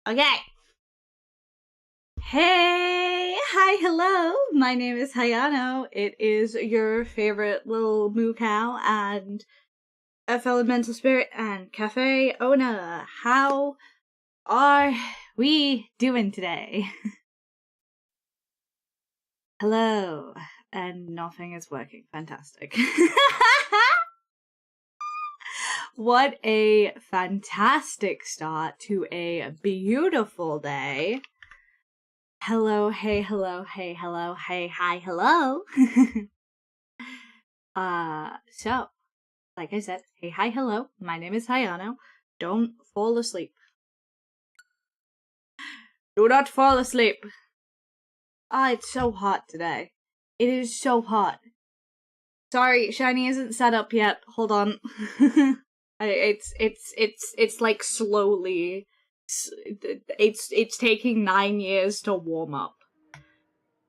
Okay. Hey, hi, hello. My name is Hayano. It is your favorite little moo cow and a fellow mental spirit and cafe owner. How are we doing today? Hello. And nothing is working. Fantastic. What a fantastic start to a beautiful day. Hello, hey, hello, hey, hello, hey, hi, hello. So, like I said, hey, hi, hello. My name is Hayano. Don't fall asleep. Do not fall asleep. It's so hot today. It is so hot. Sorry, Shiny isn't set up yet. Hold on. It's like slowly. It's taking 9 years to warm up.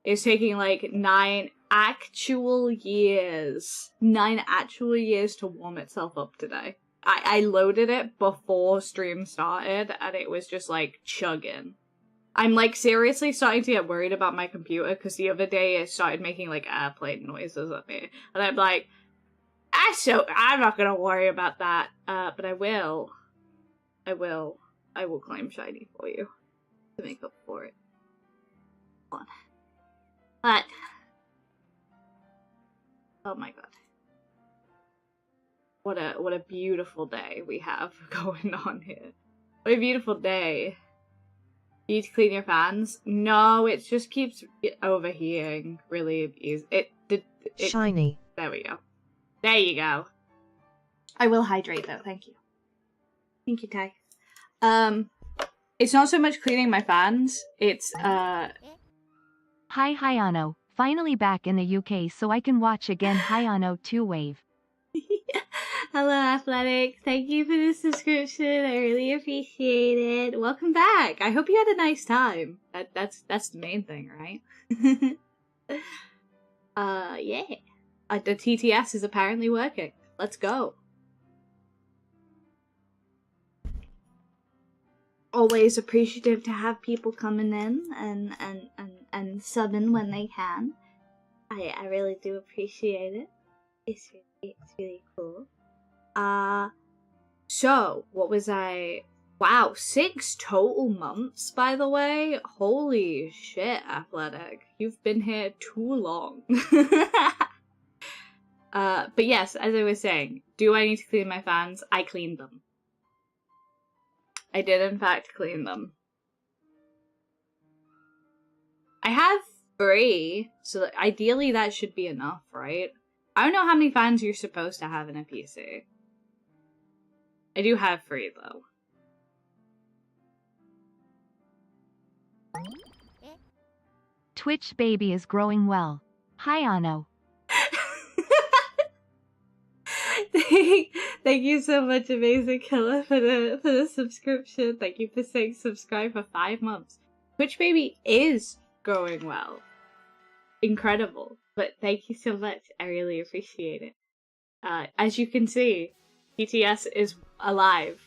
It's taking like 9 actual years. 9 actual years to warm itself up today. I loaded it before stream started and it was just like chugging. I'm like seriously starting to get worried about my computer because the other day it started making like airplane noises at me. And I'm like, I'm not gonna worry about that. But I will claim Shiny for you to make up for it. Hold on. But oh my god. What a beautiful day we have going on here. What a beautiful day. You need to clean your fans? No, it just keeps overheating really easy. It Shiny. There we go. There you go. I will hydrate though, thank you. Thank you, Ty. It's not so much cleaning my fans, it's Hi Hayano, finally back in the UK so I can watch again Hayano 2 Wave. Hello, Athletic. Thank you for the subscription. I really appreciate it. Welcome back. I hope you had a nice time. That's the main thing, right? Yeah. The TTS is apparently working. Let's go. Always appreciative to have people coming in and subbing when they can. I really do appreciate it. It's really cool. So, what was I... Wow, 6 total months, by the way? Holy shit, Athletic. You've been here too long. But yes, as I was saying, do I need to clean my fans? I cleaned them. I did, in fact, clean them. I have 3, so ideally that should be enough, right? I don't know how many fans you're supposed to have in a PC. I do have 3, though. Twitch baby is growing well. Hayano. Thank you so much, Amazing Killer, for the subscription. Thank you for saying subscribe for 5 months. Twitch baby is growing well. Incredible. But thank you so much. I really appreciate it. As you can see, TTS is alive.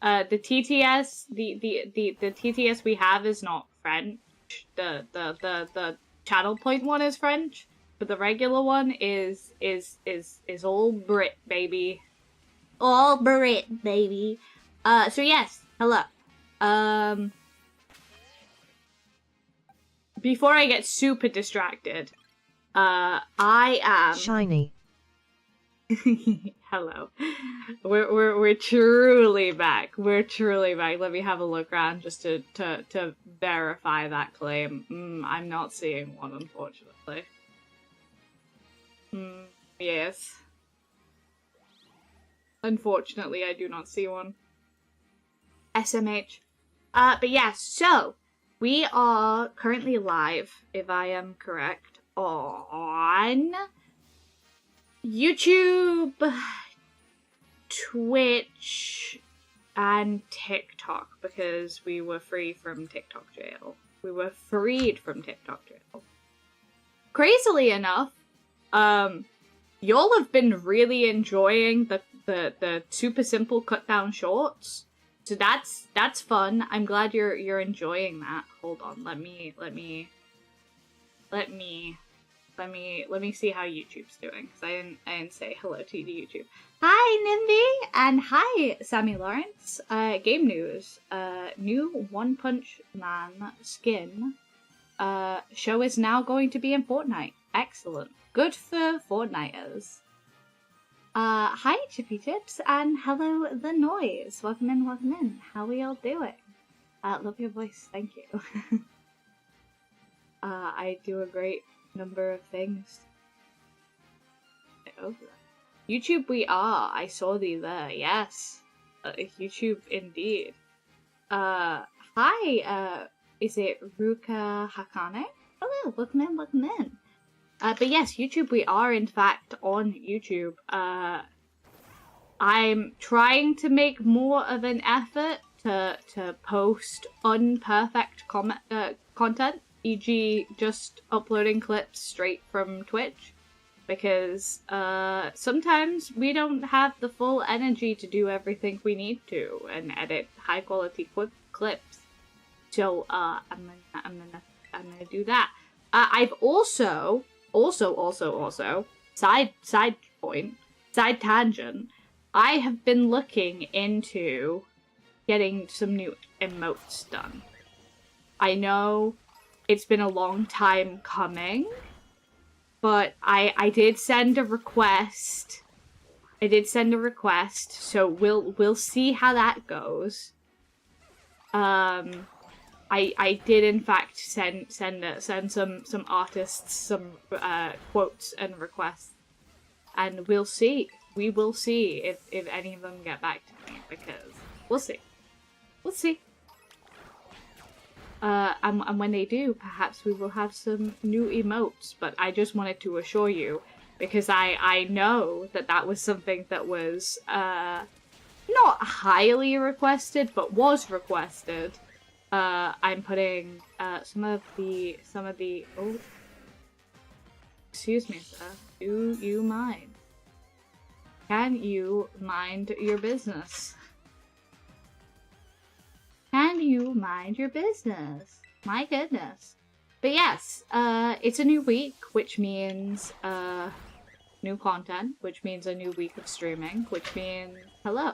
The TTS, the TTS we have is not French. The channel point one is French, but the regular one is all Brit, baby. All Brit, baby. So yes, hello. Before I get super distracted, I am Shiny. Hello. We're truly back. We're truly back. Let me have a look around just to verify that claim. I'm not seeing one, unfortunately. Yes. Unfortunately, I do not see one. SMH. But yes, so we are currently live, if I am correct, on YouTube, Twitch, and TikTok, because we were free from TikTok jail. We were freed from TikTok jail. Crazily enough, y'all have been really enjoying the super simple cut down shorts. So that's fun. I'm glad you're enjoying that. Hold on, let me see how YouTube's doing, because I didn't say hello to YouTube. Hi Nimby and hi Sammy Lawrence. Game news. New One Punch Man skin show is now going to be in Fortnite. Excellent. Good for Fortniters. Hi Chippy Chips and hello The Noise. Welcome in, welcome in. How are y'all doing? Love your voice, thank you. I do a great number of things. Over that. YouTube we are. I saw thee there. Yes. YouTube indeed. Hi. Is it Ruka Hakane? Hello. Welcome in. Welcome in. But yes, YouTube we are in fact on YouTube. I'm trying to make more of an effort to post unperfect content, e.g. just uploading clips straight from Twitch, because sometimes we don't have the full energy to do everything we need to and edit high quality clips. So I'm gonna do that. I've also side tangent. I have been looking into getting some new emotes done. I know it's been a long time coming, but I did send a request. So we'll see how that goes. I did in fact send some artists some quotes and requests, and we'll see. We will see if any of them get back to me, because we'll see. And when they do, perhaps we will have some new emotes. But I just wanted to assure you, because I know that was something that was not highly requested, but was requested. I'm putting some of the oh, excuse me, sir. Do you mind? Can you mind your business? Can you mind your business? My goodness. But yes, it's a new week, which means new content, which means a new week of streaming, which means hello.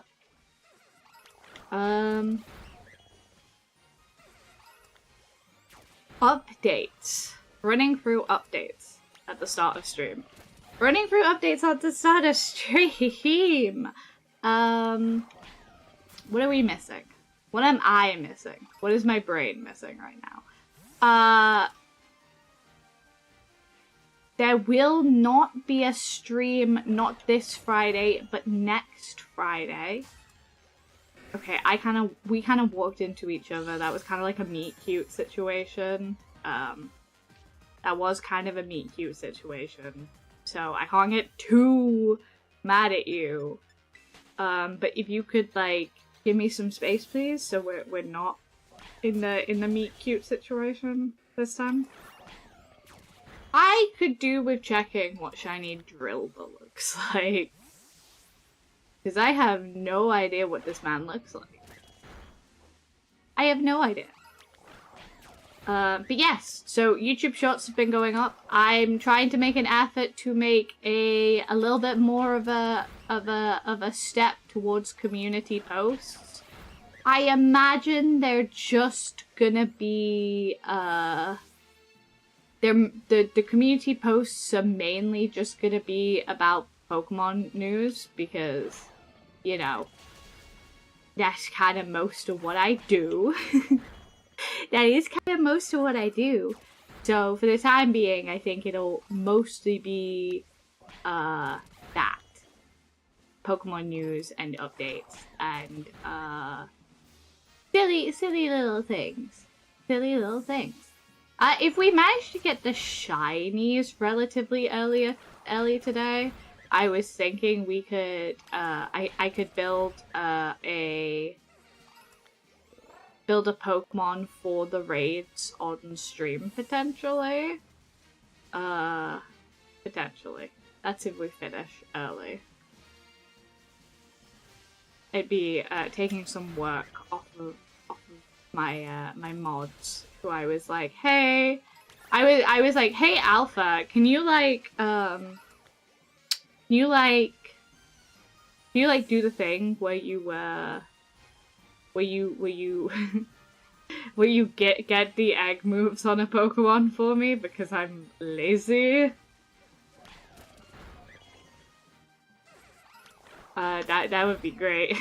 Updates. Running through updates at the start of stream. What are we missing? What am I missing? What is my brain missing right now? There will not be a stream, not this Friday, but next Friday. Okay, we kind of walked into each other. That was kind of like a meet cute situation. That was kind of a meet cute situation. So I can't get too mad at you. But if you could like give me some space, please, so we're not in the meet cute situation this time. I could do with checking what shiny Drillbur looks like, because I have no idea what this man looks like. I have no idea. But yes, so YouTube Shorts have been going up. I'm trying to make an effort to make a little bit more of a step towards community posts. I imagine they're just gonna be the community posts are mainly just gonna be about Pokemon news, because, you know, that's kind of most of what I do. That is kind of most of what I do. So for the time being, I think it'll mostly be that. Pokemon news and updates and silly little things. If we manage to get the shinies relatively early today, I was thinking we could I could build a Pokemon for the raids on stream, potentially. Potentially. That's if we finish early. it'd be taking some work off of my my mods, who I was like, hey, I was like, hey Alpha, can you like do the thing where you where you get the egg moves on a Pokemon for me, because I'm lazy. That would be great.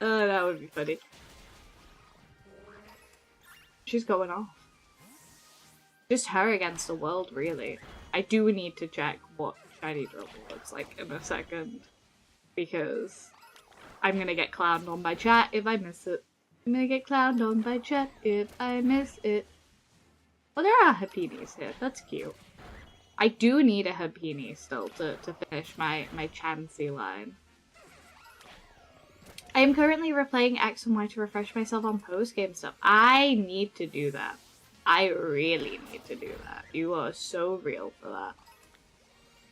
That would be funny. She's going off. Just her against the world, really. I do need to check what shiny drop looks like in a second, because I'm gonna get clowned on by chat if I miss it. I'm gonna get clowned on by chat if I miss it. Well, there are Hapinis here. That's cute. I do need a Hapini still to finish my Chansey line. I am currently replaying X and Y to refresh myself on post-game stuff. I need to do that. I really need to do that. You are so real for that.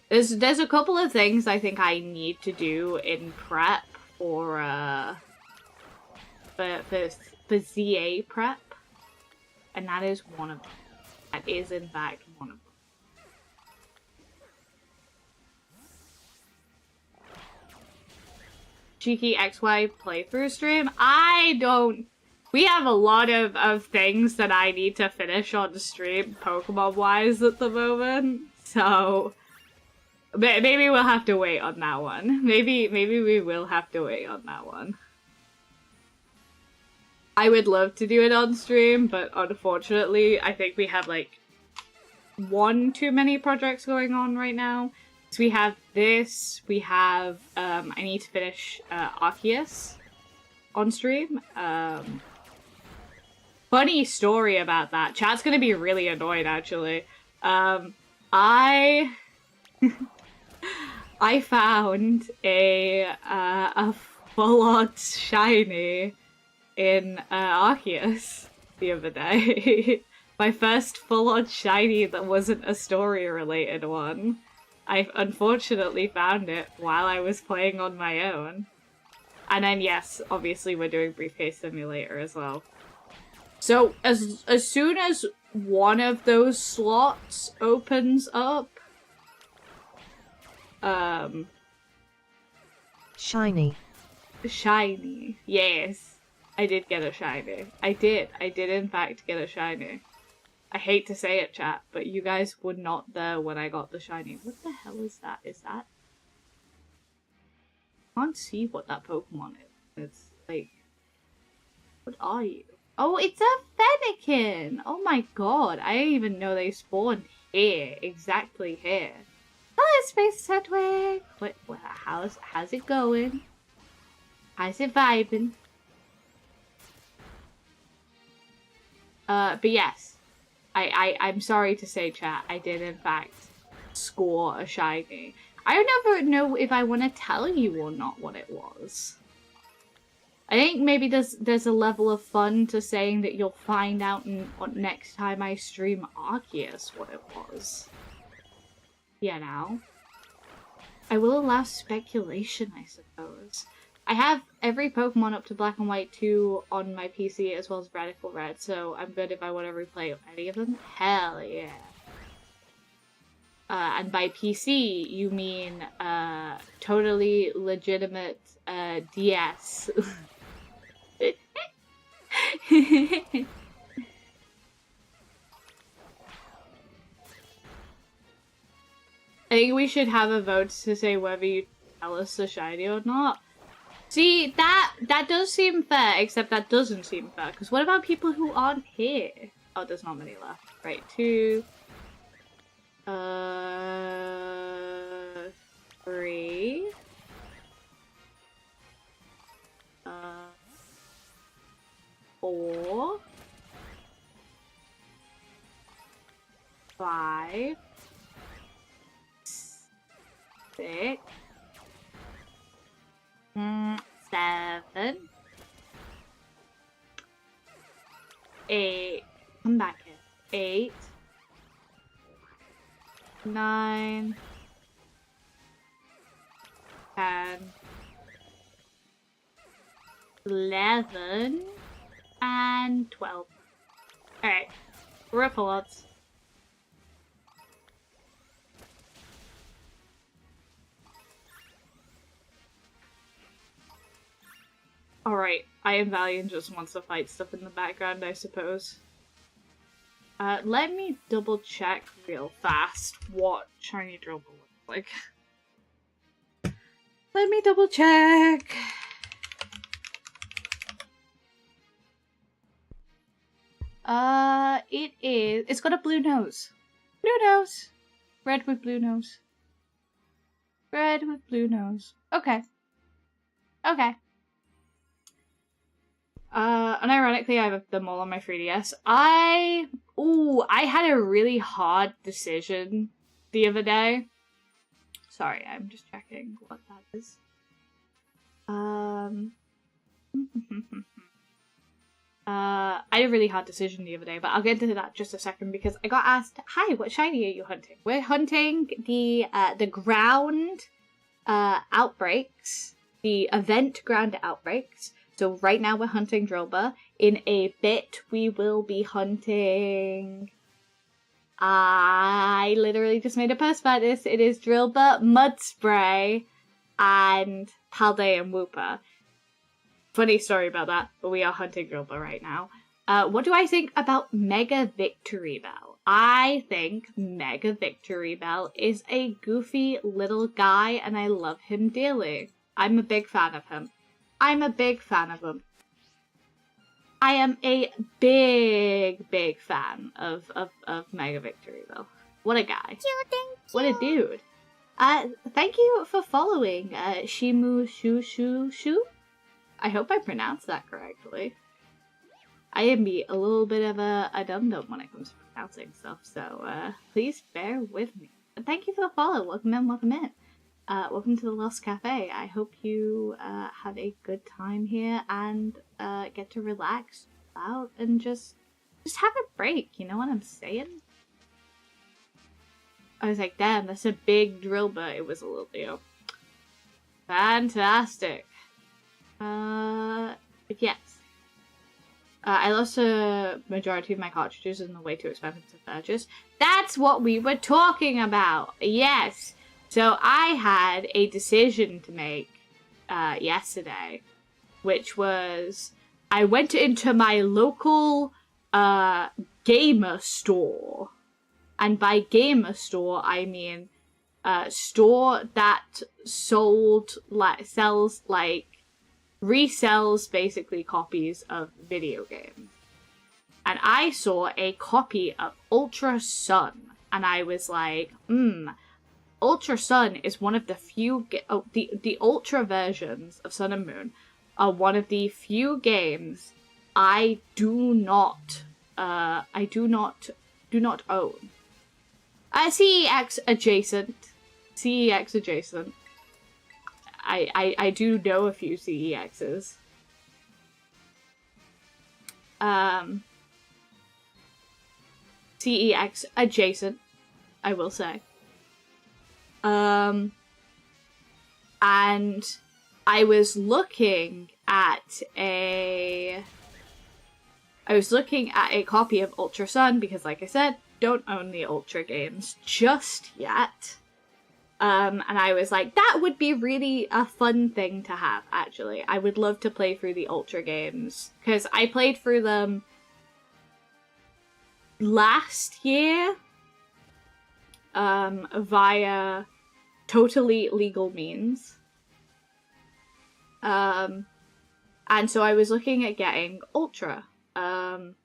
There's a couple of things I think I need to do in prep for ZA prep, and that is one of them. That is in fact one of them. Cheeky XY playthrough stream? I don't... We have a lot of things that I need to finish on the stream, Pokemon-wise, at the moment. So... maybe we'll have to wait on that one. Maybe we will have to wait on that one. I would love to do it on stream, but unfortunately, I think we have, like, one too many projects going on right now. So we have this, we have, I need to finish Arceus on stream. Funny story about that. Chat's gonna be really annoyed, actually. I found a full-on shiny in Arceus the other day. My first full-on shiny that wasn't a story-related one. I unfortunately found it while I was playing on my own. And then yes, obviously we're doing Briefcase Simulator as well. So as soon as one of those slots opens up, Shiny. Shiny. Yes. I did get a shiny. I did in fact get a shiny. I hate to say it, chat, but you guys were not there when I got the shiny. What the hell is that? Is that? I can't see what that Pokemon is. It's like... What are you? Oh, it's a Fennekin! Oh my god, I didn't even know they spawned here. Exactly here. Hello, Space Sedwig! How's it going? How's it vibing? But yes. I'm sorry to say, chat, I did in fact score a shiny. I never know if I want to tell you or not what it was. I think maybe there's a level of fun to saying that you'll find out next time I stream Arceus what it was. You know? I will allow speculation, I suppose. I have every Pokemon up to Black and White 2 on my PC as well as Radical Red, so I'm good if I want to replay any of them. Hell yeah. And by PC, you mean totally legitimate DS. I think we should have a vote to say whether you tell us the shiny or not. See, that does seem fair, except that doesn't seem fair. Because what about people who aren't here? Oh, there's not many left. Right, 2... 3... 4... 5... 6... 7... 8... Come back here. 8... 9... 11, and 12. Alright, ripple odds. Alright, I am Valiant just wants to fight stuff in the background, I suppose. Let me double check real fast what shiny Drillbur looks like. Let me double check. It's got a blue nose. Blue nose. Red with blue nose. Red with blue nose. Okay. Okay. Unironically, I have them all on my 3DS. I had a really hard decision the other day. Sorry, I'm just checking what that is. I had a really hard decision the other day, but I'll get into that in just a second because I got asked, "Hi, what shiny are you hunting?" We're hunting the ground outbreaks, the event ground outbreaks. So right now we're hunting Drillbur. In a bit we will be hunting... I literally just made a post about this. It is Drillbur, Mudspray, and Paldean Wooper. Funny story about that, but we are hunting Drillbur right now. What do I think about Mega Victory Bell? I think Mega Victory Bell is a goofy little guy and I love him dearly. I'm a big fan of him. I'm a big fan of him. I am a big fan of Mega Victory Bell. What a guy. Thank you. What a dude. Thank you for following, Shimu Shu. I hope I pronounced that correctly. I am a little bit of a dum-dum when it comes to pronouncing stuff, so please bear with me. And thank you for the follow. Welcome in, welcome in. Welcome to the Lost Cafe. I hope you have a good time here and get to relax out and just have a break. You know what I'm saying? I was like, damn, that's a big Drillbur. It was a little deal. Fantastic. But yes. I lost a majority of my cartridges in the way too expensive to purchase. That's what we were talking about. Yes. So I had a decision to make yesterday, which was I went into my local gamer store. And by gamer store, I mean store that resells basically copies of video games. And I saw a copy of Ultra Sun. And I was like, Ultra Sun is one of the few the Ultra versions of Sun and Moon are one of the few games I do not own. CEX adjacent. CEX adjacent. I do know a few CEXs. CEX adjacent, I will say. And I was looking at a copy of Ultra Sun because, like I said, don't own the Ultra games just yet. And I was like, that would be really a fun thing to have, actually. I would love to play through the Ultra games because I played through them last year via totally legal means. And so I was looking at getting Ultra Sun,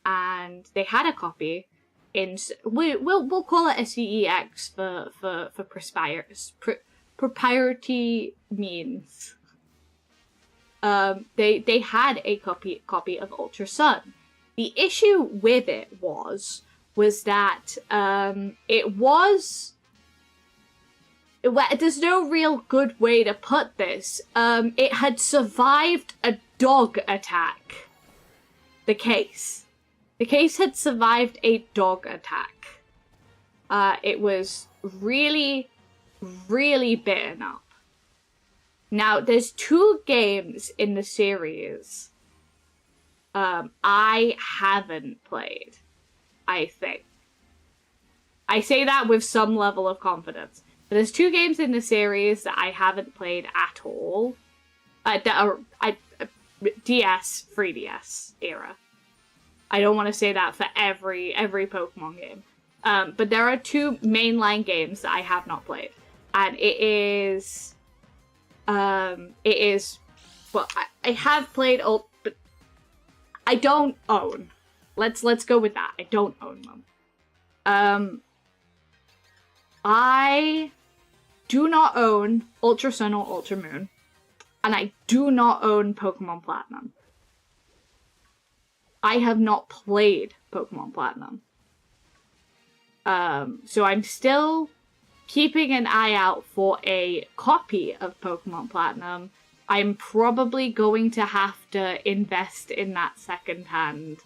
and they had a copy in we'll call it a CEX for propriety means. They had a copy of Ultra Sun. The issue with it was that there's no real good way to put this. It had survived a dog attack. The case had survived a dog attack. It was really, really bitten up. Now, there's 2 games in the series I haven't played, I think. I say that with some level of confidence. But there's 2 games in the series that I haven't played at all. That are DS, 3DS era. I don't want to say that for every Pokemon game. But there are 2 mainline games that I have not played. And it is, well, I have played old, but I don't own. Let's go with that. I don't own them. I do not own Ultra Sun or Ultra Moon, and I do not own Pokemon Platinum. I have not played Pokemon Platinum. So I'm still keeping an eye out for a copy of Pokemon Platinum. I'm probably going to have to invest in that secondhand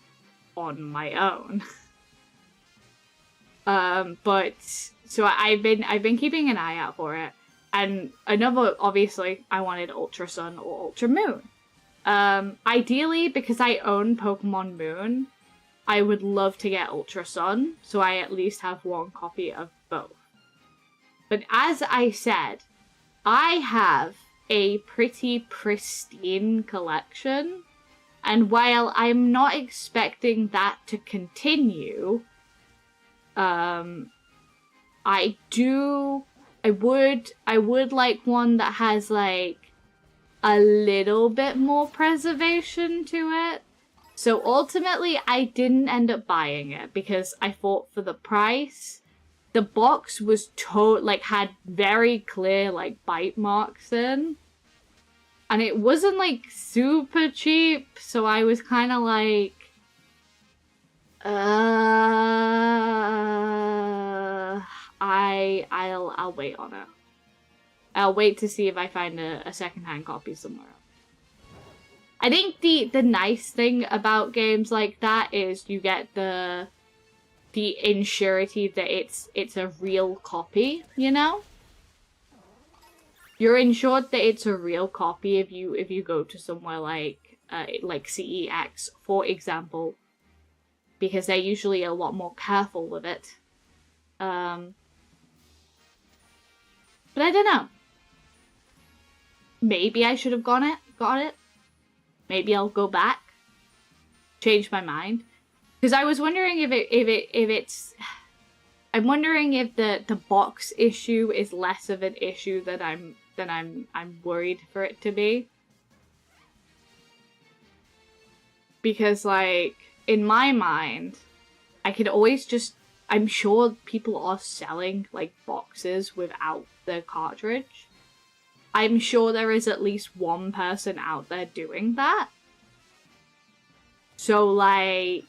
on my own. But so I've been keeping an eye out for it. And another, obviously, I wanted Ultra Sun or Ultra Moon. Ideally, because I own Pokemon Moon, I would love to get Ultra Sun, so I at least have 1 copy of both. But as I said, I have a pretty pristine collection, and while I'm not expecting that to continue, I would like one that has like a little bit more preservation to it. So ultimately I didn't end up buying it because I thought for the price, the box was had very clear like bite marks in. And it wasn't like super cheap, so I was kind of like I'll wait on it. I'll wait to see if I find a secondhand copy somewhere else. I think the nice thing about games like that is you get the insurity that it's a real copy, you know? You're insured that it's a real copy if you go to somewhere like CEX, for example, because they're usually a lot more careful with it. But I don't know. Maybe I should have got it. Maybe I'll go back, change my mind, because I was wondering if it's. I'm wondering if the box issue is less of an issue than I'm worried for it to be. Because like in my mind, I could always just. I'm sure people are selling like boxes without the cartridge. I'm sure there is at least one person out there doing that. So like,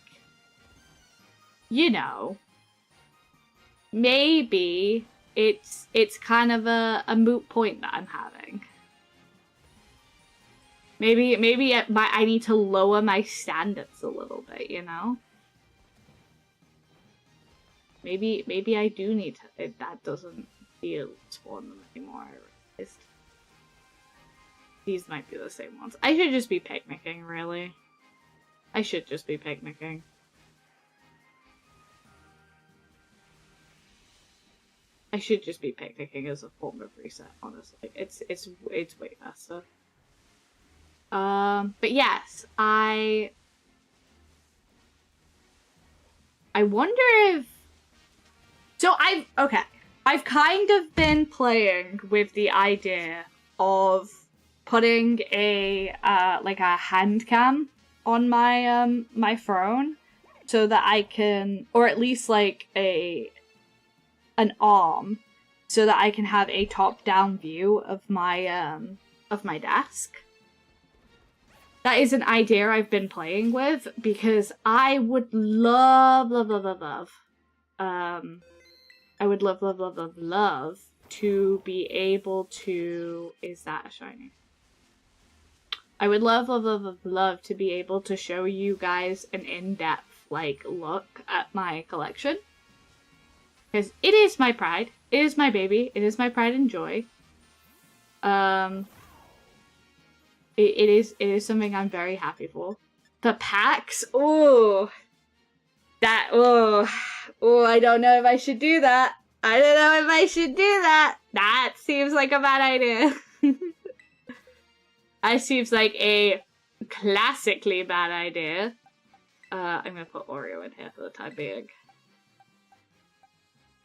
you know, maybe it's kind of a moot point that I'm having. Maybe I need to lower my standards a little bit, you know? Maybe I do need to, if that doesn't feel for them anymore, I realized. These might be the same ones. I should just be picnicking, really. I should just be picnicking. I should just be picnicking as a form of reset, honestly. It's way faster. But yes, I wonder if... So I've kind of been playing with the idea of putting a hand cam on my my phone so that I can, or at least like an arm, so that I can have a top-down view of my desk. That is an idea I've been playing with because I would love I would love to be able to... Is that a shiny? I would love to be able to show you guys an in-depth, like, look at my collection. Because it is my pride. It is my baby. It is my pride and joy. It is something I'm very happy for. The packs, oh, I don't know if I should do that. I don't know if I should do that. That seems like a bad idea. That seems like a classically bad idea. I'm gonna put Oreo in here for the time being.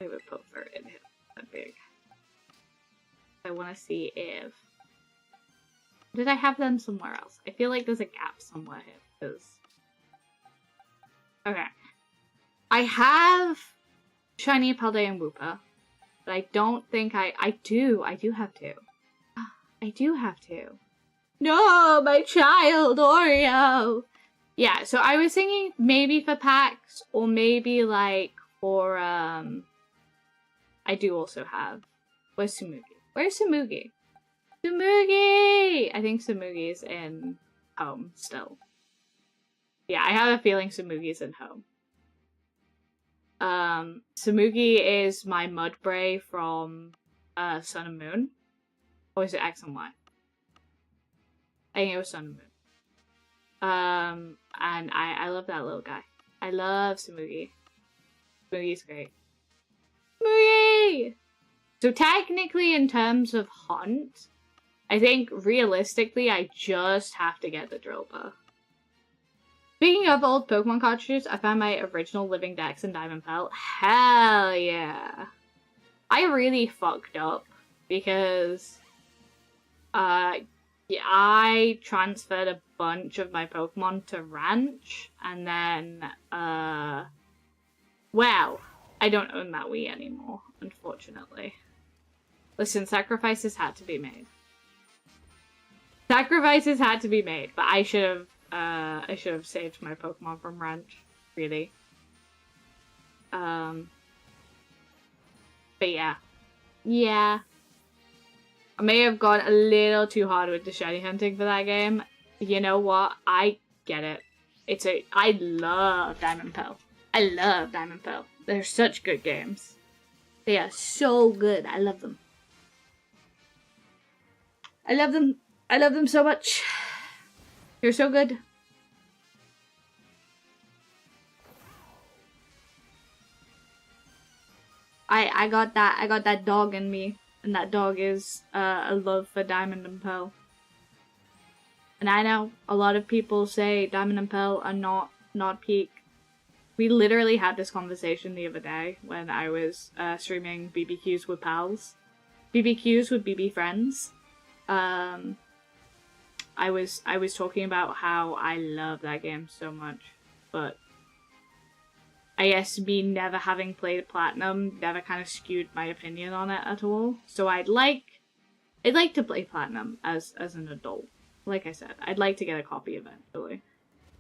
I would put Fur in here for the time being. I want to see if... Did I have them somewhere else? I feel like there's a gap somewhere here, because... Okay. I have Shiny Paldean and Wooper, but I don't think I do have two. I do have two. No, my child, Oreo! Yeah, so I was thinking maybe for packs, or maybe like for, I do also have... Where's Tsumugi? Where's Tsumugi? Tsumugi! I think Tsumugi's in home still. Yeah, I have a feeling Tsumugi's in home. Tsumugi is my Mudbray from Sun and Moon. Or is it X and Y? I think it was Sun and Moon. And I love that little guy. I love Tsumugi. Tsamugi's great. Tsumugi! So technically, in terms of hunt, I think realistically I just have to get the Drillbur. Speaking of old Pokemon cartridges, I found my original Living Dex in Diamond Pearl. Hell yeah! I really fucked up because yeah, I transferred a bunch of my Pokemon to Ranch, and then well, I don't own that Wii anymore, unfortunately. Listen, sacrifices had to be made. Sacrifices had to be made, but I should have saved my Pokemon from Ranch, really. But yeah. Yeah. I may have gone a little too hard with the shiny hunting for that game. You know what? I get it. I love Diamond Pearl. I love Diamond Pearl. They're such good games. They are so good. I love them. I love them. I love them so much. They're so good. I got that dog in me, and that dog is a love for Diamond and Pearl. And I know a lot of people say Diamond and Pearl are not peak. We literally had this conversation the other day when I was streaming BBQs with pals. BBQs with BB friends. I was talking about how I love that game so much, but I guess me never having played Platinum never kind of skewed my opinion on it at all. So I'd like to play Platinum as an adult. Like I said, I'd like to get a copy eventually.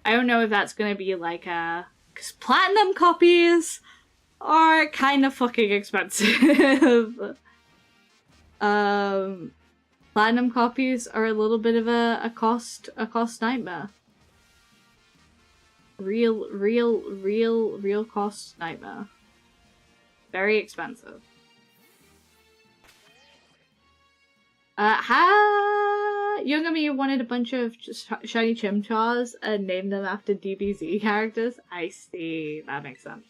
I don't know if that's gonna be like a... Because Platinum copies are kind of fucking expensive. Platinum copies are a little bit of a cost nightmare. Real cost nightmare. Very expensive. Younger me wanted a bunch of shiny Chimchars and named them after DBZ characters. I see. That makes sense.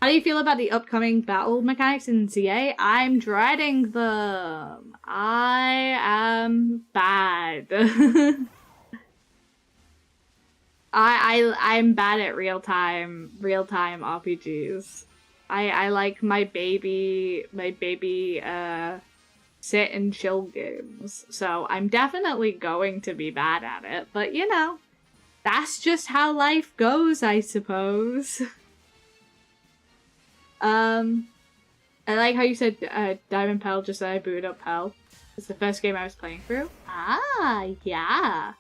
How do you feel about the upcoming battle mechanics in ZA? I'm dreading them. I am bad. I'm bad at real-time RPGs. I like my baby sit and chill games. So I'm definitely going to be bad at it, but you know, that's just how life goes, I suppose. I like how you said Diamond Pearl just that I booted up Pearl. It's the first game I was playing through. Ah, yeah.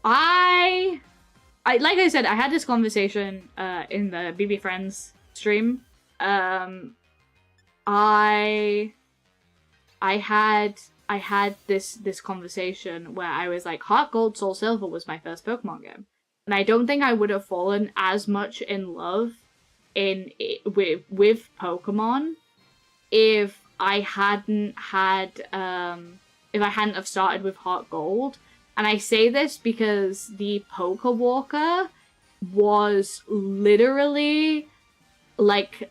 I like I said, I had this conversation in the BB Friends stream. I had this conversation where I was like, Heart Gold Soul Silver was my first Pokemon game, and I don't think I would have fallen as much in love with Pokemon if I hadn't had if I hadn't have started with Heart Gold. And I say this because the Poker Walker was literally like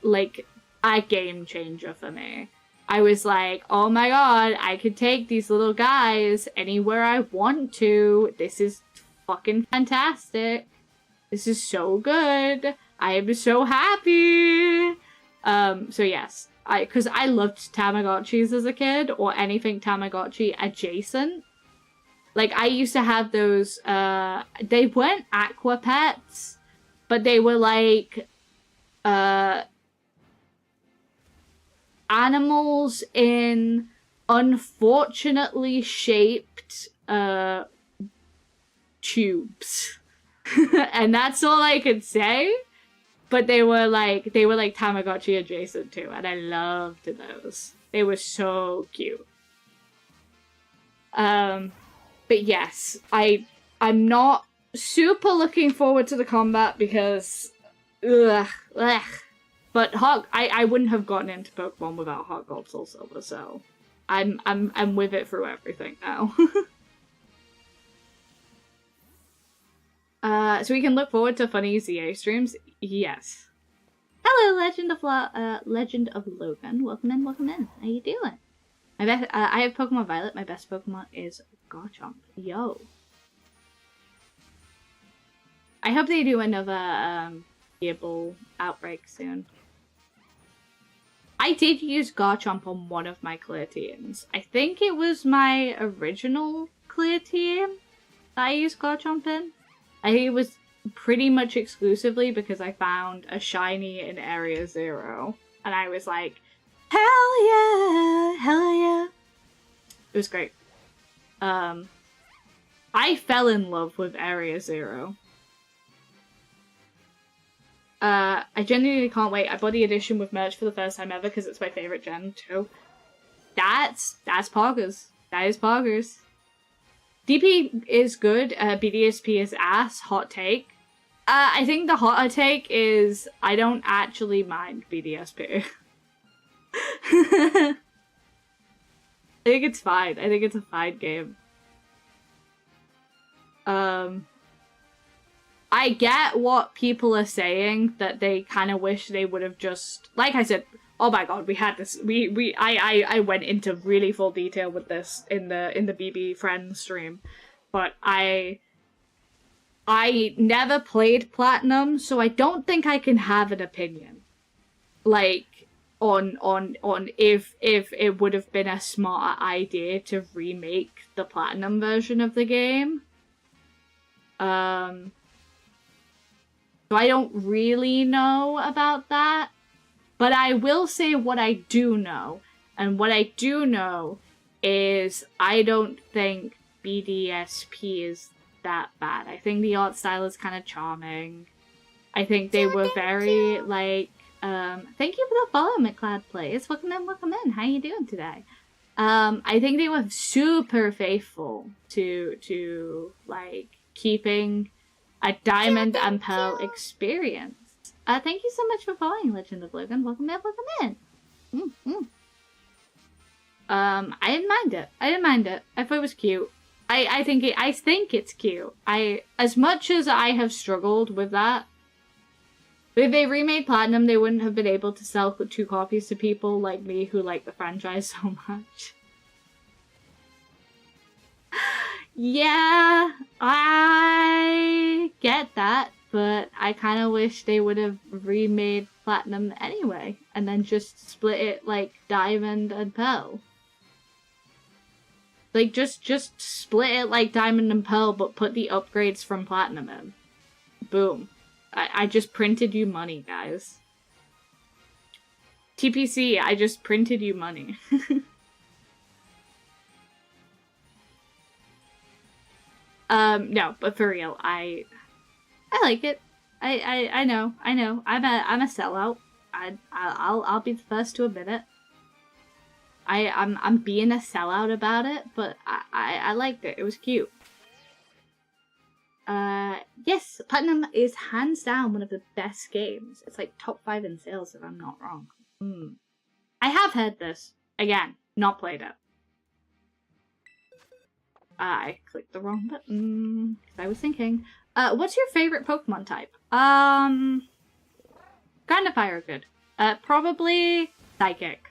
a game changer for me. I was like, oh my god, I could take these little guys anywhere I want to. This is fucking fantastic. This is so good. I am so happy. So yes, because I loved Tamagotchis as a kid, or anything Tamagotchi adjacent. Like, I used to have those, they weren't aqua pets, but they were like, animals in unfortunately shaped, tubes. And that's all I could say. But they were like Tamagotchi adjacent too, and I loved those. They were so cute. But yes, I'm not super looking forward to the combat because, ugh. But I wouldn't have gotten into Pokemon without Heart Gold, Soul Silver, so I'm with it through everything now. So we can look forward to funny ZA streams. Yes. Hello, Legend of Logan. Welcome in, welcome in. How you doing? I have Pokemon Violet. My best Pokemon is Garchomp. Yo. I hope they do another Gearball outbreak soon. I did use Garchomp on one of my clear teams. I think it was my original clear team that I used Garchomp in. I think it was pretty much exclusively because I found a shiny in Area 0. And I was like, hell yeah! Hell yeah! It was great. I fell in love with Area 0. I genuinely can't wait. I bought the edition with merch for the first time ever because it's my favorite gen too. That's Poggers. That is Poggers. DP is good. BDSP is ass. Hot take. I think the hotter take is I don't actually mind BDSP. I think it's fine. I think it's a fine game. I get what people are saying, that they kind of wish they would have just, like I said, oh my god, we had this, I went into really full detail with this in the BB Friends stream, but I never played Platinum, so I don't think I can have an opinion, like, on if it would have been a smarter idea to remake the Platinum version of the game. So I don't really know about that, but I will say what I do know, and what I do know is I don't think BDSP is that bad. I think the art style is kind of charming. I think they were very, like, thank you for the follow, McLeod Plays. Welcome in. How you doing today? I think they were super faithful to like, keeping a Diamond and Pearl experience. Thank you so much for following, Legend of Logan. Welcome in. I didn't mind it. I thought it was cute. I think it's cute. As much as I have struggled with that, if they remade Platinum, they wouldn't have been able to sell 2 copies to people like me who like the franchise so much. Yeah, I get that, but I kind of wish they would have remade Platinum anyway, and then just split it like Diamond and Pearl. Like, just split it like Diamond and Pearl, but put the upgrades from Platinum in. Boom. I just printed you money, guys. TPC, I just printed you money. No, but for real, I like it. I know. I'm a sellout. I'll be the first to admit it. I'm being a sellout about it, but I liked it. It was cute. Yes, Platinum is hands down one of the best games. It's like top 5 in sales, if I'm not wrong. I have heard this. Again, not played it. I clicked the wrong button. I was thinking. What's your favorite Pokemon type? Ground and Fire are good. Probably Psychic.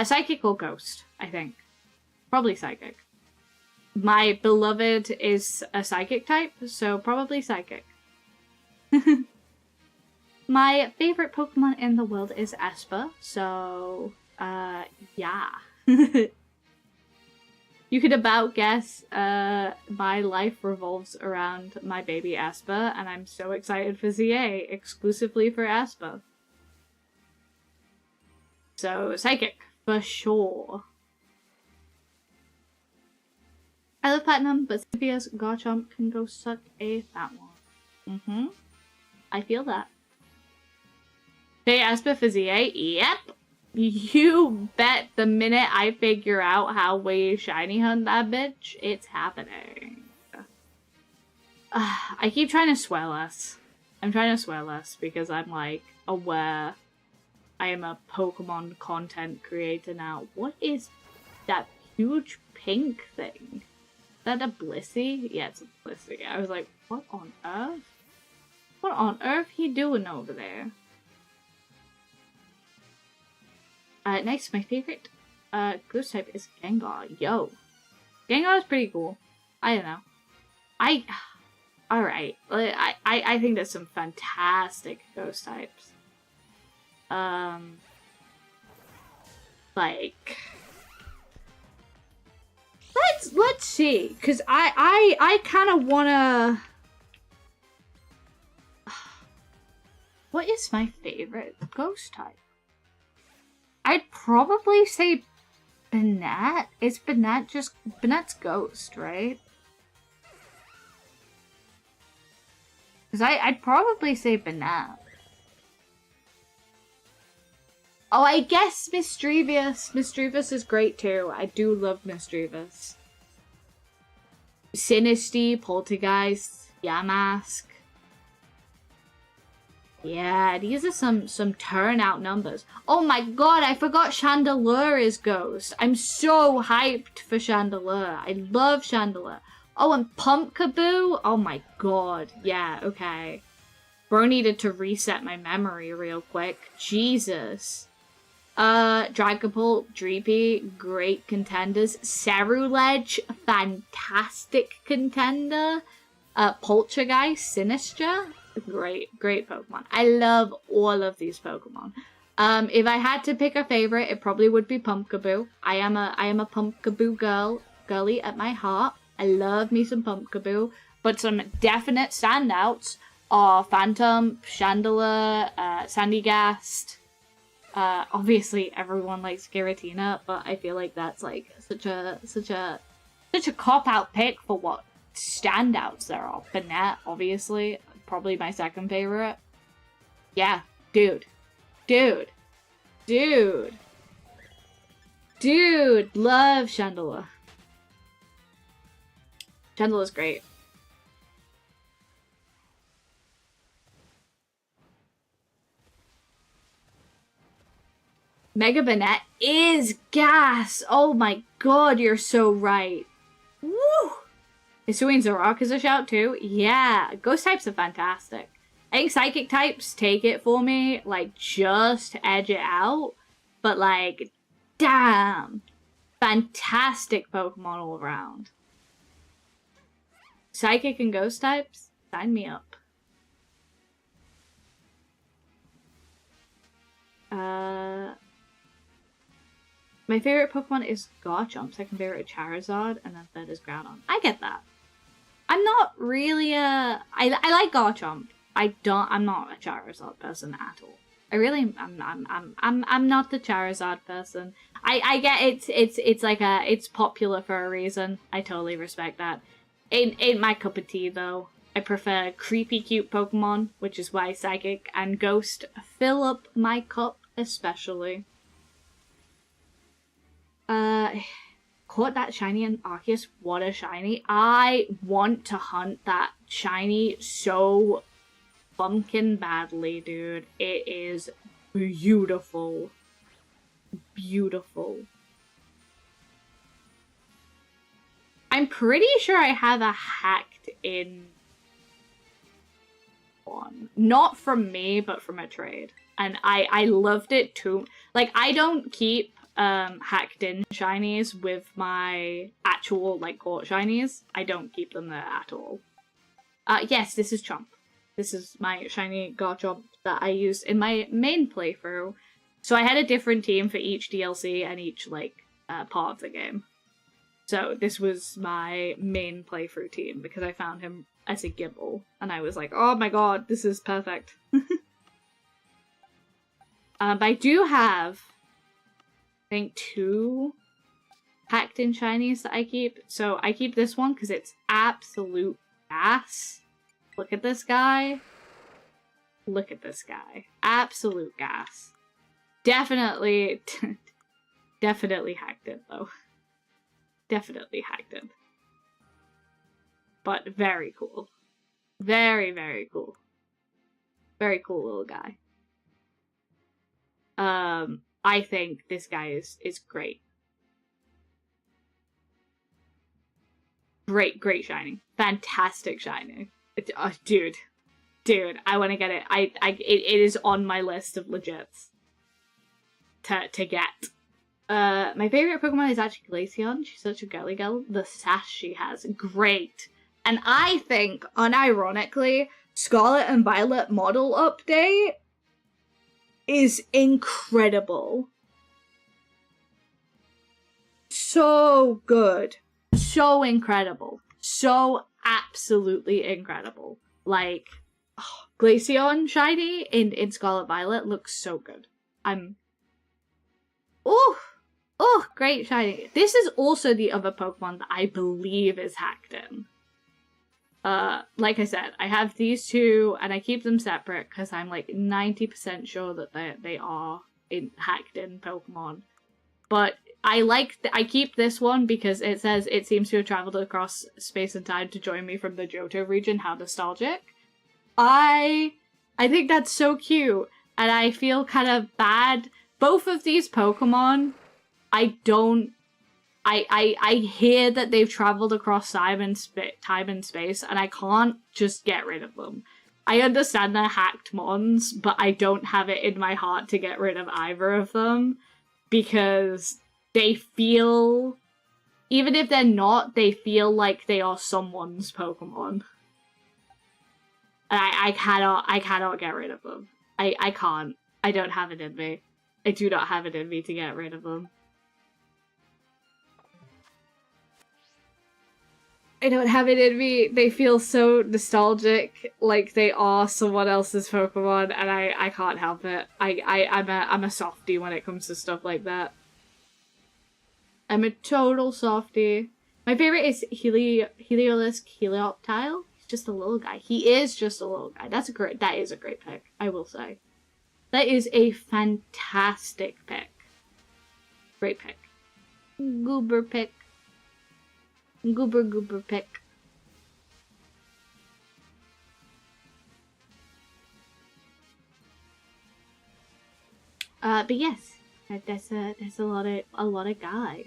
Psychic or Ghost, I think. Probably Psychic. My beloved is a Psychic type, so probably Psychic. My favorite Pokemon in the world is Esper, so, yeah. You could about guess, my life revolves around my baby Esper, and I'm so excited for ZA, exclusively for Esper. So, Psychic, for sure. I love Platinum, but Cynthia's Garchomp can go suck a fat one. I feel that. Hey, Esper for ZA? Yep. You bet the minute I figure out how we shiny hunt that bitch, it's happening. I keep trying to swell us. I'm trying to swell us because I'm like aware I am a Pokemon content creator now. What is that huge pink thing? Is that a Blissey? Yeah, it's a Blissey. I was like, what on earth? What on earth he doing over there? Next, my favorite ghost type is Gengar. Yo. Gengar is pretty cool. I don't know. Alright. I think there's some fantastic ghost types. Like... Let's see. Because I kind of wanna... What is my favorite ghost type? I'd probably say Banette. Is Banette just... Banette's ghost, right? Because I'd probably say Banette. Oh, I guess Misdreavus. Misdreavus is great too. I do love Misdreavus. Sinistea, Poltergeist, Yamask. Yeah, these are some turnout numbers. Oh my god, I forgot Chandelure is ghost. I'm so hyped for Chandelure. I love Chandelure. Oh, and Pumpkaboo? Oh my god. Yeah, okay. Bro needed to reset my memory real quick. Jesus. Dragapult, Dreepy, great contenders. Cerulege, fantastic contender. Poltergeist, Sinistra. Great Pokemon. I love all of these Pokemon. If I had to pick a favorite, it probably would be Pumpkaboo. I am a Pumpkaboo girly at my heart. I love me some Pumpkaboo. But some definite standouts are Phantom, Chandelure, Sandygast. Obviously everyone likes Giratina, but I feel like that's like such a cop-out pick for what standouts there are. Banette, obviously. Probably my second favorite. Yeah, dude, love Chandelure. Chandelure's great. Mega Banette is gas. Oh my god, you're so right. Woo! Hisuian Zoroark is a shout too. Yeah, ghost types are fantastic. I think psychic types take it for me. Like, just edge it out. But like, damn. Fantastic Pokemon all around. Psychic and ghost types? Sign me up. My favorite Pokemon is Garchomp. Second favorite is Charizard. And then third is Groudon. I get that. I'm not really a... I like Garchomp. I'm not a Charizard person at all. I'm not the Charizard person. I get it's like it's popular for a reason. I totally respect that. Ain't my cup of tea though. I prefer creepy cute Pokemon, which is why Psychic and Ghost fill up my cup especially. Caught that shiny in Arceus. What a shiny. I want to hunt that shiny so bumpkin badly, dude. It is beautiful. Beautiful. I'm pretty sure I have a hacked in one. Not from me, but from a trade. And I loved it too. Like, I don't keep hacked in shinies with my actual, like, court shinies. I don't keep them there at all. Yes, this is Chomp. This is my shiny Garchomp that I used in my main playthrough. So I had a different team for each DLC and each, like, part of the game. So this was my main playthrough team because I found him as a Gible. And I was like, oh my god, this is perfect. But I do have, I think, 2 hacked in shinies that I keep. So I keep this one because it's absolute gas. Look at this guy. Look at this guy. Absolute gas. Definitely, definitely hacked it though. Definitely hacked it. But very cool. Very, very cool. Very cool little guy. I think this guy is great. Great shining. Fantastic shining. Dude, I want to get it. It is on my list of legits to get. My favorite Pokemon is actually Glaceon. She's such a girly girl. The sass she has, great. And I think, unironically, Scarlet and Violet model update is incredible. So good. So incredible. So absolutely incredible. Like, oh, Glaceon shiny in Scarlet Violet looks so good. Oh, great shiny. This is also the other Pokemon that I believe is hacked in. Like I said, I have these 2, and I keep them separate because I'm like 90% sure that they are hacked in Pokemon. But I keep this one because it says it seems to have traveled across space and time to join me from the Johto region. How nostalgic. I think that's so cute, and I feel kind of bad. Both of these Pokemon, I hear that they've traveled across time and space, and I can't just get rid of them. I understand they're hacked mons, but I don't have it in my heart to get rid of either of them, because they feel, even if they're not, they feel like they are someone's Pokemon. And I cannot get rid of them. I can't. I don't have it in me. I do not have it in me to get rid of them. I don't have it in me. They feel so nostalgic, like they are someone else's Pokemon, and I can't help it. I'm a softie when it comes to stuff like that. I'm a total softie. My favorite is Heliolisk Helioptile. He's just a little guy. He is just a little guy. That is a great pick, I will say. That is a fantastic pick. Great pick. Goober pick. Goober pick. But yes, that's a lot of guy.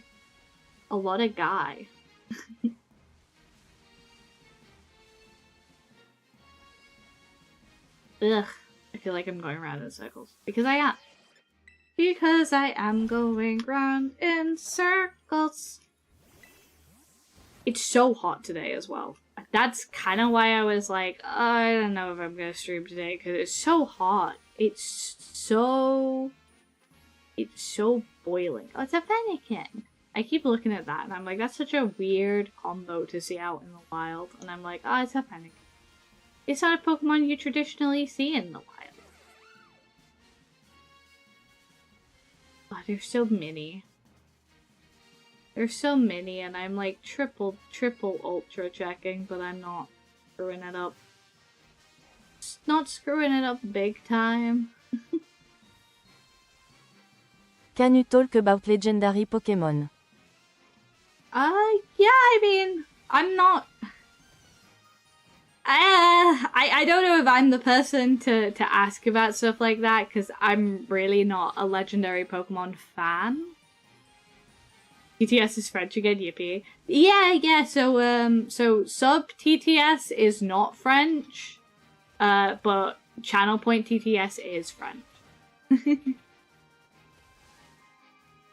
A lot of guy. Ugh, I feel like I'm going around in circles because I am. Because I am going round in circles. It's so hot today as well. That's kind of why I was like, I don't know if I'm going to stream today, because it's so hot. It's so boiling. Oh, it's a Fennekin. I keep looking at that, and I'm like, that's such a weird combo to see out in the wild. And I'm like, oh, it's a Fennekin. It's not a Pokemon you traditionally see in the wild. Oh, they're so mini. They're so many, and I'm like triple ultra checking, but I'm not screwing it up. Not screwing it up big time. Can you talk about legendary Pokemon? Yeah, I mean, I'm not... I don't know if I'm the person to ask about stuff like that, because I'm really not a legendary Pokemon fan. TTS is French again, yippee. Yeah, so sub TTS is not French, but channel point TTS is French.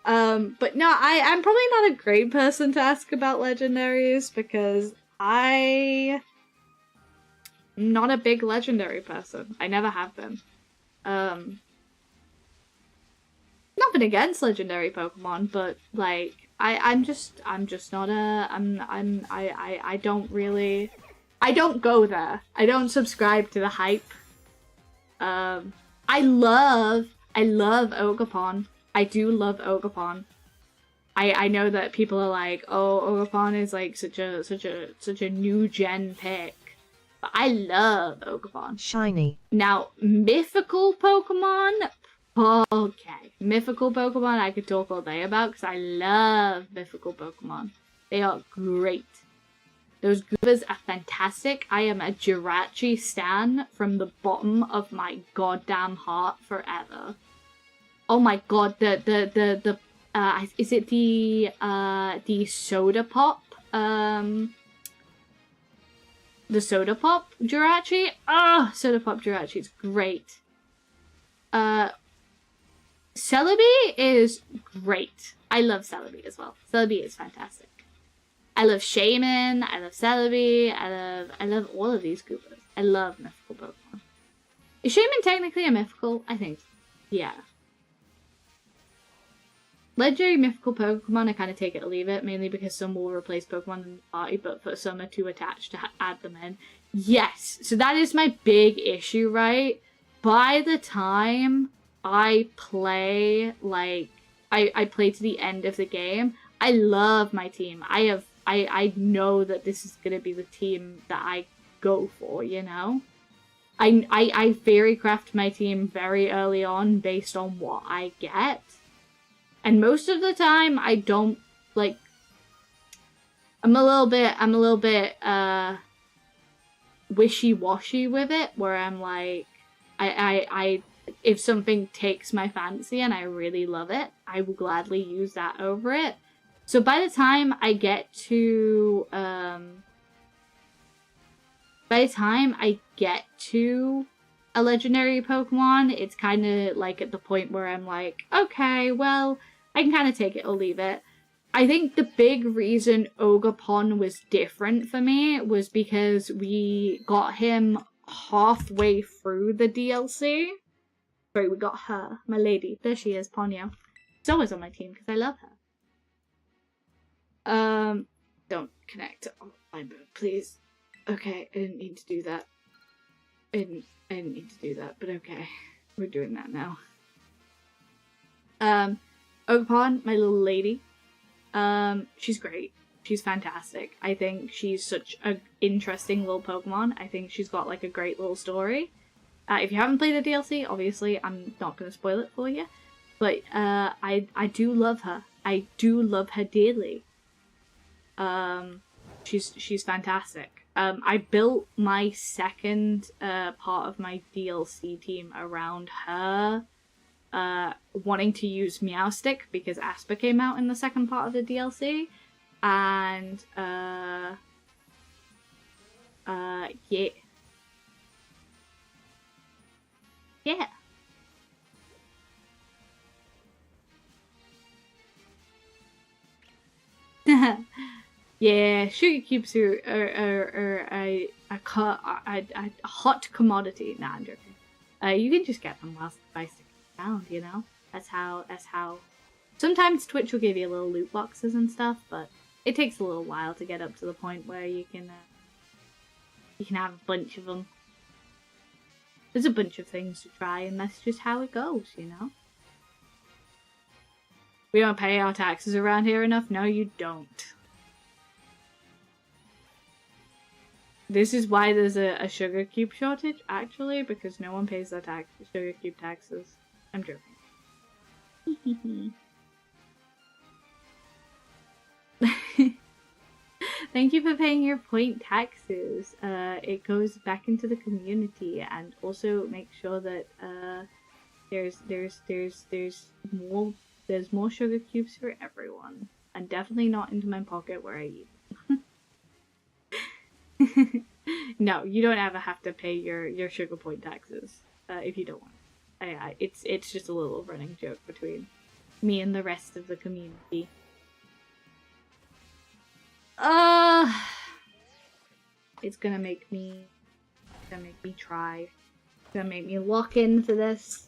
But no, I'm probably not a great person to ask about legendaries because I'm not a big legendary person. I never have been. Nothing against legendary Pokemon, but like I'm just not a I don't really, I don't go there. I don't subscribe to the hype. I love Ogapon. I do love Ogapon. I know that people are like, oh, Ogapon is like such a new gen pick. But I love Ogapon. Shiny. Now, mythical Pokemon, okay. Mythical Pokemon I could talk all day about because I love mythical Pokemon. They are great. Those Goobas are fantastic. I am a Jirachi stan from the bottom of my goddamn heart forever. Oh my god, is it the Soda Pop? The Soda Pop Jirachi? Ah, Soda Pop Jirachi is great. Celebi is great. I love Celebi as well. Celebi is fantastic. I love Shaman, I love Celebi, I love all of these Goombas. I love mythical Pokemon. Is Shaman technically a mythical? I think. Yeah. Legendary mythical Pokemon, I kind of take it or leave it, mainly because some will replace Pokemon in the party, but for some are too attached to add them in. Yes, so that is my big issue, right? By the time I play, like, I play to the end of the game, I love my team. I know that this is going to be the team that I go for, you know? I fairy craft my team very early on based on what I get. And most of the time, I don't, like, I'm a little bit, wishy-washy with it, where I'm like, if something takes my fancy and I really love it, I will gladly use that over it. So by the time I get to, a legendary Pokemon, it's kind of like at the point where I'm like, okay, well, I can kind of take it or leave it. I think the big reason Ogapon was different for me was because we got him halfway through the DLC. Sorry, we got her, my lady. There she is, Ponyo. She's always on my team because I love her. Don't connect on my mode, please. Okay, I didn't mean to do that. I didn't need to do that, but okay. We're doing that now. Ogapon, my little lady. She's great. She's fantastic. I think she's such an interesting little Pokemon. I think she's got like a great little story. If you haven't played the DLC, obviously I'm not going to spoil it for you. But I do love her. I do love her dearly. She's fantastic. I built my second part of my DLC team around her wanting to use Meowstic because Asper came out in the second part of the DLC. And yeah. Yeah. Yeah, sugar cubes are a hot commodity. Nah, I'm joking. You can just get them whilst by sticking around, you know? That's how. Sometimes Twitch will give you little loot boxes and stuff, but it takes a little while to get up to the point where you can have a bunch of them. There's a bunch of things to try, and that's just how it goes, you know? We don't pay our taxes around here enough? No, you don't. This is why there's a sugar cube shortage, actually, because no one pays their sugar cube taxes. I'm joking. Thank you for paying your point taxes. It goes back into the community, and also make sure that there's more sugar cubes for everyone. and definitely not into my pocket where I eat. No, you don't ever have to pay your sugar point taxes if you don't want. It's just a little running joke between me and the rest of the community. It's gonna make me try. It's gonna make me lock into this.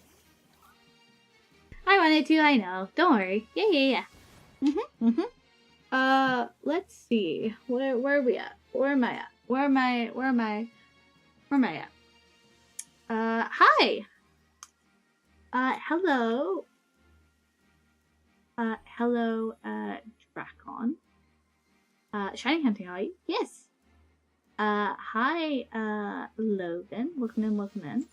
I wanted to, I know. Don't worry. Yeah. Let's see. Where are we at? Where am I at? Where am I at? Hi! Hello. Hello, Dracon. Shiny hunting, are you? Yes. Hi, Logan. Welcome in.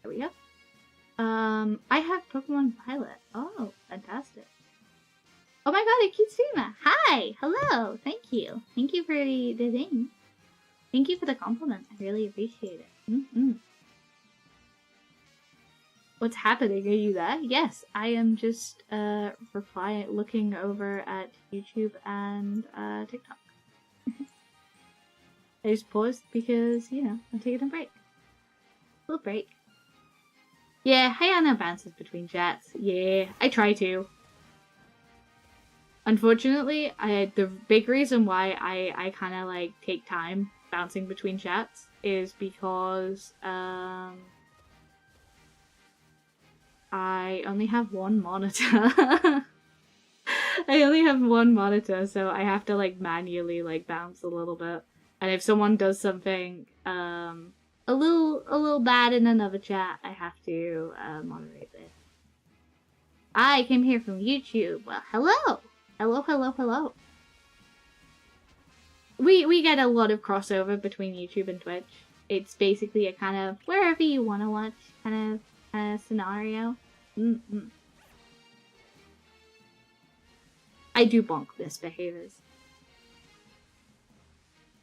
There we go. I have Pokemon Violet. Oh, fantastic. Oh my god, a cute streamer. Hi! Hello! Thank you. Thank you for the thing. Thank you for the compliment. I really appreciate it. What's happening? Are you there? Yes, I am just looking over at YouTube and TikTok. I just paused because, you know, I'm taking a break. A little break. Yeah, Hayano bounces between chats. Yeah, I try to. Unfortunately, the big reason why I kind of like take time bouncing between chats is because I only have one monitor. I only have one monitor, so I have to like manually like bounce a little bit. And if someone does something a little bad in another chat, I have to moderate this. I came here from YouTube. Well, hello. Hello. We get a lot of crossover between YouTube and Twitch. It's basically a kind of wherever you want to watch kind of scenario. I do bonk misbehaviors.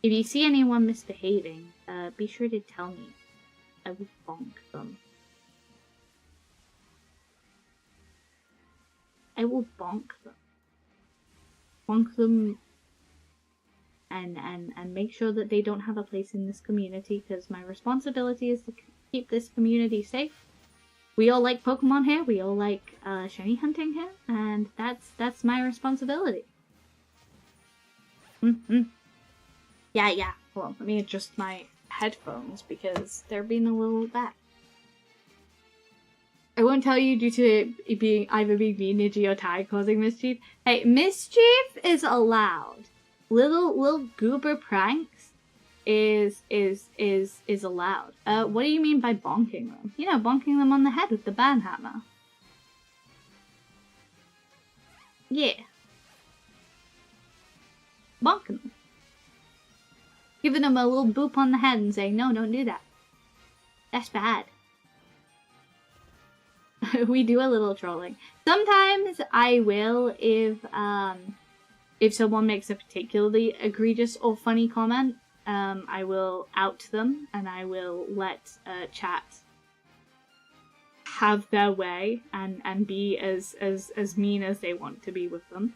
If you see anyone misbehaving, be sure to tell me. I will bonk them. I will bonk them. Bonk them and make sure that they don't have a place in this community, because my responsibility is to keep this community safe. We all like Pokemon here, we all like shiny hunting here, and that's my responsibility. Yeah. Hold on, let me adjust my headphones because they're being a little bad. I won't tell you due to it being either being Ninja or Ty causing mischief. Hey, mischief is allowed. Little goober pranks is allowed. What do you mean by bonking them? You know, bonking them on the head with the banhammer. Yeah. Bonking them. Giving them a little boop on the head and saying, no, don't do that. That's bad. We do a little trolling. Sometimes I will if someone makes a particularly egregious or funny comment, I will out them and I will let chat have their way and be as mean as they want to be with them.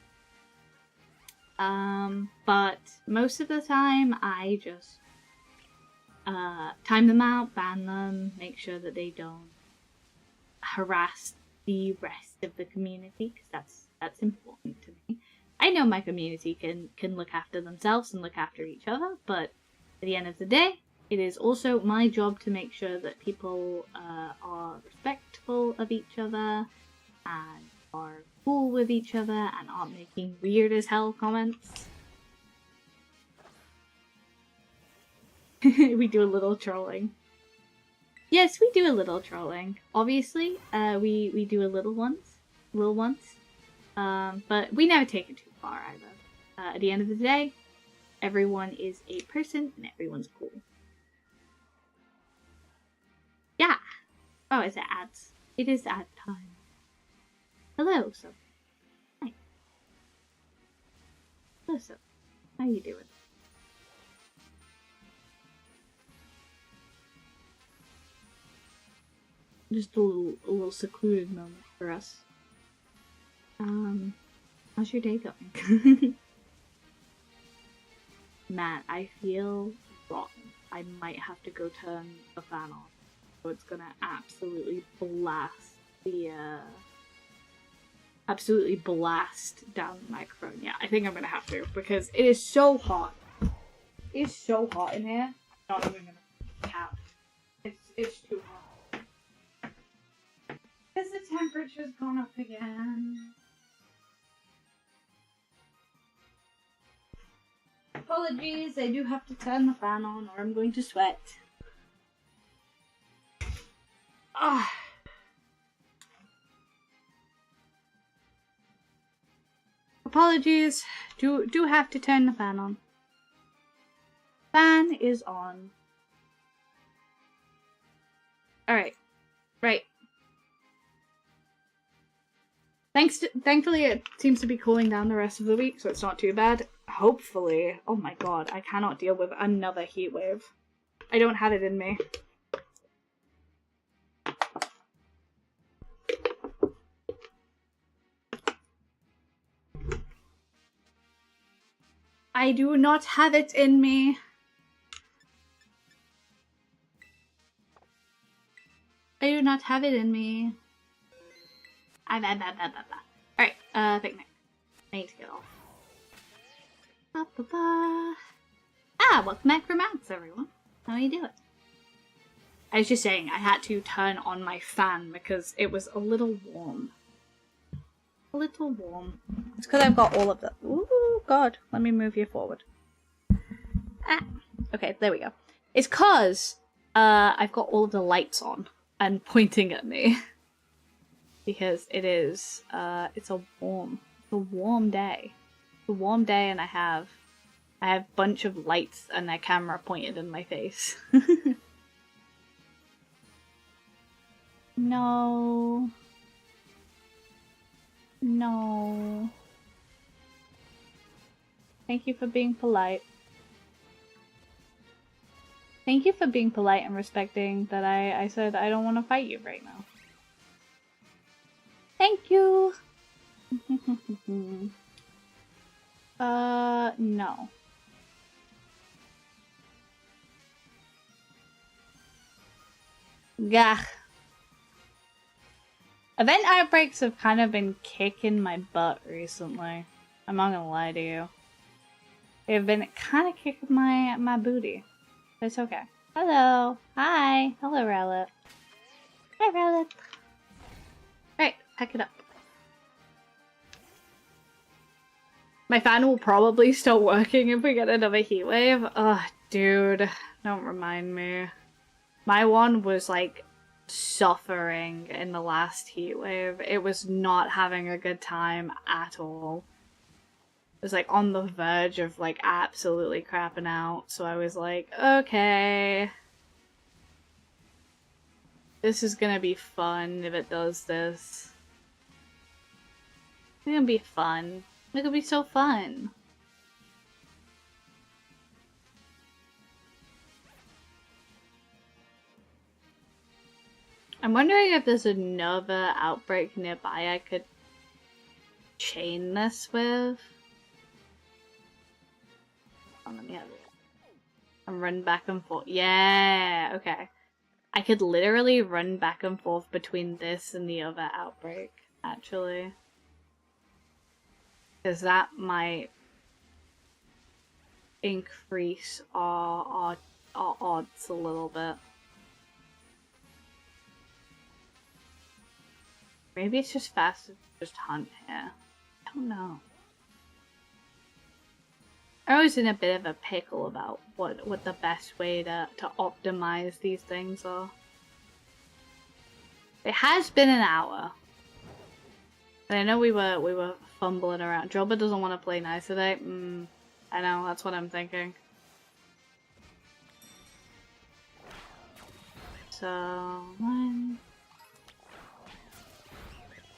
But most of the time I just time them out, ban them, make sure that they don't harass the rest of the community, because that's important to me. I know my community can look after themselves and look after each other, but at the end of the day, it is also my job to make sure that people are respectful of each other and are cool with each other and aren't making weird as hell comments. We do a little trolling. Yes, we do a little trolling. Obviously, we do a little ones. But we never take it too far either. At the end of the day, everyone is a person and everyone's cool. Yeah. Oh, is it ads? It is ad time. Hello, so. Hi. Hello, so. How you doing? Just a little secluded moment for us. How's your day going? Man, I feel rotten. I might have to go turn the fan on. So it's gonna absolutely blast the, absolutely blast down the microphone. Yeah, I think I'm gonna have to, because it is so hot. It's so hot in here. Not even gonna cap. It's too hot. Because the temperature's gone up again. Apologies, I do have to turn the fan on or I'm going to sweat. Ah. Apologies, do have to turn the fan on. Fan is on. Alright. Right. Thankfully it seems to be cooling down the rest of the week, so it's not too bad. Hopefully. Oh my god, I cannot deal with another heat wave. I don't have it in me. I do not have it in me. I do not have it in me. Alright, picnic. I need to get off. Ah, welcome back from Max, everyone. How are you doing? I was just saying, I had to turn on my fan because it was a little warm. A little warm. It's because I've got all of the... Ooh, God. Let me move you forward. Ah. Okay, there we go. It's because I've got all of the lights on and pointing at me. Because it is, it's a warm day. It's a warm day and I have a bunch of lights and a camera pointed in my face. No. No. Thank you for being polite. Thank you for being polite and respecting that I said I don't want to fight you right now. Thank you! No. Gah. Event outbreaks have kind of been kicking my butt recently. I'm not gonna lie to you. They've been kind of kicking my booty. But it's okay. Hello. Hi. Hello, Rowlet. Hi, Rowlet. Alright, pack it up. My fan will probably stop working if we get another heat wave. Ugh, dude. Don't remind me. My one was like suffering in the last heat wave. It was not having a good time at all. It was like on the verge of like absolutely crapping out. So I was like, okay. This is gonna be fun if it does this. It's gonna be fun. It's gonna be so fun. I'm wondering if there's another outbreak nearby I could chain this with. Oh, let me have it. And run back and forth. Yeah, okay. I could literally run back and forth between this and the other outbreak, actually. Because that might increase our odds a little bit. Maybe it's just faster to just hunt here. I don't know. I'm always in a bit of a pickle about what the best way to optimize these things are. It has been an hour. And I know we were fumbling around. Jobber doesn't want to play nice today. I know, that's what I'm thinking. So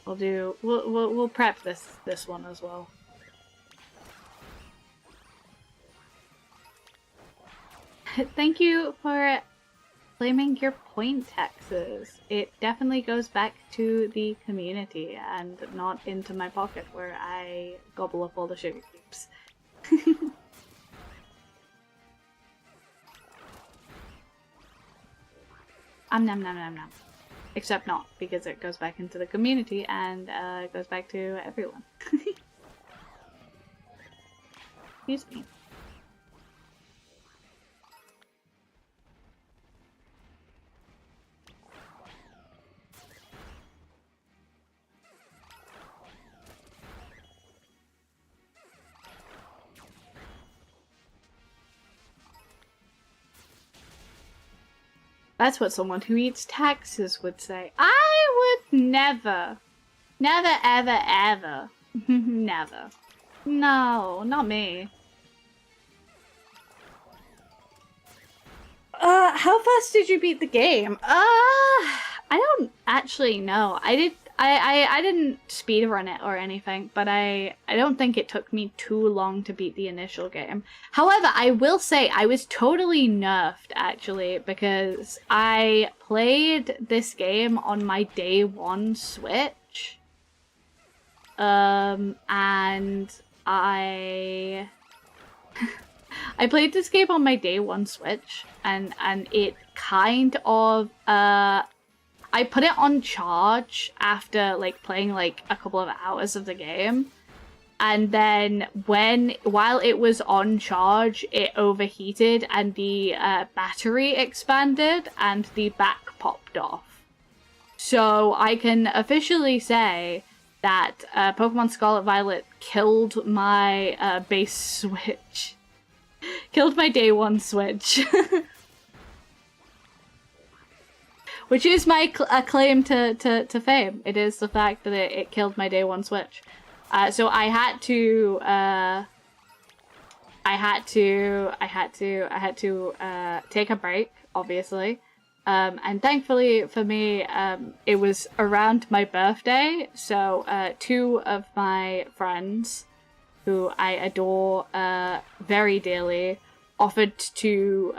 we'll prep this one as well. Thank you for claiming your point taxes. It definitely goes back to the community and not into my pocket where I gobble up all the sugar cubes. Nom nom nom nom. Except not, because it goes back into the community and it goes back to everyone. Excuse me. That's what someone who eats taxes would say. I would never. Never, ever, ever. Never. No, not me. How fast did you beat the game? I don't actually know. I didn't speedrun it or anything, but I don't think it took me too long to beat the initial game. However, I will say I was totally nerfed, actually, because I played this game on my day one Switch. And I played this game on my day one Switch, and it kind of, I put it on charge after, like, playing, like, a couple of hours of the game. And then while it was on charge, it overheated and the battery expanded and the back popped off. So I can officially say that Pokemon Scarlet Violet killed my base Switch. Killed my day one Switch. Which is my claim to fame. It is the fact that it killed my day one Switch. So I had to take a break, obviously. And thankfully for me, it was around my birthday. So two of my friends, who I adore very dearly, offered to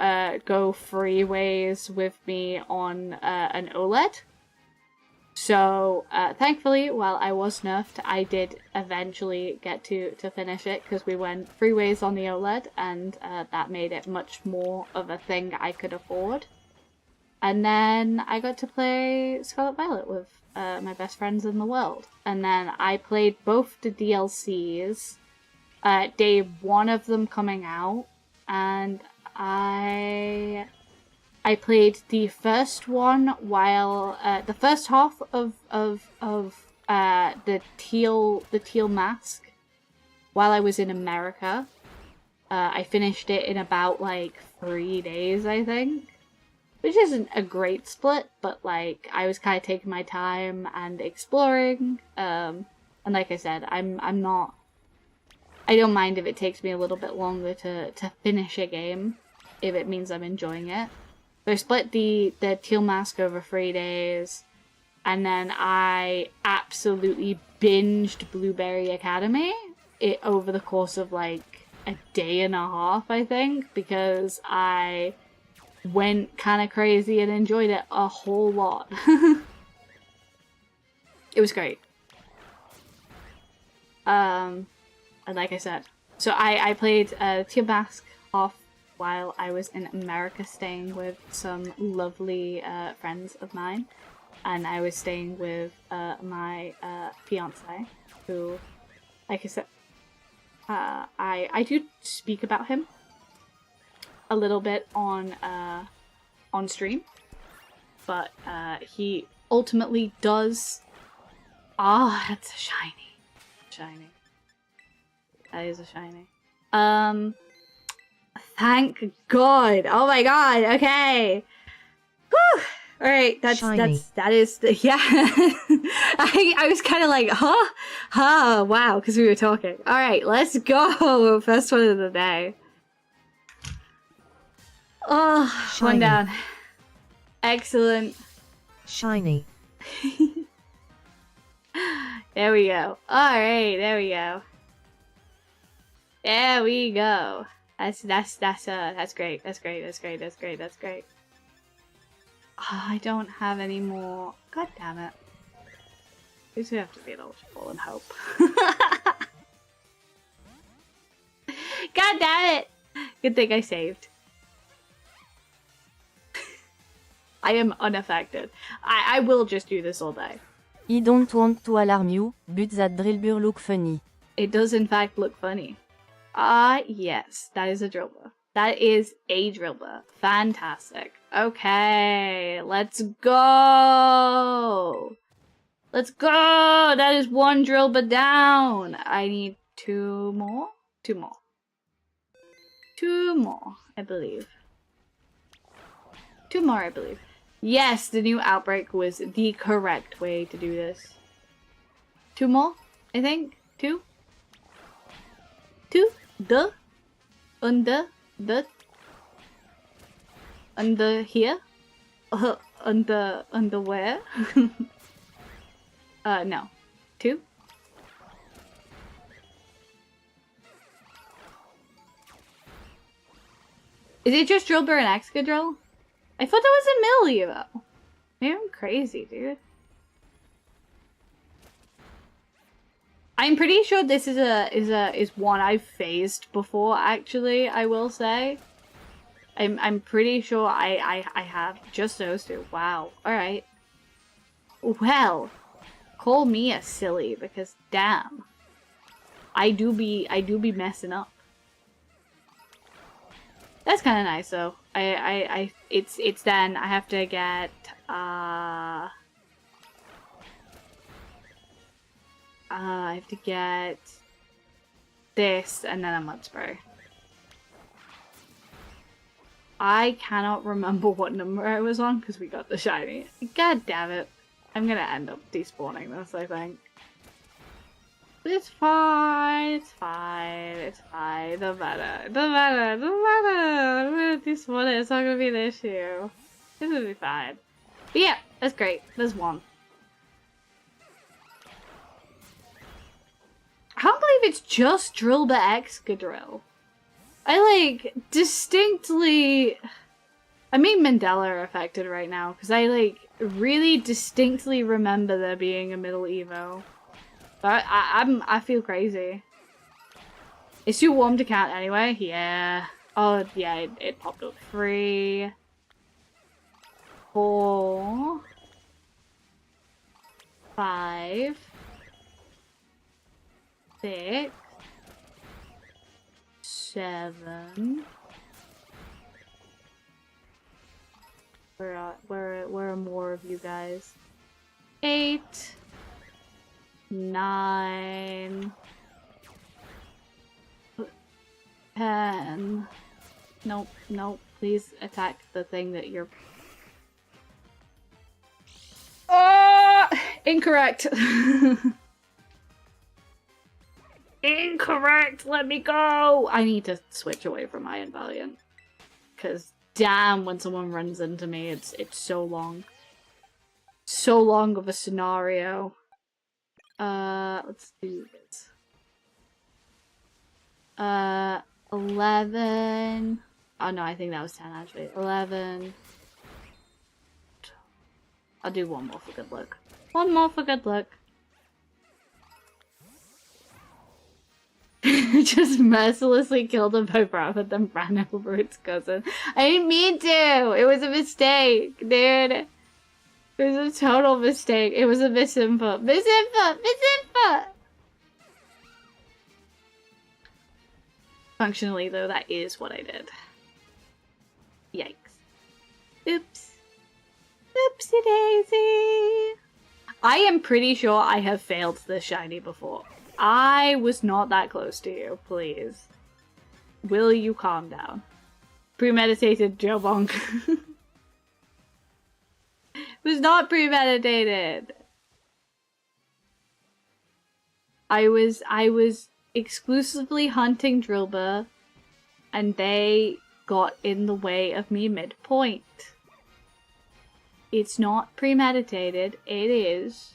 go freeways with me on an OLED. So thankfully, while I was nerfed, I did eventually get to finish it, because we went freeways on the OLED, and that made it much more of a thing I could afford. And then I got to play Scarlet Violet with my best friends in the world. And then I played both the DLCs, day one of them coming out. And I played the first one while the first half of the teal mask while I was in America. I finished it in about like 3 days, I think, which isn't a great split, but like I was kind of taking my time and exploring. And like I said, I don't mind if it takes me a little bit longer to finish a game, if it means I'm enjoying it. So I split the teal mask over 3 days, and then I absolutely binged Blueberry Academy over the course of like a day and a half, I think, because I went kind of crazy and enjoyed it a whole lot. It was great. And like I said, so I played Teal Mask off while I was in America staying with some lovely friends of mine. And I was staying with my fiance, who, like I said, I do speak about him a little bit on stream, but he ultimately does. Ah, that's a shiny. That is a shiny. Thank God. Oh my God. Okay. Whew. All right. That is yeah. I was kind of like, huh, wow, because we were talking. All right, let's go. First one of the day. Oh, Shiny. one down. Excellent. Shiny. There we go. Alright, there we go. There we go. That's great. That's great. Oh, I don't have any more. God damn it. At least we have to be eligible and hope. God damn it! Good thing I saved. I am unaffected. I will just do this all day. I don't want to alarm you, but that drillbur look funny. It does in fact look funny. Ah, yes, that is a drillbur. That is a drillbur. Fantastic. Okay, let's go! Let's go! That is one drillbur down. I need two more? Two more. Two more, I believe. Two more, I believe. Yes, the new outbreak was the correct way to do this. Two more, I think. Two? Two? The? Under? The? Under here? Under where? No. Two? Is it just drillbur and excadrill? I thought that was a middle evo. Maybe I'm crazy, dude. I'm pretty sure this is one I've phased before. Actually, I will say. I'm pretty sure I have just those two. Wow. All right. Well, call me a silly because damn, I do be messing up. That's kind of nice though. It's then I have to get I have to get this and then a mud spray. I cannot remember what number I was on because we got the shiny. God damn it. I'm gonna end up despawning this, I think. It's fine, it's fine, it's fine. Don't matter. I'm gonna despawn it, it's not gonna be an issue. It's gonna be fine. But yeah, that's great. There's one. I can't believe it's just drillbur excadrill. I like distinctly. I mean Mandela affected right now because I like really distinctly remember there being a middle evo. But I feel crazy. It's too warm to count anyway. Yeah. Oh yeah, it popped up. 3, 4, 5, 6, 7. Where are more of you guys? 8, 9, 10. Nope, nope. Please attack the thing that you're. Oh, incorrect. Incorrect. Let me go. I need to switch away from Iron Valiant. Cause damn, when someone runs into me, it's so long. So long of a scenario. Let's do this. 11. Oh no, I think that was 10 actually. 11. I'll do one more for good luck. One more for good luck. Just mercilessly killed a Viper and then ran over its cousin. I didn't mean to! It was a mistake, dude. It was a total mistake. It was a misinput. Misinput! Functionally, though, that is what I did. Yikes. Oops. Oopsie daisy. I am pretty sure I have failed this shiny before. I was not that close to you, please. Will you calm down? Premeditated Joe Bonk. It was not premeditated. I was exclusively hunting drillbur, and they got in the way of me midpoint. It's not premeditated. It is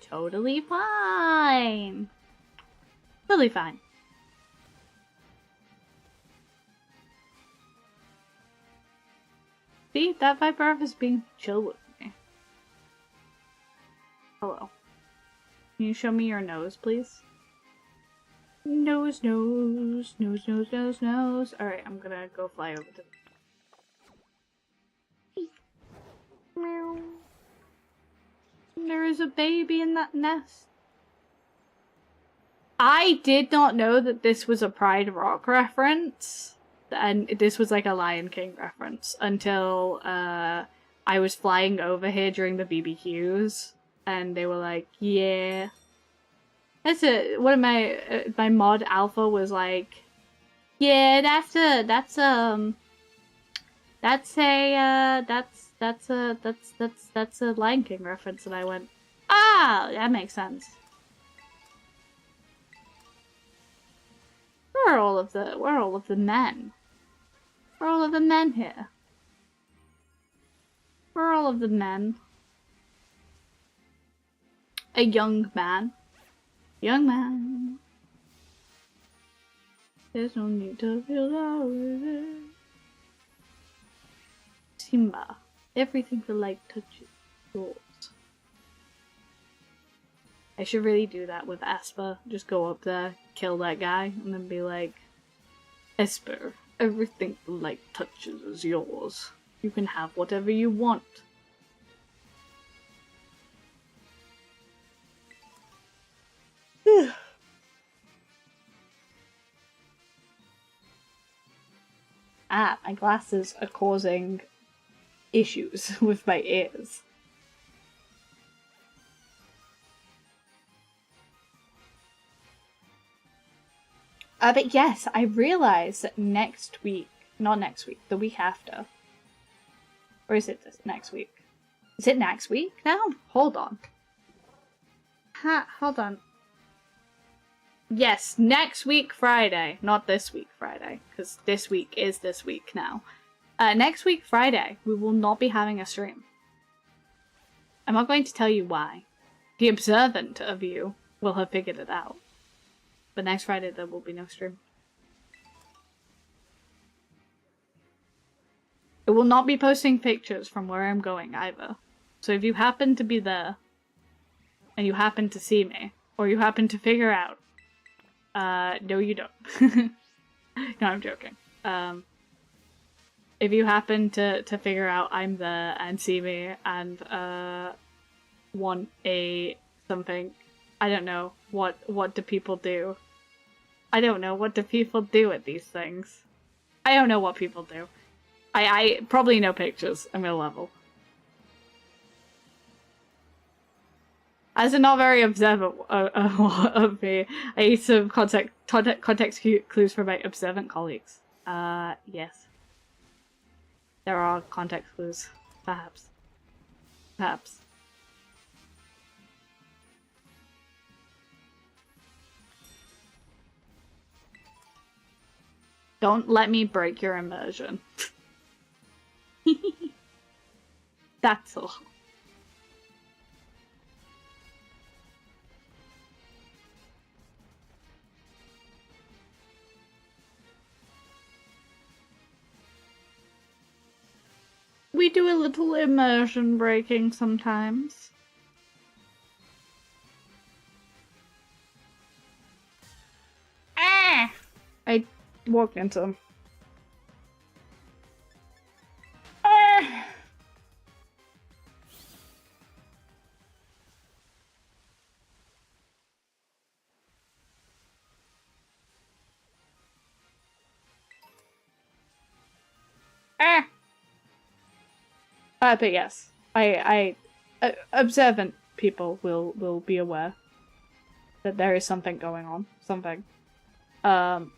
totally fine. Totally fine. See, that Viper is being chill with me. Hello. Can you show me your nose, please? Nose, nose, nose, nose, nose, nose. Alright, I'm gonna go fly over to... Meow. There is a baby in that nest. I did not know that this was a Pride Rock reference. And this was like a Lion King reference until I was flying over here during the BBQs. And they were like, yeah. That's a... One of my mod alpha was like, yeah, that's a Lion King reference, and I went, ah, that makes sense. Where are all of the men? Where are all of the men here? Where are all of the men? A young man. Young man. There's no need to feel that. Simba. Everything the light touches yours. I should really do that with Esper. Just go up there, kill that guy, and then be like, Esper, everything the light touches is yours. You can have whatever you want. Ah, my glasses are causing issues with my ears. But yes, I realized that next week, not next week, the week after. Or is it this next week? Is it next week now? Hold on. Hold on. Yes, next week Friday, not this week Friday, because this week is this week now. Next week Friday, we will not be having a stream. I'm not going to tell you why. The observant of you will have figured it out. But next Friday there will be no stream. It will not be posting pictures from where I'm going either. So if you happen to be there, and you happen to see me, or you happen to figure out, no you don't. No, I'm joking. If you happen to figure out I'm there and see me and want something, I don't know, what do people do? I don't know, what do people do at these things? I don't know what people do. I probably know pictures. I'm gonna level. As a not very observant of me, I need some context clues for my observant colleagues. Yes. There are context clues. Perhaps. Perhaps. Don't let me break your immersion. That's all. We do a little immersion breaking sometimes. Ah! I walked into him. Ah! Ah! But yes, observant people will be aware that there is something going on. Something. I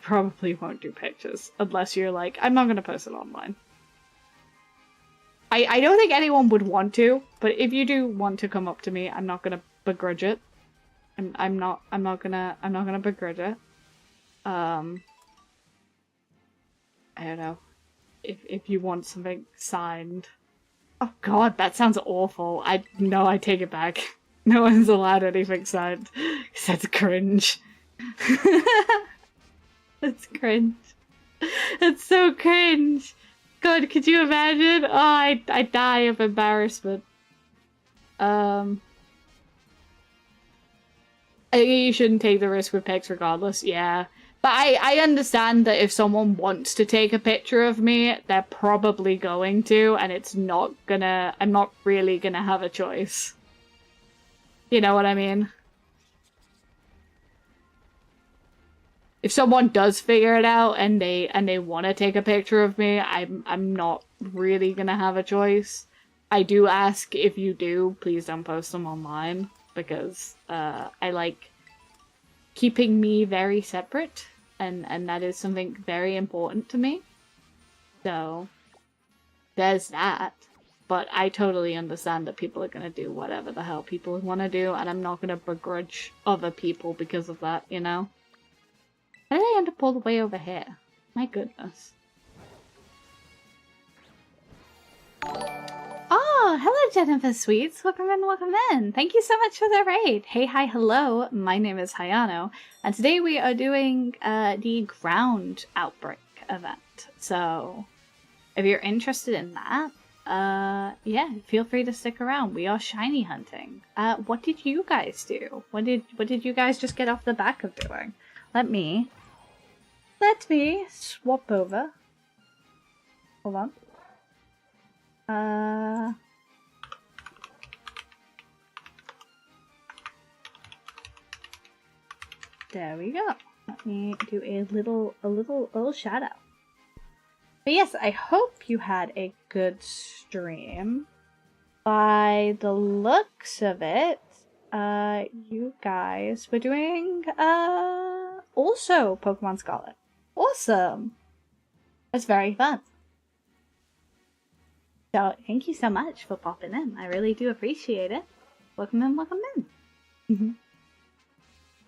probably won't do pictures unless you're like, I'm not gonna post it online. I don't think anyone would want to, but if you do want to come up to me, I'm not gonna begrudge it. I'm not gonna begrudge it. I don't know. if you want something signed. Oh god, that sounds awful. No, I take it back. No one's allowed anything signed. Cause that's cringe. That's cringe. That's so cringe. God, could you imagine? Oh, I die of embarrassment. I think you shouldn't take the risk with pics regardless, yeah. But I understand that if someone wants to take a picture of me, they're probably going to, and it's not gonna... I'm not really gonna have a choice. You know what I mean? If someone does figure it out and they want to take a picture of me, I'm not really gonna have a choice. I do ask if you do, please don't post them online, because I like keeping me very separate, and that is something very important to me. So there's that. But I totally understand that people are gonna do whatever the hell people want to do, and I'm not gonna begrudge other people because of that, you know? How did I end up all the way over here? My goodness. Oh, hello Jennifer Sweets. Welcome in, welcome in. Thank you so much for the raid. Hey, hi, hello. My name is Hayano, and today we are doing the ground outbreak event. So, if you're interested in that, yeah, feel free to stick around. We are shiny hunting. What did you guys do? What did you guys just get off the back of doing? Let me swap over. Hold on. There we go. Let me do a little shout out. But yes, I hope you had a good stream. By the looks of it, you guys were doing also Pokemon Scarlet. Awesome. That's very fun. So thank you so much for popping in. I really do appreciate it. Welcome in, welcome in.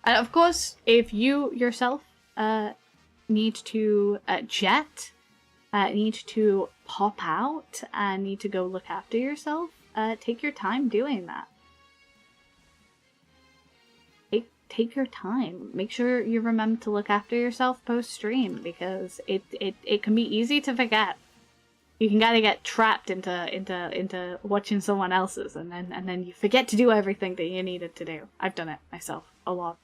And of course, if you yourself need to jet, need to pop out, and need to go look after yourself, take your time doing that. Take your time. Make sure you remember to look after yourself post-stream, because it can be easy to forget. You can kind of get trapped into watching someone else's, and then you forget to do everything that you needed to do. I've done it myself a lot.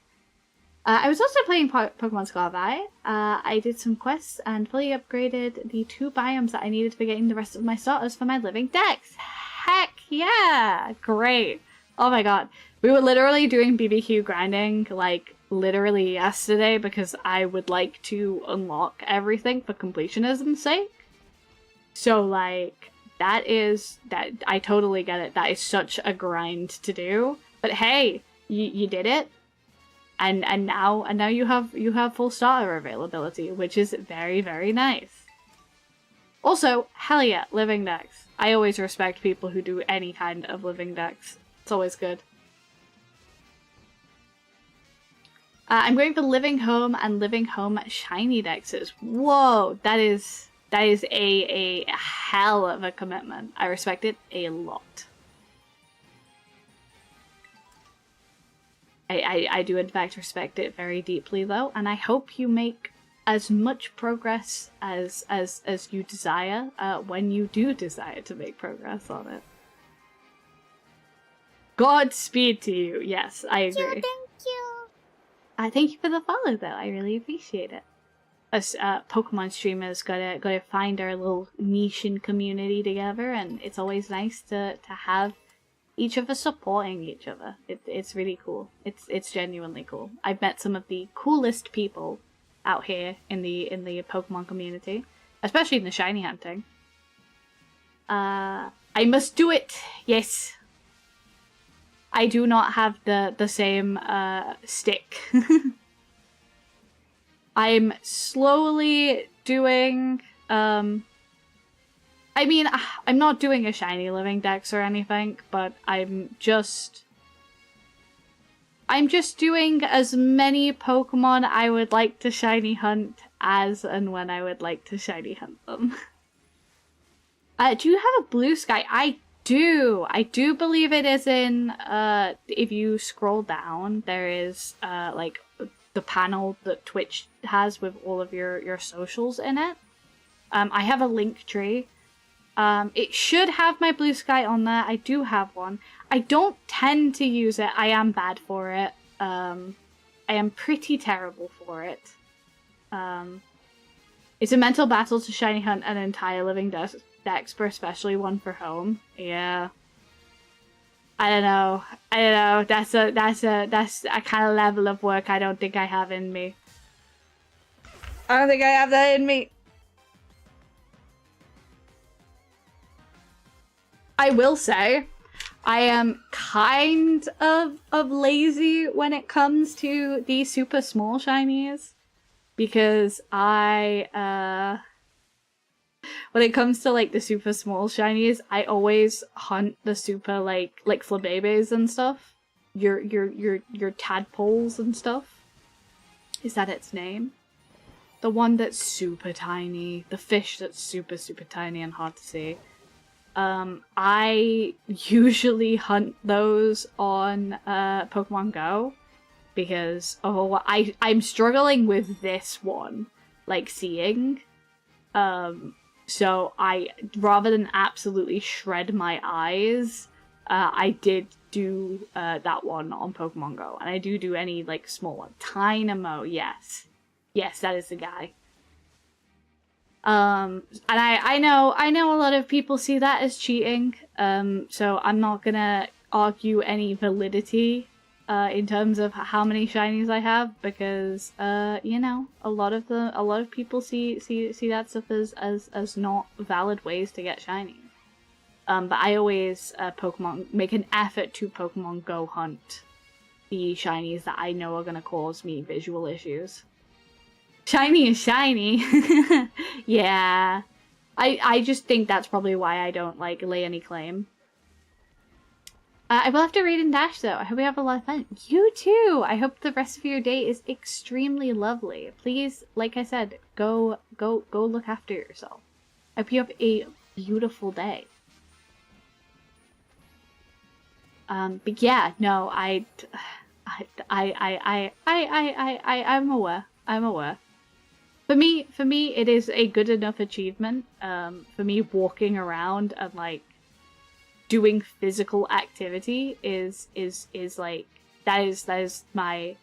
I was also playing Pokemon Scarlet. I did some quests and fully upgraded the 2 biomes that I needed for getting the rest of my starters for my living dex. Heck yeah! Great. Oh my god. We were literally doing BBQ grinding, like, literally yesterday, because I would like to unlock everything for completionism's sake. So, like, I totally get it. That is such a grind to do. But hey, you did it. And now you have full starter availability, which is very, very nice. Also, hell yeah, living decks. I always respect people who do any kind of living decks. It's always good. I'm going for Living Home and Living Home shiny dexes. Whoa, that is a hell of a commitment. I respect it a lot. I do in fact respect it very deeply though, and I hope you make as much progress as you desire when you do desire to make progress on it. Godspeed to you. Yes, I agree. Thank you. Thank you for the follow though. I really appreciate it. Us Pokemon streamers gotta find our little niche and community together, and it's always nice to have each of us supporting each other. It's really cool. It's genuinely cool. I've met some of the coolest people out here in the Pokemon community, especially in the shiny hunting. I must do it. Yes. I do not have the same stick. I'm slowly doing I mean, I'm not doing a shiny living dex or anything, but I'm just doing as many Pokemon I would like to shiny hunt as and when I would like to shiny hunt them. Do you have a blue sky? I do. I do believe it is in, if you scroll down, there is, like, the panel that Twitch has with all of your socials in it. I have a link tree. It should have my blue sky on there. I do have one. I don't tend to use it. I am bad for it. I am pretty terrible for it. It's a mental battle to shiny hunt an entire living Dexper, especially one for home. Yeah. I don't know. That's a kind of level of work I don't think I have in me. I don't think I have that in me. I will say, I am kind of lazy when it comes to the super small shinies. Because when it comes to, like, the super small shinies, I always hunt the super, like flabébés and stuff. Your tadpoles and stuff. Is that its name? The one that's super tiny. The fish that's super, super tiny and hard to see. I usually hunt those on, Pokemon Go. Because, I'm struggling with this one. Like, seeing. So rather than absolutely shred my eyes, I did do, that one on Pokemon Go. And I do any, like, small one. Tynamo, yes. Yes, that is the guy. And I know a lot of people see that as cheating. So I'm not gonna argue any validity in terms of how many shinies I have, because you know, a lot of people see that stuff as not valid ways to get shinies. But I always make an effort to Pokemon Go hunt the shinies that I know are gonna cause me visual issues. Shiny is shiny. Yeah. I just think that's probably why I don't, like, lay any claim. I will have to read and dash, though. I hope you have a lot of fun. You too! I hope the rest of your day is extremely lovely. Please, like I said, go look after yourself. I hope you have a beautiful day. But yeah, no, I'm aware. I'm aware. For me, it is a good enough achievement. For me, walking around and, like, doing physical activity is like, that is my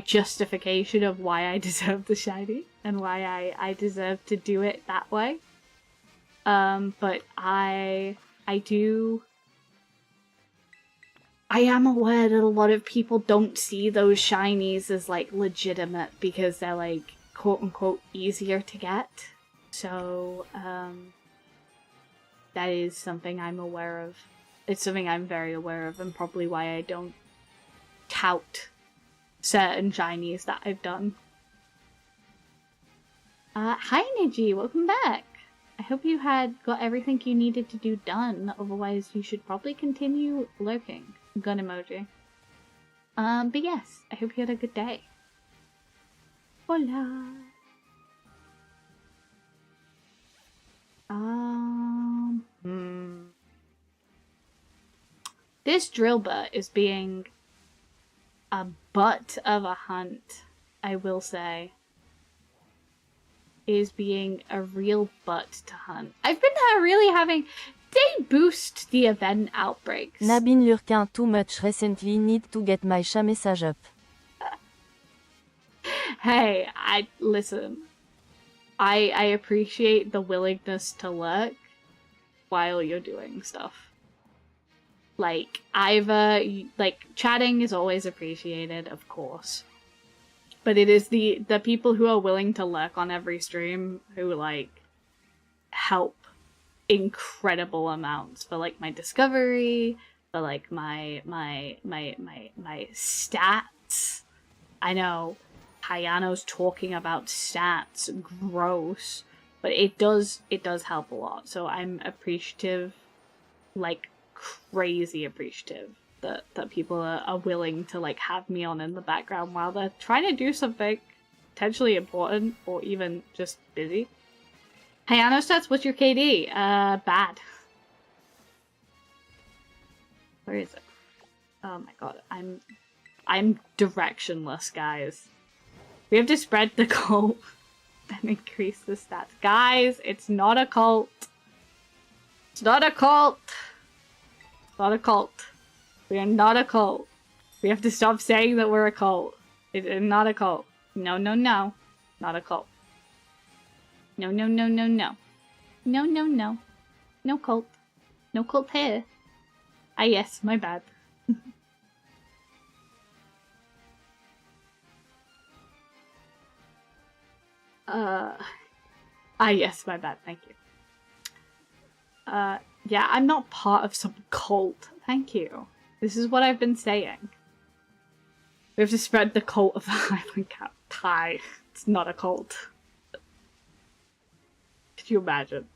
justification of why I deserve the shiny and why I deserve to do it that way. But I am aware that a lot of people don't see those shinies as, like, legitimate because they're, like, quote-unquote easier to get. So, that is something I'm aware of. It's something I'm very aware of, and probably why I don't tout certain shinies that I've done. Hi Niji, welcome back! I hope you got everything you needed to do done, otherwise you should probably continue lurking. Gun emoji. But yes, I hope you had a good day. Hola! This drill butt is being a butt of a hunt, I will say. Is being a real butt to hunt. I've been really having... They boost the event outbreaks. Nabin lurkin too much recently, need to get my chat message up. Hey, listen. I appreciate the willingness to lurk while you're doing stuff. Like, chatting is always appreciated, of course. But it is the people who are willing to lurk on every stream who, like, help incredible amounts for, like, my discovery, for, like, my stats. I know Hayano's talking about stats, gross, but it does help a lot. So I'm appreciative, like crazy appreciative that people are willing to, like, have me on in the background while they're trying to do something potentially important or even just busy. Hayano stats, what's your KD? Bad. Where is it? Oh my god, I'm directionless, guys. We have to spread the cult and increase the stats. Guys, it's not a cult. It's not a cult. It's not a cult. We are not a cult. We have to stop saying that we're a cult. It's not a cult. No, no, no. Not a cult. No, no, no, no, no. No, no, no. No cult. No cult here. Ah, yes, my bad. Ah, yes, my bad, thank you. Yeah, I'm not part of some cult. Thank you. This is what I've been saying. We have to spread the cult of the Highland Cat tie. It's not a cult. Could you imagine?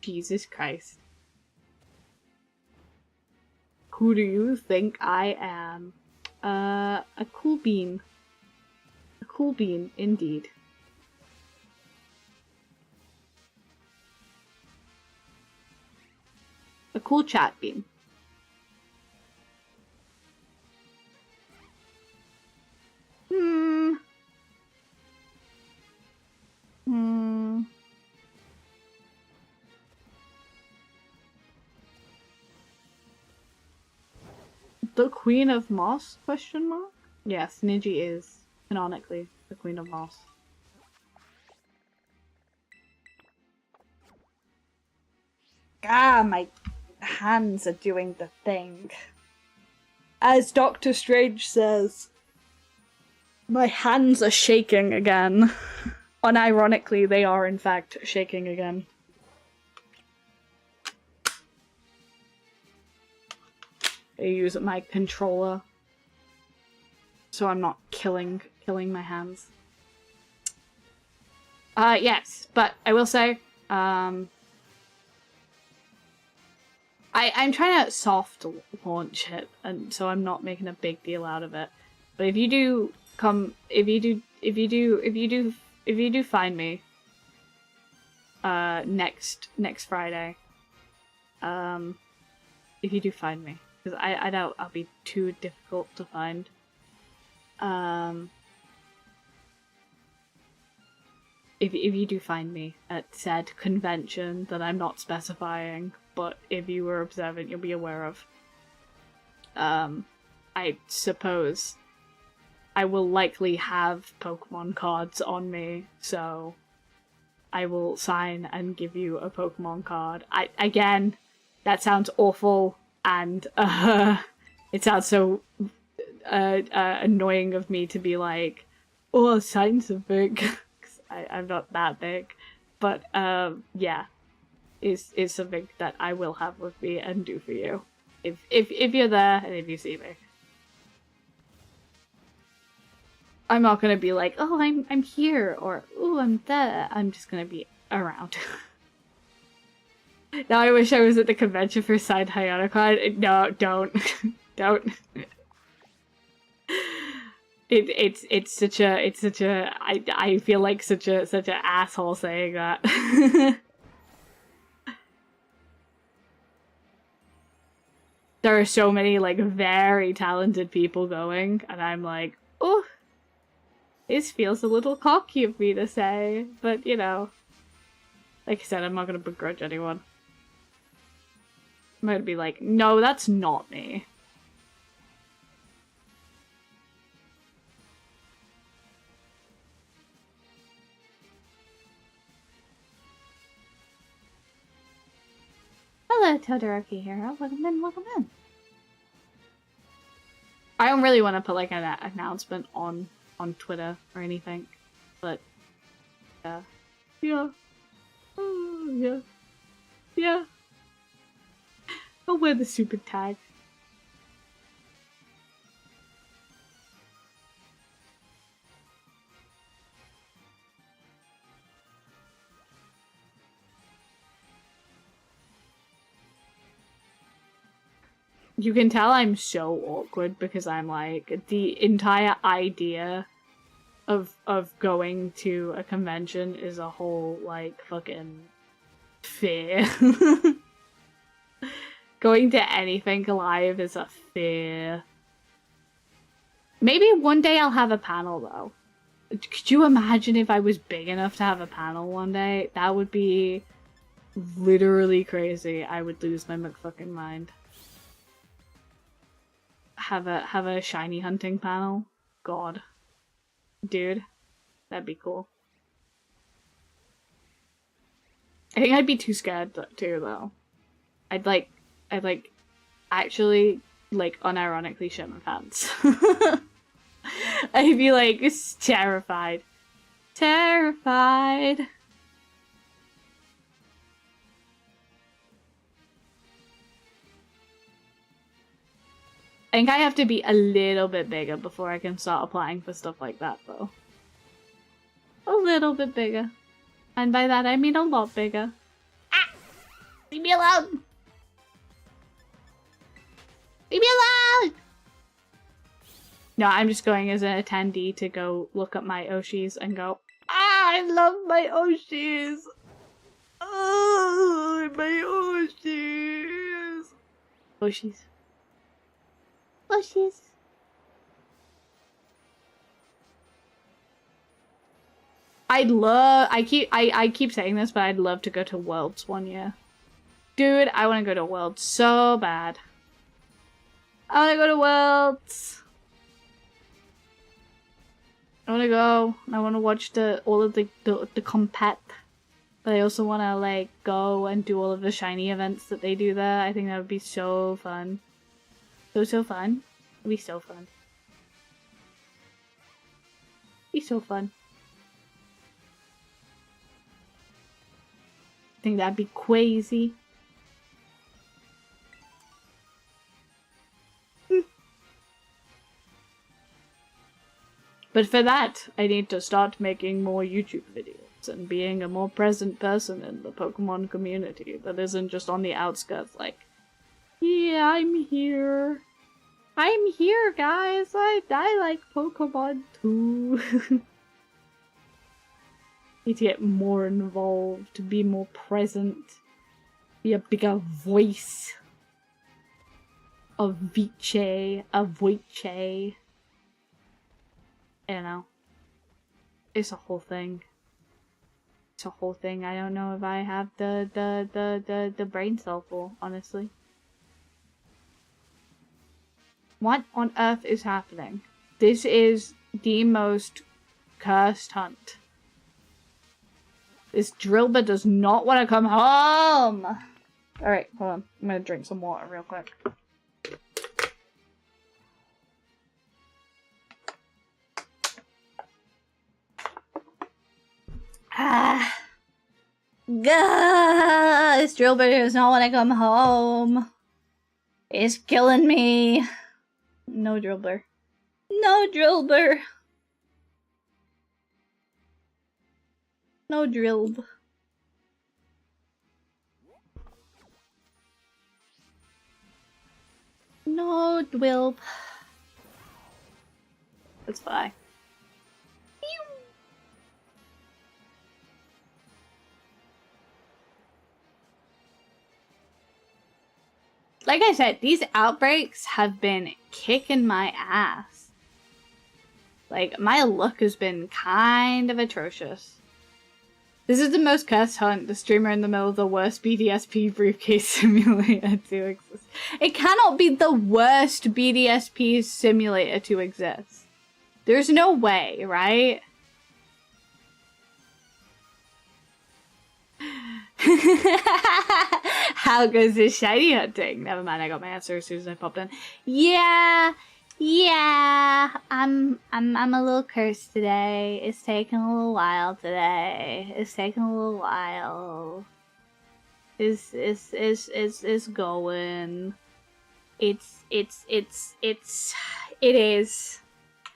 Jesus Christ. Who do you think I am? A cool bean. A cool bean, indeed. A cool chat bean. The Queen of Moss? Question mark? Yes, Niji is canonically the Queen of Moss. Ah, my hands are doing the thing. As Doctor Strange says, my hands are shaking again. Unironically, they are in fact shaking again. I use my controller so I'm not killing my hands. Yes, but I will say, I'm trying to soft launch it, and so I'm not making a big deal out of it. But if you do find me, next Friday, if you do find me, because I doubt I'll be too difficult to find. If you do find me at said convention that I'm not specifying, but if you were observant, you'll be aware of. I suppose I will likely have Pokemon cards on me, so I will sign and give you a Pokemon card. Again, that sounds awful, and it sounds so annoying of me to be like, oh, signs are big. I'm not that big, but yeah, is something that I will have with me and do for you if you're there and if you see me. I'm not gonna be like, oh, I'm here, or oh, I'm there. I'm just gonna be around. Now I wish I was at the convention for signed Hayano card. No, don't, don't. It's such a I feel like such an asshole saying that. There are so many like very talented people going, and I'm like, oh, this feels a little cocky of me to say, but you know, like I said, I'm not gonna begrudge anyone. I'm gonna be like, no, that's not me. Hello, Todoroki Hero. Welcome in, welcome in. I don't really want to put like an announcement on Twitter or anything, but yeah. Yeah. Oh, yeah. Yeah. I'll wear the stupid tag. You can tell I'm so awkward because I'm like, the entire idea of going to a convention is a whole like fucking fear. Going to anything live is a fear. Maybe one day I'll have a panel though. Could you imagine if I was big enough to have a panel one day? That would be literally crazy. I would lose my McFucking mind. Have a shiny hunting panel? God. Dude. That'd be cool. I think I'd be too scared too though. I'd actually like unironically shit my pants. I'd be like terrified. Terrified. I think I have to be a little bit bigger before I can start applying for stuff like that though. A little bit bigger. And by that I mean a lot bigger. Ah! Leave me alone! Leave me alone! No, I'm just going as an attendee to go look at my Oshis and go, ah, I love my Oshis! Oh, my Oshis! Oshis. Oshis. I keep saying this, but I'd love to go to Worlds one year. Dude, I want to go to Worlds so bad. I want to go to Worlds. I want to go. I want to watch all of the compet. But I also want to like go and do all of the shiny events that they do there. I think that would be so fun. So fun. It'd be so fun. Be so fun. I think that'd be crazy. But for that, I need to start making more YouTube videos and being a more present person in the Pokemon community that isn't just on the outskirts like, yeah, I'm here. I'm here, guys. I like Pokemon too. Need to get more involved, to be more present, be a bigger voice. A Viche, a Voiche. I don't know. It's a whole thing. It's a whole thing. I don't know if I have the brain cell for, honestly. What on earth is happening? This is the most cursed hunt. This Drillbur does not want to come home! Alright, hold on. I'm gonna drink some water real quick. Ah. Gah! This Drillbur does not want to come home. It's killing me. No Drillbur. No Drillbur. No Drillb. No Dwilb. That's fine. Like I said, these outbreaks have been kicking my ass. Like, my luck has been kind of atrocious. This is the most cursed hunt, the streamer in the middle of the worst BDSP briefcase simulator to exist. It cannot be the worst BDSP simulator to exist. There's no way, right? How goes this shiny hunting? Never mind, I got my answer as soon as I popped in. Yeah, I'm a little cursed today. It's taking a little while today. It's taking a little while. It's going. It is.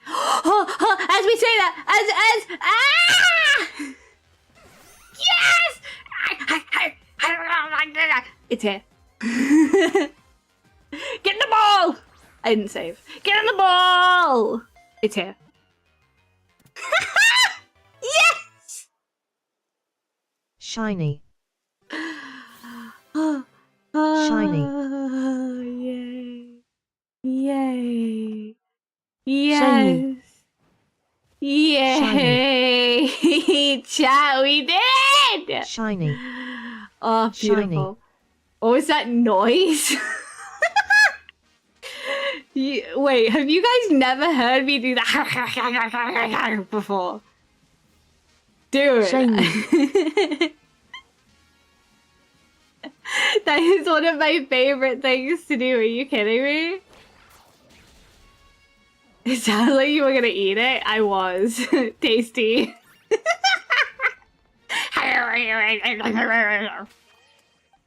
As we say that, yes! It's here. Get in the ball! I didn't save. Get in the ball! It's here. Yes! Shiny. Shiny. Oh, yay. Yay. Yes. Shiny. Yay. Chat, we did! Shiny. Oh, beautiful. Shiny. What was that noise? Wait, have you guys never heard me do that before? Dude. Shiny. That is one of my favorite things to do. Are you kidding me? It sounded like you were gonna eat it. I was. Tasty.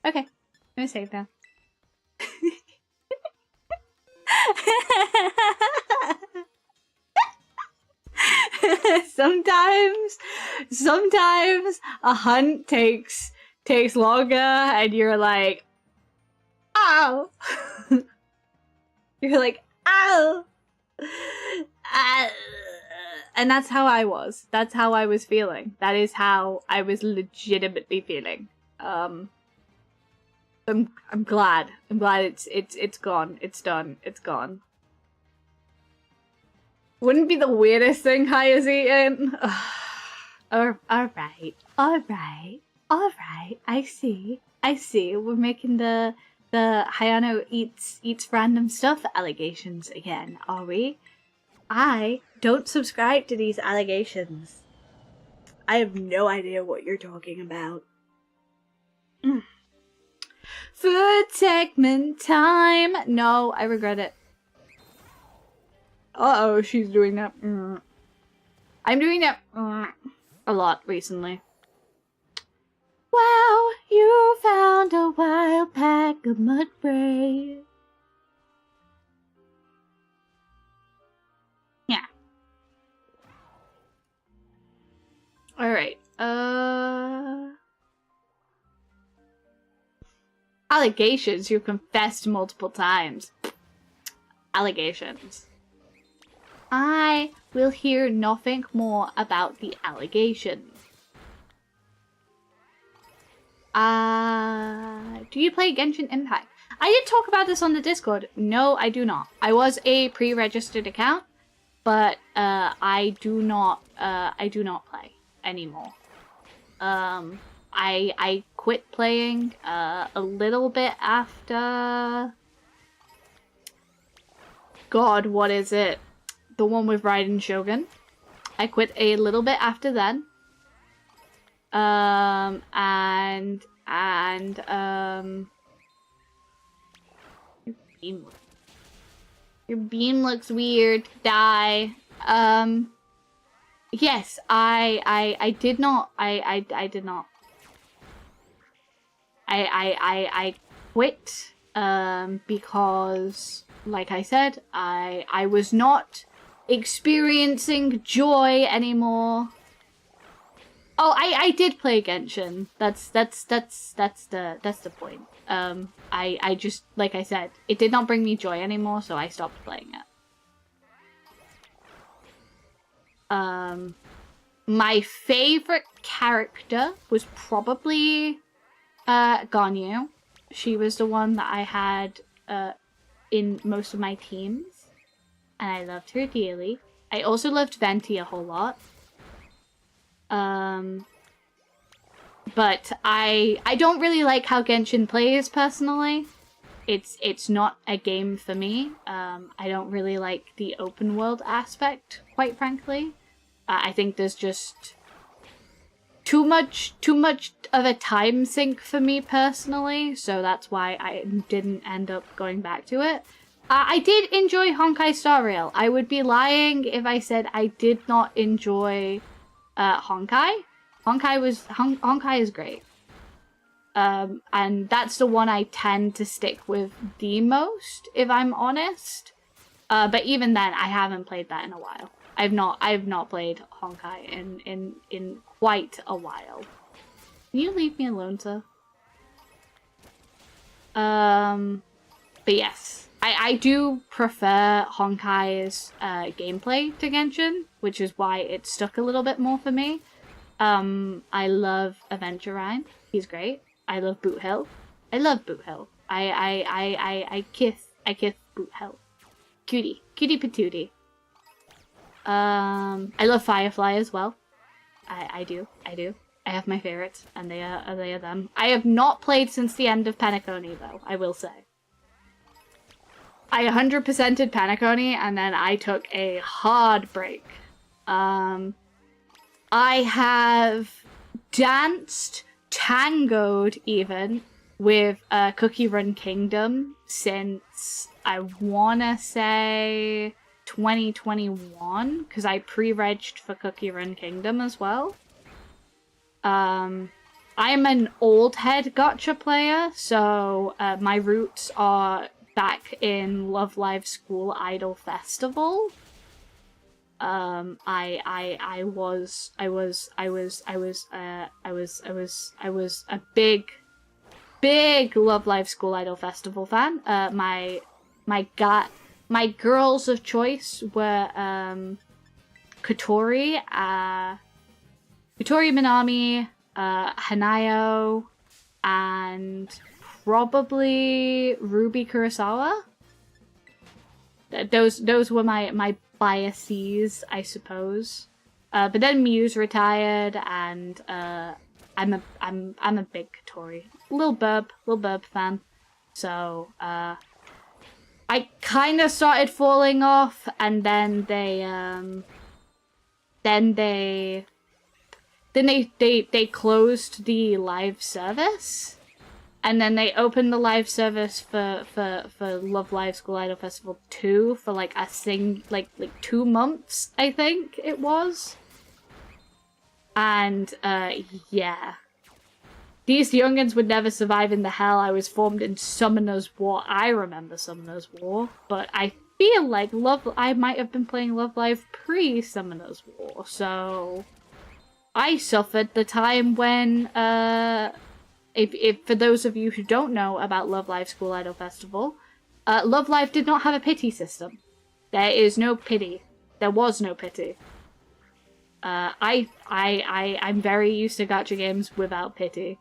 Okay, I'm gonna save that. Sometimes a hunt takes longer and you're like, ow. You're like, ow. And that's how I was. That's how I was feeling. That is how I was legitimately feeling. I'm glad. I'm glad it's gone. It's done. It's gone. Wouldn't be the weirdest thing Hai has eaten. Alright. I see. We're making the Hayano eats random stuff allegations again, are we? I don't subscribe to these allegations. I have no idea what you're talking about. Food segment time. No, I regret it. Uh-oh, she's doing that. I'm doing that a lot recently. Wow, you found a wild pack of mud braids. Yeah. Alright, allegations, you've confessed multiple times. Allegations. I will hear nothing more about the allegations. Do you play Genshin Impact? I did talk about this on the Discord. No, I do not. I was a pre-registered account, but I do not play anymore. I quit playing a little bit after. God, what is it? The one with Raiden Shogun. I quit a little bit after then. Your beam looks weird. Die. Yes, I did not. I did not. I quit because, like I said, I was not experiencing joy anymore. Oh, I did play Genshin. That's the point. I just, like I said, it did not bring me joy anymore, so I stopped playing it. My favorite character was probably Ganyu. She was the one that I had in most of my teams, and I loved her dearly. I also loved Venti a whole lot. But I don't really like how Genshin plays personally. It's not a game for me. I don't really like the open world aspect, quite frankly. I think there's just too much of a time sink for me personally, so that's why I didn't end up going back to it. I did enjoy Honkai Star Rail. I would be lying if I said I did not enjoy Honkai. Honkai is great. And that's the one I tend to stick with the most, if I'm honest. But even then, I haven't played that in a while. I've not played Honkai in quite a while. Can you leave me alone, sir? But yes, I do prefer Honkai's gameplay to Genshin, which is why it stuck a little bit more for me. I love Aventurine. He's great. I love Boot Hill. I love Boot Hill. I kiss boot hell. Cutie patootie. I love Firefly as well. I do. I have my favorites, and they are them. I have not played since the end of Penacony, though, I will say. I 100%ed Penacony, and then I took a hard break. I have danced, tangoed even, with Cookie Run Kingdom since, I wanna say, 2021, because I pre-regged for Cookie Run Kingdom as well. I'm an old head gacha player, so my roots are back in Love Live School Idol Festival. I was a big Love Live School Idol Festival fan. My girls of choice were Kotori, Minami, Hanayo, and probably Ruby Kurosawa. Those were my biases, I suppose. But then Muse retired, and I'm a big Kotori, Lil Burb fan. So I kind of started falling off, and then they closed the live service. And then they opened the live service for Love Live School Idol Festival 2 for like 2 months, I think it was. And yeah. These youngins would never survive in the hell. I was formed in Summoner's War. I remember Summoner's War, but I feel like I might have been playing Love Live pre-Summoner's War, so I suffered the time when if for those of you who don't know about Love Live School Idol Festival, Love Live did not have a pity system. There is no pity. There was no pity. I'm very used to gacha games without pity.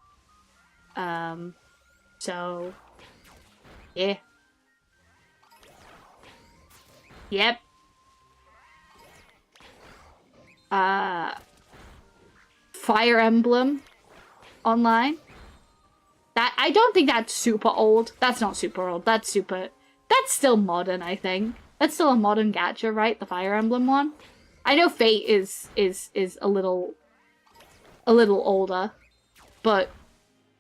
So yeah. Yep. Fire Emblem Online. That I don't think that's super old. That's not super old. That's still modern, I think. That's still a modern gacha, right? The Fire Emblem one. I know Fate is a little older, but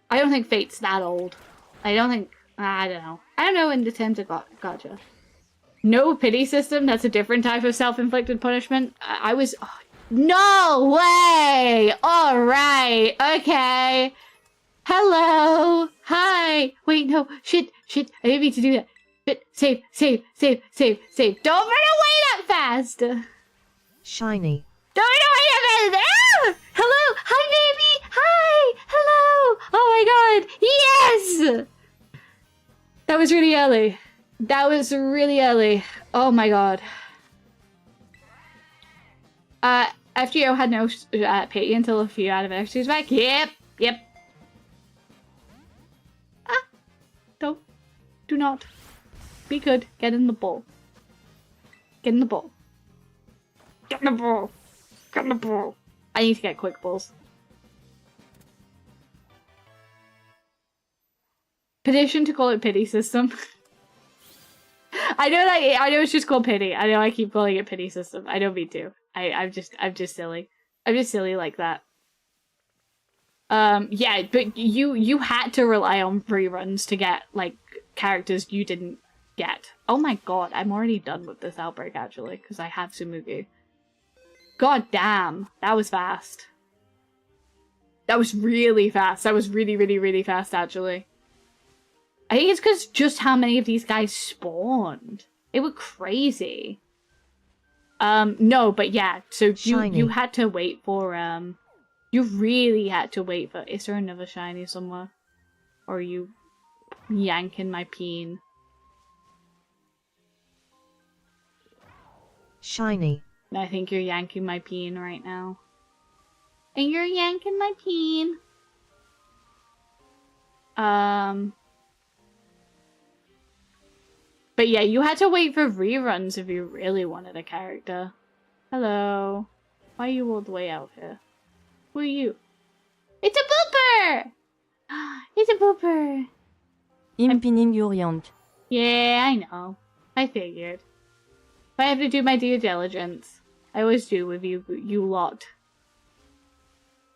I don't think Fate's that old. I don't know. I don't know in the terms of gacha. No pity system. That's a different type of self-inflicted punishment. I was. Oh, no way! Alright, okay. Hello! Hi! Wait, no. Shit. I didn't mean to do that. But save. Don't run away that fast! Shiny. Don't run away that fast! Ah! Hello! Hi, baby! Hi! Hello! Oh my god! Yes! That was really early. Oh my god. FGO had no pity until a few out of X was back. Yep. Do not. Be good. Get in the ball. Get in the ball. I need to get quick balls. Petition to call it pity system. I know it's just called pity. I know I keep calling it pity system. I don't mean to. I'm just silly. I'm just silly like that. Yeah, but you had to rely on reruns to get, like, characters you didn't get. Oh my god, I'm already done with this outbreak, actually, because I have Tsumugi. God damn, that was fast. That was really fast. That was really fast, actually. I think it's because just how many of these guys spawned. They were crazy. No, but yeah, so you had to wait for, you really had to wait for, is there another shiny somewhere? Or are you yanking my peen? Shiny. I think you're yanking my peen right now. And you're yanking my peen. But yeah, you had to wait for reruns if you really wanted a character. Hello. Why are you all the way out here? Who are you? It's a booper! It's a booper! Impinning your yank. Yeah, I know. I figured. If I have to do my due diligence, I always do with you lot.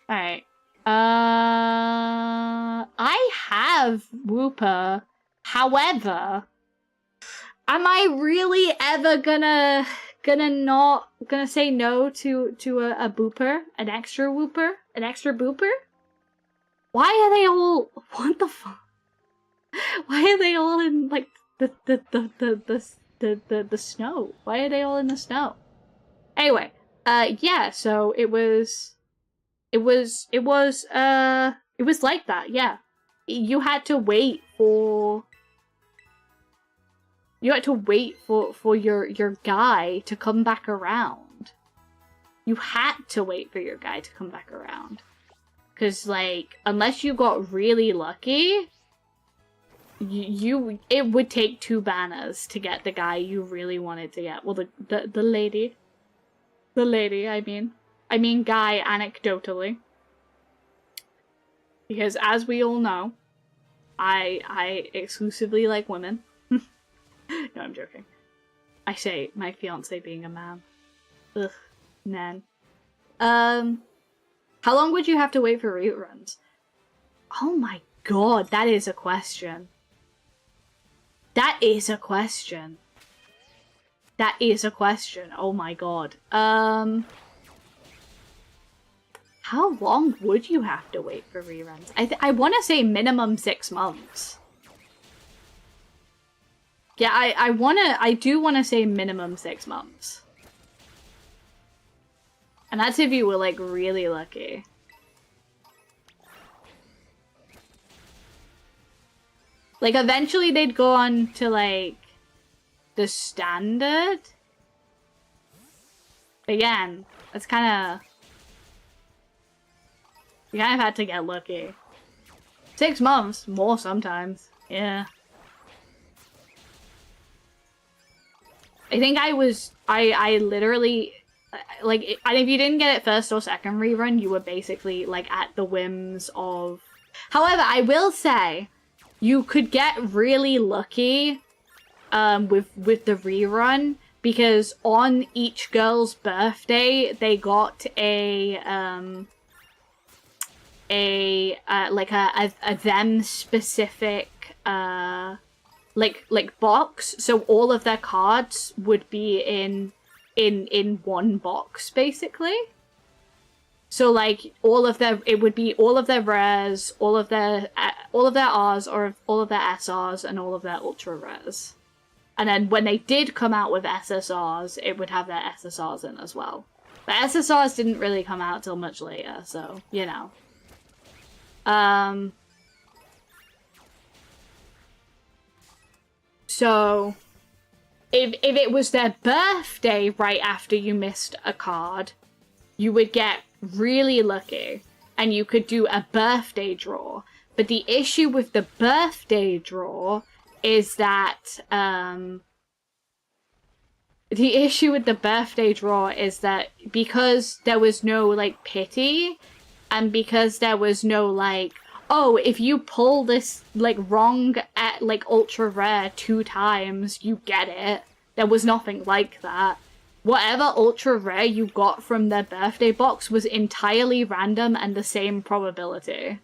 Alright. I have Wooper. However, am I really ever gonna say no to a booper? An extra whooper? An extra booper? Why are they all... What the fuck? Why are they all in, like, the snow? Why are they all in the snow? Anyway, yeah, so it was like that, yeah. You had to wait for your guy to come back around. You had to wait for your guy to come back around. 'Cause, like, unless you got really lucky, it would take 2 banners to get the guy you really wanted to get. Well, the lady. The lady, I mean guy, anecdotally. Because as we all know, I exclusively like women. No, I'm joking. I say my fiance being a man. Ugh, man. How long would you have to wait for reruns? Oh my god, that is a question. That is a question. That is a question. Oh my god. How long would you have to wait for reruns? I want to say minimum 6 months. Yeah, I do want to say minimum 6 months. And that's if you were, like, really lucky. Like, eventually they'd go on to, like, the standard. Again, that's kind of... You kind of had to get lucky. 6 months, more sometimes. Yeah. I think I literally... Like, and if you didn't get it first or second rerun, you were basically, like, at the whims of... However, I will say, you could get really lucky with the rerun, because on each girl's birthday, they got a them specific like box, so all of their cards would be in one box, basically. So, like, it would be all of their rares, all of their Rs, or all of their SRs, and all of their ultra rares. And then when they did come out with SSRs, it would have their SSRs in as well. But SSRs didn't really come out till much later, so, you know. So... If it was their birthday right after you missed a card, you would get really lucky and you could do a birthday draw. But the issue with the birthday draw is that because there was no, like, pity, and because there was no, like, oh, if you pull this, like, wrong at, like, ultra rare 2 times, you get it. There was nothing like that. Whatever ultra rare you got from their birthday box was entirely random and the same probability.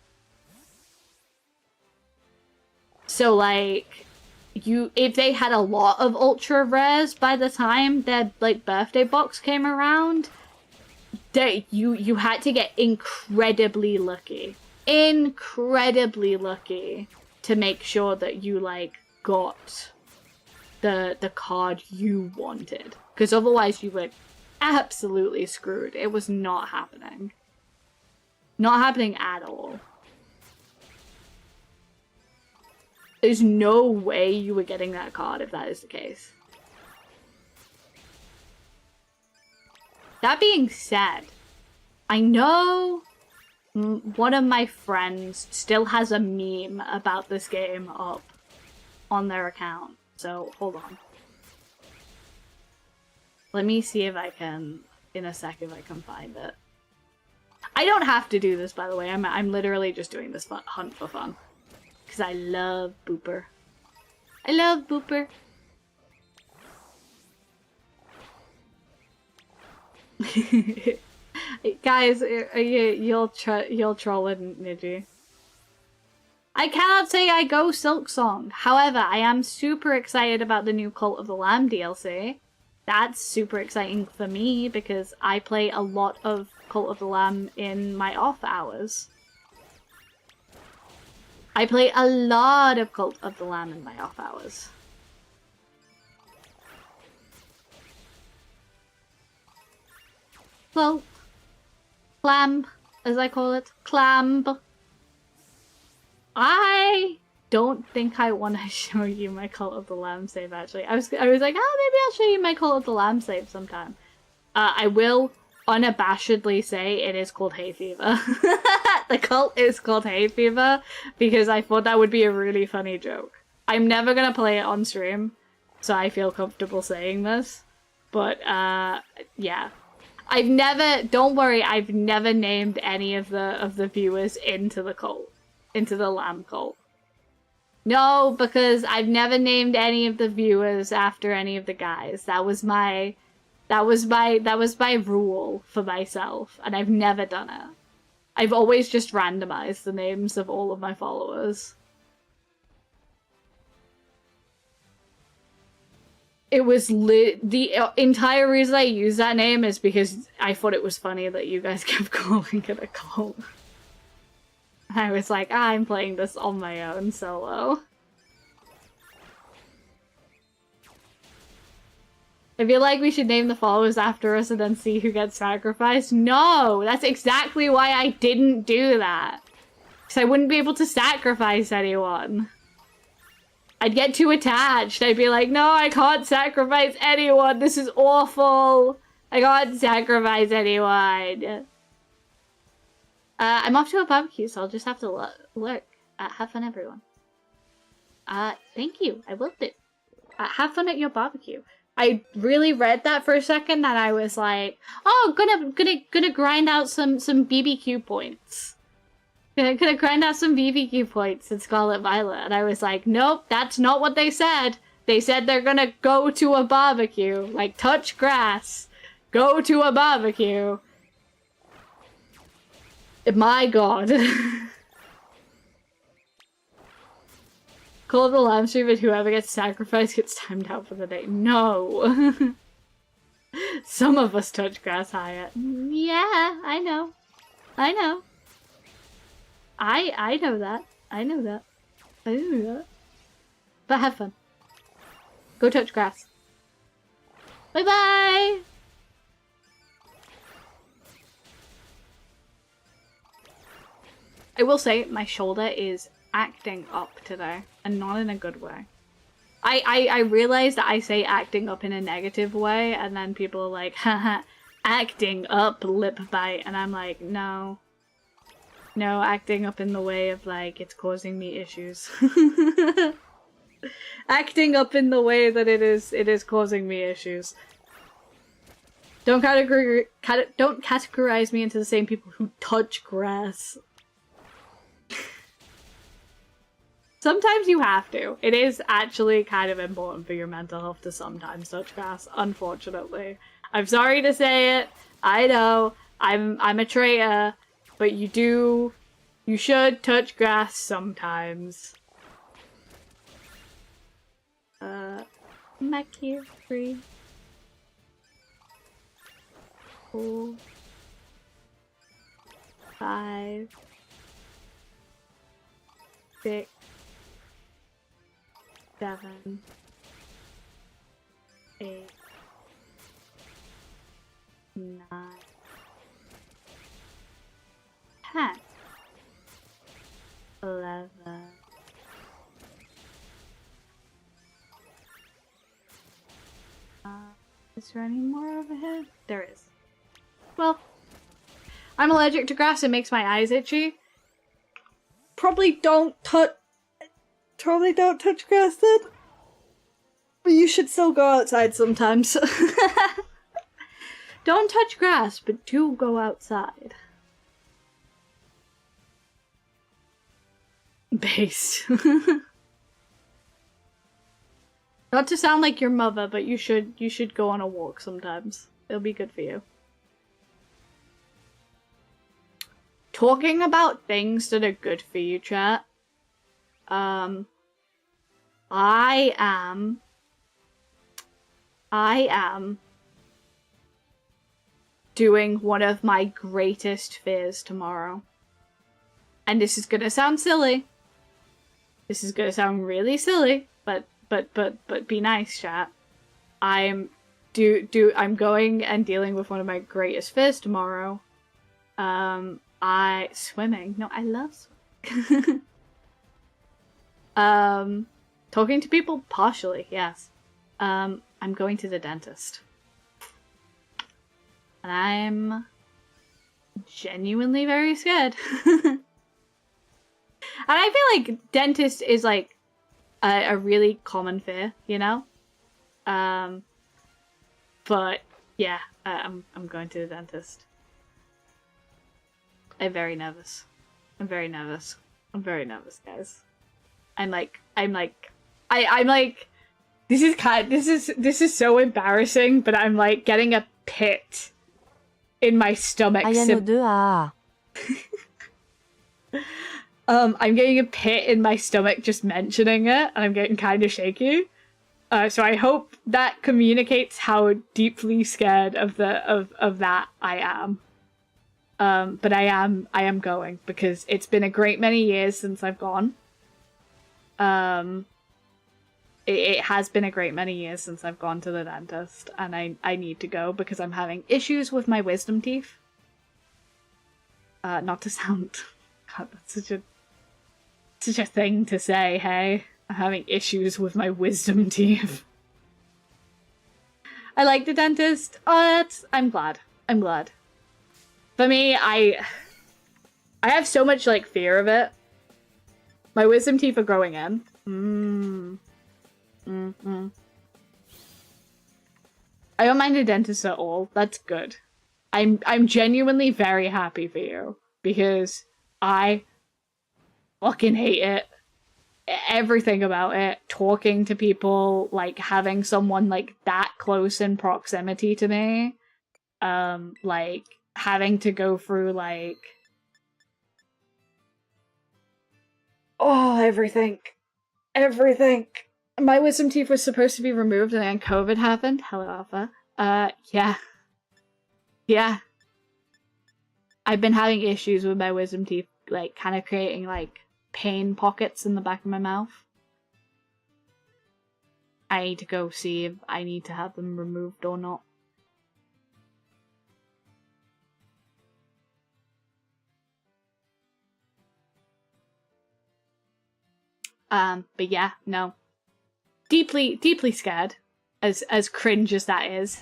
So, like, if they had a lot of ultra rares by the time their, like, birthday box came around, you had to get incredibly lucky. Incredibly lucky to make sure that you, like, got the card you wanted, because otherwise you were absolutely screwed. It was not happening. Not happening at all. There's no way you were getting that card if that is the case. That being said, I know one of my friends still has a meme about this game up on their account. So, hold on. Let me see if I can, in a sec, if I can find it. I don't have to do this, by the way. I'm literally just doing this hunt for fun. Because I love Booper. I love Booper. Guys, you'll trolling Niji. I cannot say I go Silk Song. However, I am super excited about the new Cult of the Lamb DLC. That's super exciting for me because I play a lot of Cult of the Lamb in my off hours. I play a lot of Cult of the Lamb in my off hours. Well, clamp, as I call it, clamp. I don't think I want to show you my Cult of the Lamb save, actually. I was like, oh, maybe I'll show you my Cult of the Lamb save sometime. I will unabashedly say it is called Hay Fever. The cult is called Hay Fever because I thought that would be a really funny joke. I'm never going to play it on stream, so I feel comfortable saying this. But, yeah. Don't worry, I've never named any of the viewers into the cult. Into the lamb cult. No, because I've never named any of the viewers after any of the guys. That was my rule for myself, and I've never done it. I've always just randomized the names of all of my followers. It was the entire reason I used that name is because I thought it was funny that you guys kept calling it a cult. I was like, I'm playing this on my own solo. I feel like we should name the followers after us and then see who gets sacrificed. No! That's exactly why I didn't do that. Because I wouldn't be able to sacrifice anyone. I'd get too attached. I'd be like, no, I can't sacrifice anyone. This is awful. I can't sacrifice anyone. I'm off to a barbecue, so I'll just have to lurk. Have fun, everyone. Thank you. I will do. Have fun at your barbecue. I really read that for a second, and I was like, "Oh, gonna grind out some BBQ points. Gonna grind out some BBQ points in Scarlet Violet." And I was like, "Nope, that's not what they said. They said they're gonna go to a barbecue, like touch grass, go to a barbecue." My god. Call the lamb stream and whoever gets sacrificed gets timed out for the day. No. Some of us touch grass higher. Yeah, I know. I know. I know that. I know that. I know that. But have fun. Go touch grass. Bye-bye! I will say, my shoulder is acting up today, and not in a good way. I realize that I say acting up in a negative way, and then people are like, haha, acting up, lip bite, and I'm like, no. No, acting up in the way of, like, it's causing me issues. Acting up in the way that it is causing me issues. Don't categorize me into the same people who touch grass. Sometimes you have to. It is actually kind of important for your mental health to sometimes touch grass, unfortunately. I'm sorry to say it. I know. I'm a traitor. But you should touch grass sometimes. Back here, 3, 4, 5, 6, 7, 8, 9, 10, 11. Is there any more over here? There is. Well, I'm allergic to grass. It makes my eyes itchy. Probably don't touch grass then. you should still go outside sometimes. Don't touch grass, but do go outside. Based. Not to sound like your mother, but you should go on a walk sometimes. It'll be good for you. Talking about things that are good for you, chat. I am doing one of my greatest fears tomorrow. And this is gonna sound silly. This is gonna sound really silly, but be nice, chat. I'm going and dealing with one of my greatest fears tomorrow. Swimming. No, I love swimming. Talking to people partially, yes. I'm going to the dentist. And I'm genuinely very scared. And I feel like dentist is like a really common fear, you know? But yeah, I'm going to the dentist. I'm very nervous. I'm very nervous, guys. I'm like, this is so embarrassing, but I'm like getting a pit in my stomach. HayanoVT. I'm getting a pit in my stomach just mentioning it, and I'm getting kind of shaky. So I hope that communicates how deeply scared of that I am. But I am going because it's been a great many years since I've gone. It has been a great many years since I've gone to the dentist, and I need to go because I'm having issues with my wisdom teeth. Not to sound, God, that's such a thing to say, hey? I'm having issues with my wisdom teeth. I like the dentist. Oh, I'm glad. For me, I have so much, like, fear of it. My wisdom teeth are growing in. I don't mind a dentist at all. That's good. I'm genuinely very happy for you. Because I fucking hate it. Everything about it. Talking to people, like, having someone, like, that close in proximity to me. Like, having to go through, like... Oh, everything. My wisdom teeth was supposed to be removed and then COVID happened. Hello, Alpha. Yeah. Yeah. I've been having issues with my wisdom teeth, like, kind of creating, like, pain pockets in the back of my mouth. I need to go see if I need to have them removed or not. But yeah, no. Deeply scared. As cringe as that is.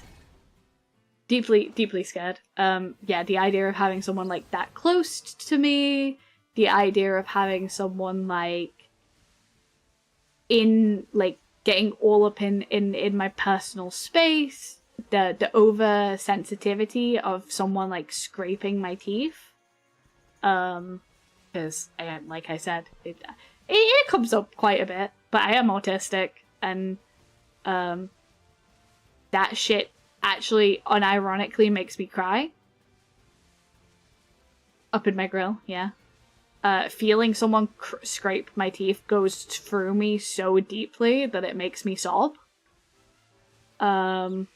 Deeply scared. Yeah, the idea of having someone, like, that close to me, the idea of having someone, like, getting all up in my personal space, the oversensitivity of someone, like, scraping my teeth. Because, like I said, it comes up quite a bit, but I am autistic, and that shit actually unironically makes me cry. Up in my grill, yeah. Feeling someone scrape my teeth goes through me so deeply that it makes me sob. I'm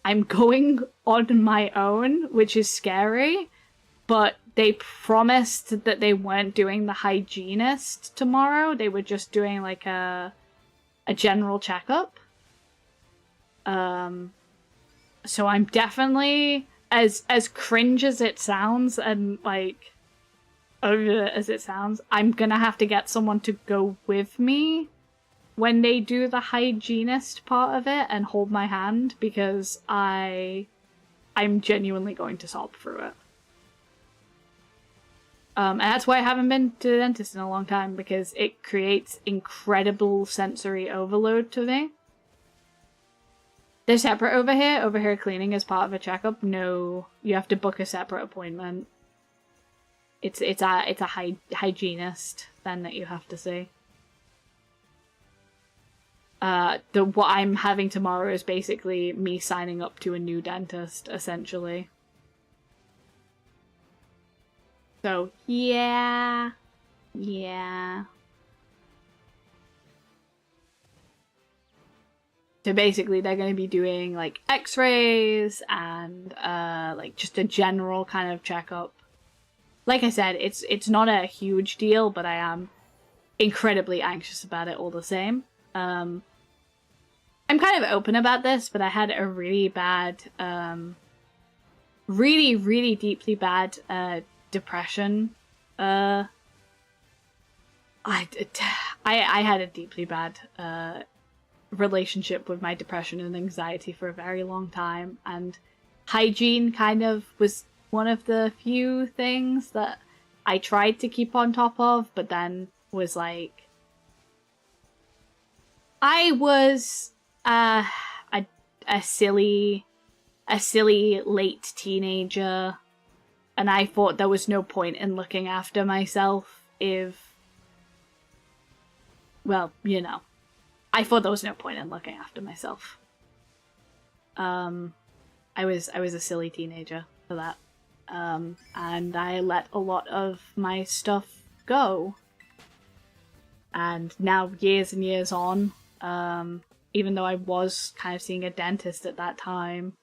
going on my own, which is scary, but they promised that they weren't doing the hygienist tomorrow. They were just doing, like, a general checkup. So I'm definitely, as cringe as it sounds, and, like, as it sounds, I'm gonna have to get someone to go with me when they do the hygienist part of it and hold my hand, because I'm genuinely going to sob through it. And that's why I haven't been to the dentist in a long time, because it creates incredible sensory overload to me. They're separate over here. Over here, cleaning is part of a checkup. No, you have to book a separate appointment. It's a hygienist then that you have to see. What I'm having tomorrow is basically me signing up to a new dentist, essentially. So yeah. So basically they're going to be doing like x-rays and like just a general kind of checkup. Like I said, it's not a huge deal, but I am incredibly anxious about it all the same. I'm kind of open about this, but I had a really bad, really deeply bad depression. I had a deeply bad relationship with my depression and anxiety for a very long time, and hygiene kind of was one of the few things that I tried to keep on top of, but then was like, I was a silly late teenager, and I thought there was no point in looking after myself if, well, you know, I thought there was no point in looking after myself. I was a silly teenager for that. And I let a lot of my stuff go. And now, years and years on, even though I was kind of seeing a dentist at that time,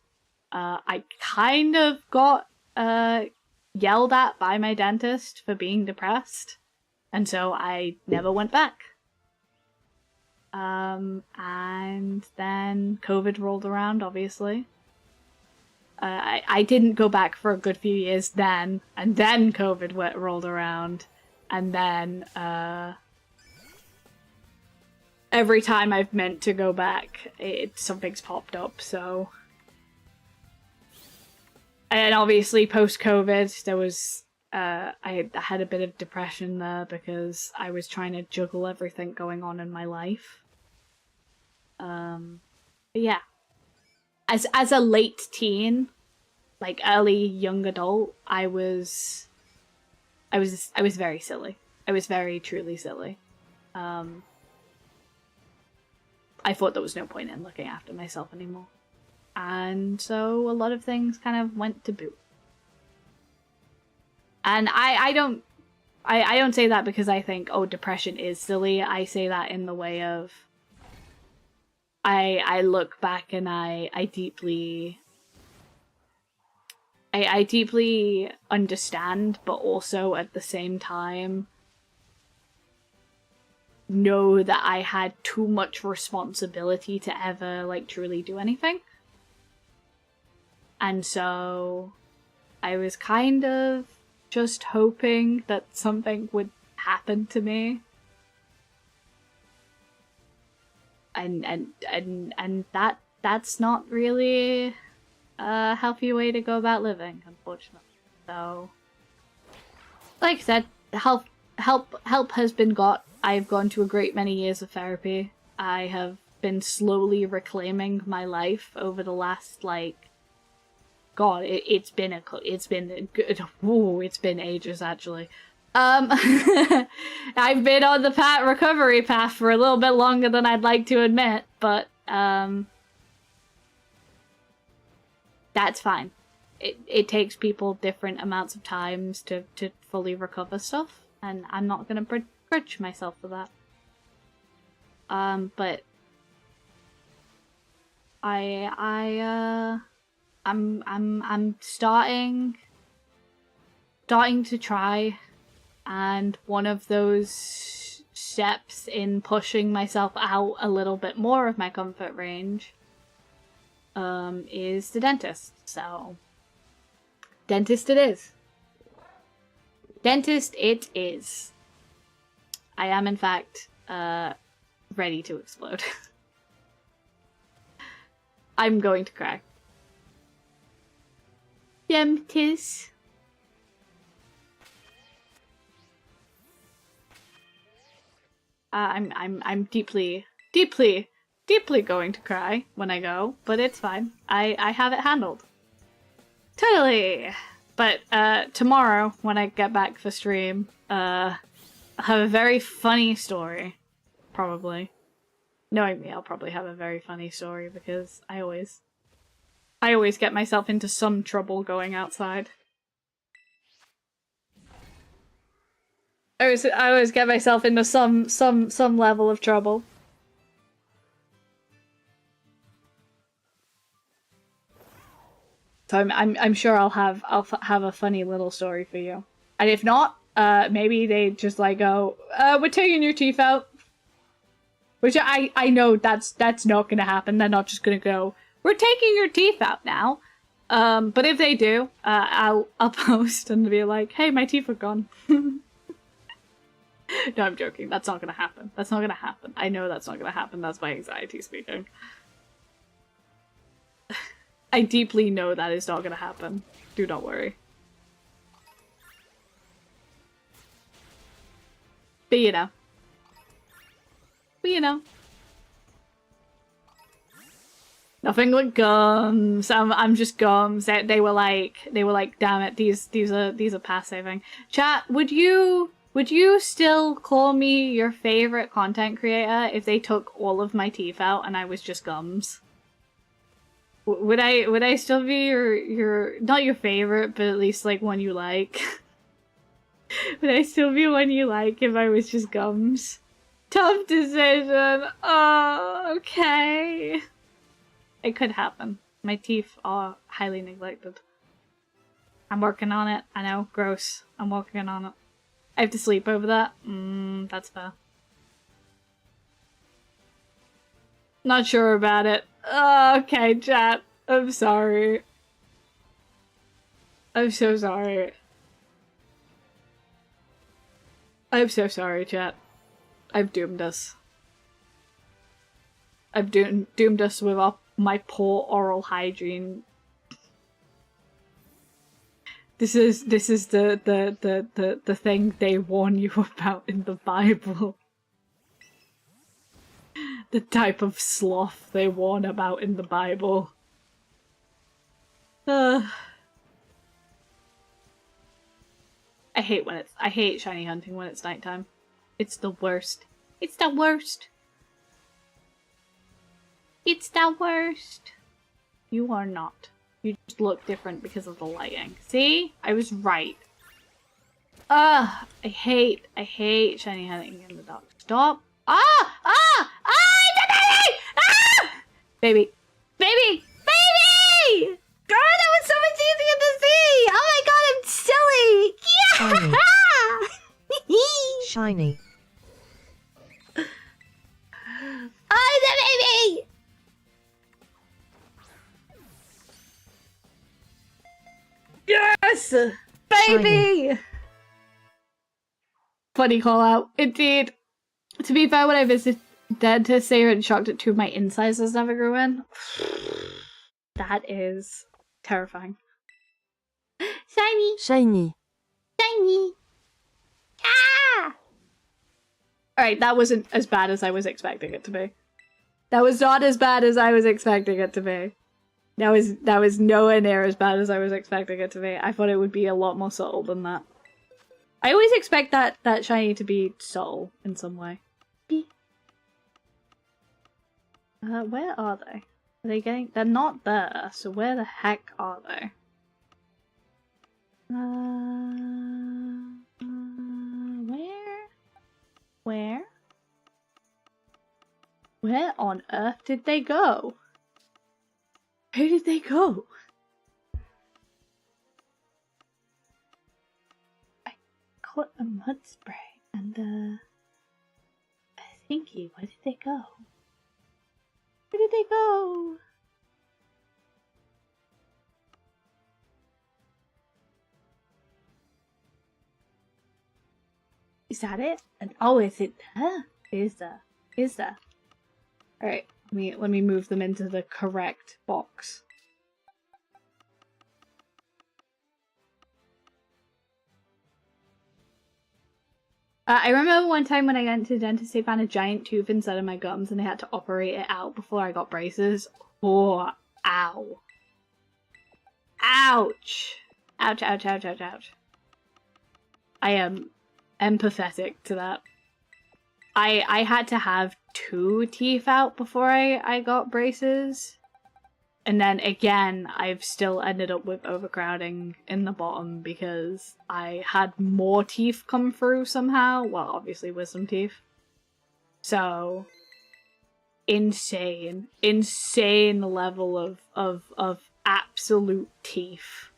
I kind of got yelled at by my dentist for being depressed. And so I never went back. And then COVID rolled around, obviously. I didn't go back for a good few years then, and then COVID rolled around, and then every time I've meant to go back, something's popped up, so... And obviously post-COVID, there was... I had a bit of depression there because I was trying to juggle everything going on in my life. But yeah. As a late teen, like early young adult, I was very silly. I was very truly silly. I thought there was no point in looking after myself anymore. And so a lot of things kind of went to boot. And I don't say that because I think, oh, depression is silly. I say that in the way of I look back and I deeply understand, but also at the same time know that I had too much responsibility to ever like truly do anything. And so I was kind of just hoping that something would happen to me. And that's not really a healthy way to go about living, unfortunately. So, like I said, help has been got. I've gone to a great many years of therapy. I have been slowly reclaiming my life over the last, like, God, it's been ages actually. I've been on the recovery path for a little bit longer than I'd like to admit, but that's fine. It takes people different amounts of times to fully recover stuff, and I'm not gonna begrudge myself for that. But I'm starting to try, and one of those steps in pushing myself out a little bit more of my comfort range is the dentist. So dentist it is. Dentist it is. I am in fact ready to explode. I'm going to cry. Dentist. I'm deeply deeply going to cry when I go, but it's fine. I have it handled. Totally! But tomorrow, when I get back for stream, I'll have a very funny story. Probably. Knowing me, I'll probably have a very funny story because I always get myself into some trouble going outside. I always get myself into some level of trouble. So I'm sure I'll have a funny little story for you. And if not, maybe they just like go, we're taking your teeth out. Which I know that's not gonna happen. They're not just gonna go, we're taking your teeth out now. But if they do, I'll post and be like, hey, my teeth are gone. No, I'm joking. That's not gonna happen. That's not gonna happen. I know that's not gonna happen. That's my anxiety speaking. I deeply know that is not gonna happen. Do not worry. But you know. Nothing but gums. I'm just gums. They were like, damn it, these are pass saving. Chat, would you still call me your favorite content creator if they took all of my teeth out and I was just gums? Would I still be your not your favorite, but at least like one you like? Would I still be one you like if I was just gums? Tough decision. Oh, okay. It could happen. My teeth are highly neglected. I'm working on it. I know, gross. I'm working on it. I have to sleep over that. That's fair. Not sure about it. Okay, chat. I'm sorry. I'm so sorry. I'm so sorry, chat. I've doomed us. I've doomed us with my poor oral hygiene. This is the thing they warn you about in the Bible. The type of sloth they warn about in the Bible. I hate shiny hunting when it's nighttime. It's the worst. It's the worst. It's the worst. You are not. You just look different because of the lighting. See? I was right. I hate shiny hunting in the dark. Stop. Baby. Baby! Baby! Girl, that was so much easier to see! Oh my god, I'm silly! Yeah! Shiny. Oh, the baby! Yes! Baby! Shiny. Funny call out. Indeed. To be fair, when I visited dentist, they were shocked at 2 of my incisors never grew in. That is terrifying. Shiny! Shiny. Shiny! Ah! Alright, that wasn't as bad as I was expecting it to be. That was not as bad as I was expecting it to be. That was nowhere near as bad as I was expecting it to be. I thought it would be a lot more subtle than that. I always expect that shiny to be subtle in some way. Where are they? Are they getting? They're not there. So where the heck are they? Where? Where on earth did they go? Where did they go? I caught a mud spray and a thingy. Where did they go? Where did they go? Is that it? And oh, is it there? Is there? Alright, let me move them into the correct box. I remember one time when I went to the dentist, they found a giant tooth inside of my gums and they had to operate it out before I got braces. Oh, ow. Ouch. Ouch, ouch, ouch, ouch, ouch. I am empathetic to that. I had to have 2 teeth out before I got braces. And then again, I've still ended up with overcrowding in the bottom because I had more teeth come through somehow. Well, obviously wisdom teeth. So, insane. Insane level of absolute teeth.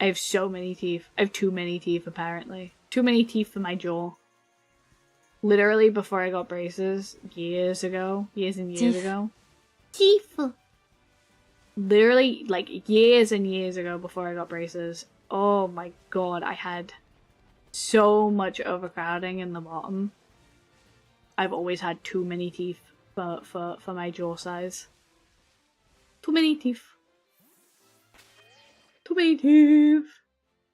I have so many teeth. I have too many teeth, apparently. Too many teeth for my jaw. Literally before I got braces, years and years ago. Teeth! Literally, like, years and years ago before I got braces. Oh my god, I had so much overcrowding in the bottom. I've always had too many teeth for my jaw size. Too many teeth. Too many teeth.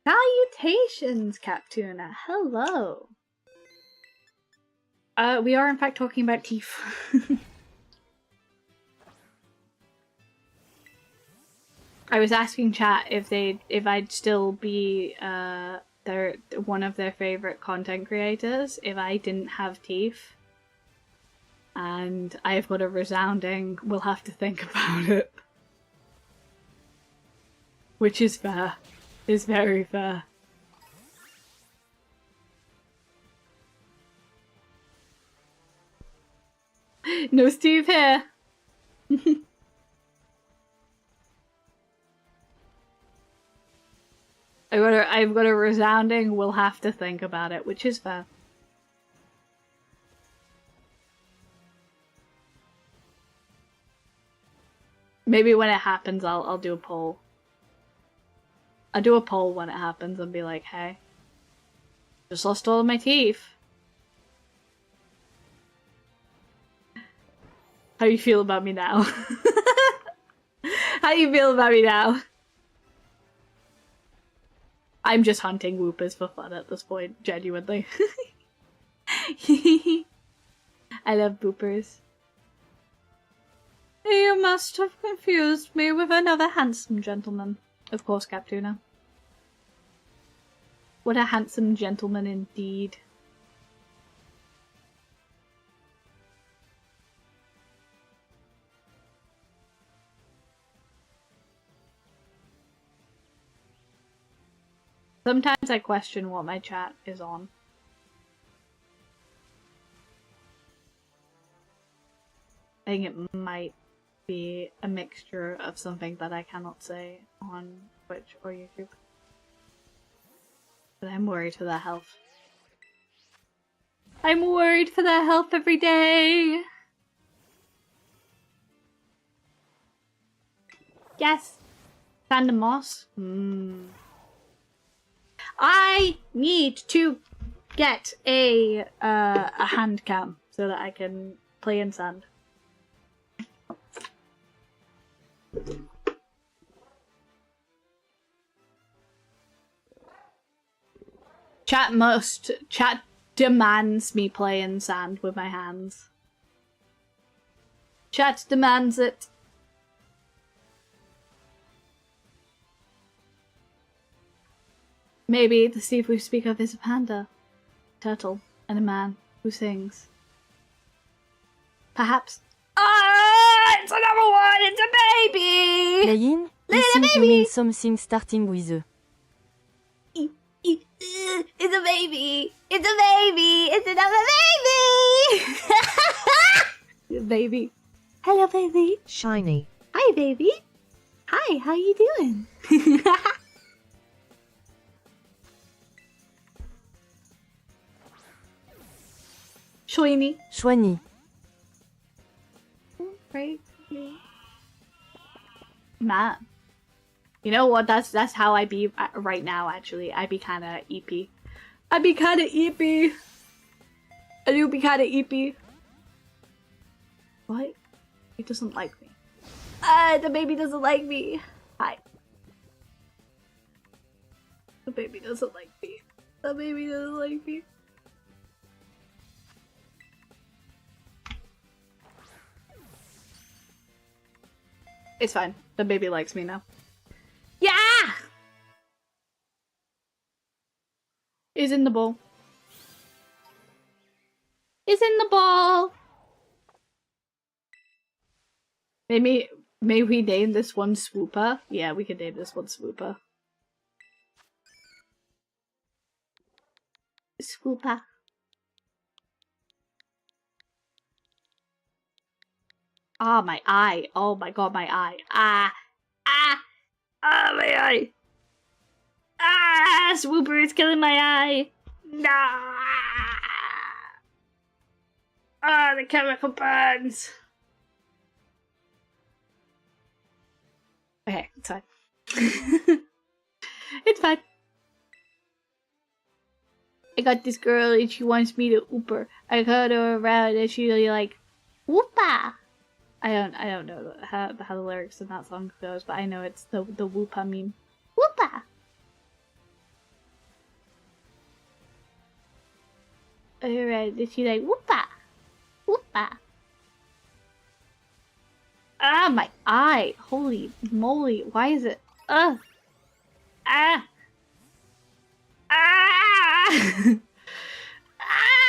Salutations, Captuna. Hello. We are in fact talking about teeth. I was asking chat if I'd still be one of their favorite content creators if I didn't have teeth. And I've got a resounding we'll have to think about it. Which is fair. Is very fair. No Steve here. I've got a resounding we'll have to think about it, which is fair. Maybe when it happens I'll do a poll. I'll do a poll when it happens and be like, hey, just lost all of my teeth. How you feel about me now? How you feel about me now? I'm just hunting whoopers for fun at this point, genuinely. I love boopers. You must have confused me with another handsome gentleman. Of course, Captuna. What a handsome gentleman indeed. Sometimes I question what my chat is on. I think it might be a mixture of something that I cannot say on Twitch or YouTube. But I'm worried for their health. I'm worried for their health every day! Yes! Sand and moss? I need to get a hand cam so that I can play in sand. Chat demands me play in sand with my hands. Chat demands it. Maybe the Steve we speak of is a panda, turtle, and a man who sings. Perhaps. Ah! It's another one! It's a baby! Layin, I think you mean something starting with a. It's a baby! It's a baby! It's another baby! Baby. Hello, baby. Shiny. Hi, baby. Hi, how you doing? Shiny. Shwani. Right. Matt. You know what? That's how I be right now. Actually, I be kind of EP. I be kind of EP. I do be kind of EP. What? He doesn't like me. The baby doesn't like me. Hi. The baby doesn't like me. The baby doesn't like me. It's fine. The baby likes me now. Yeah! Is in the bowl. Is in the ball. May we name this one Swooper? Yeah, we can name this one Swooper. Swooper. Ah, my eye. Oh my god, my eye. Ah. Ah. Ah, my eye. Ah, Swooper is killing my eye. Nah. Ah, the chemical burns. Okay, it's fine. It's fine. I got this girl and she wants me to ooper. I got her around and she's like, whoopa. I don't know how the lyrics in that song goes, but I know it's the whoopa meme. Whoopa. Alright, and she's like, whoopa. Whoopa. Ah, my eye. Holy moly. Why is it? Ugh. Ah. Ah. Ah.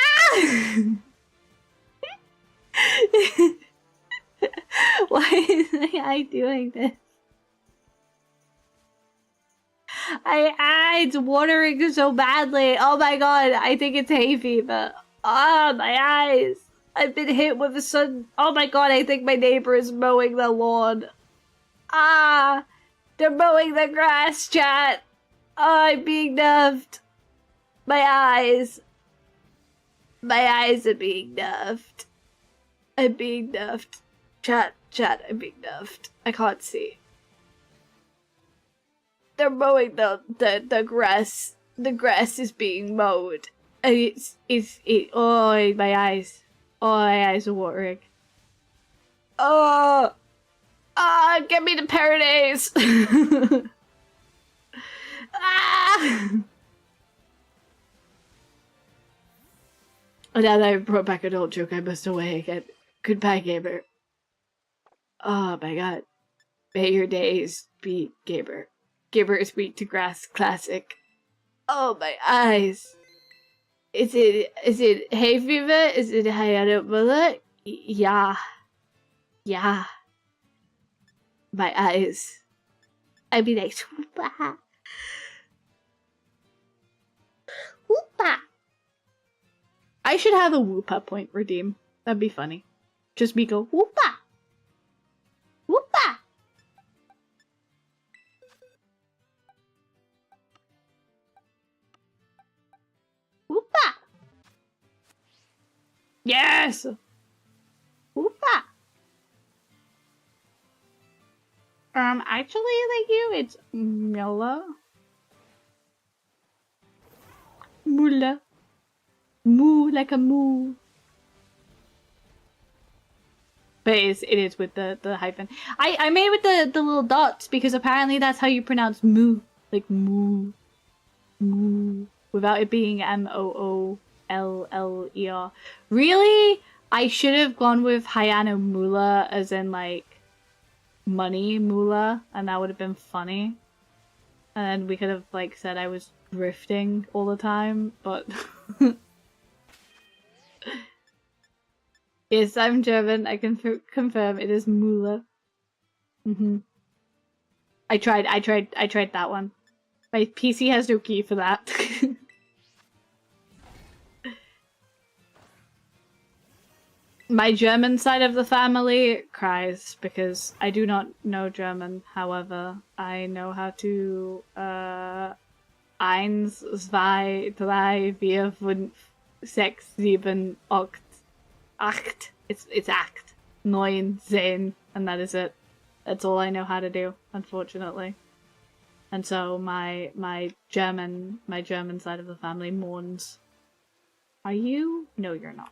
Why is my eye doing this? It's watering so badly. Oh my god, I think it's hay fever. Ah, my eyes. I've been hit with the sun. Oh my god, I think my neighbor is mowing the lawn. Ah, they're mowing the grass, chat. Oh, I'm being nerfed. My eyes. My eyes are being nerfed. I'm being nerfed. Chat, I'm being nerfed. I can't see. They're mowing the grass. The grass is being mowed. And oh, my eyes. Oh, my eyes are watering. Oh! Ah, get me to paradise! Ah! Oh, now that I brought back an old joke, I must away again. Goodbye, gamer. Oh my god. May your days be gamer. Gamer is weak to grass classic. Oh, my eyes. Is it hay fever? Is it Hayano Müller? Yeah. Yeah. My eyes. I'd be like, whoopa. Whoopa. I should have a whoopa point redeem. That'd be funny. Just me go, whoopa. Whoopa. Whoopa. Yes. Whoopa. Actually, like you, it's Müller. Müller. Moo, like a moo. But it is with the hyphen. I made it with the little dots because apparently that's how you pronounce moo. Like moo. Moo. Without it being Mooller. Really? I should have gone with Hayano Müller as in like money moolah, and that would have been funny. And then we could have like said I was drifting all the time, but yes, I'm German. I can confirm it is Müller. I tried that one. My PC has no key for that. My German side of the family cries because I do not know German. However, I know how to 1, 2, 3, 4, 5, 6, 7, 8. It's act. 9, 10, and that is it. That's all I know how to do, unfortunately. And so my German side of the family mourns. Are you? No, you're not.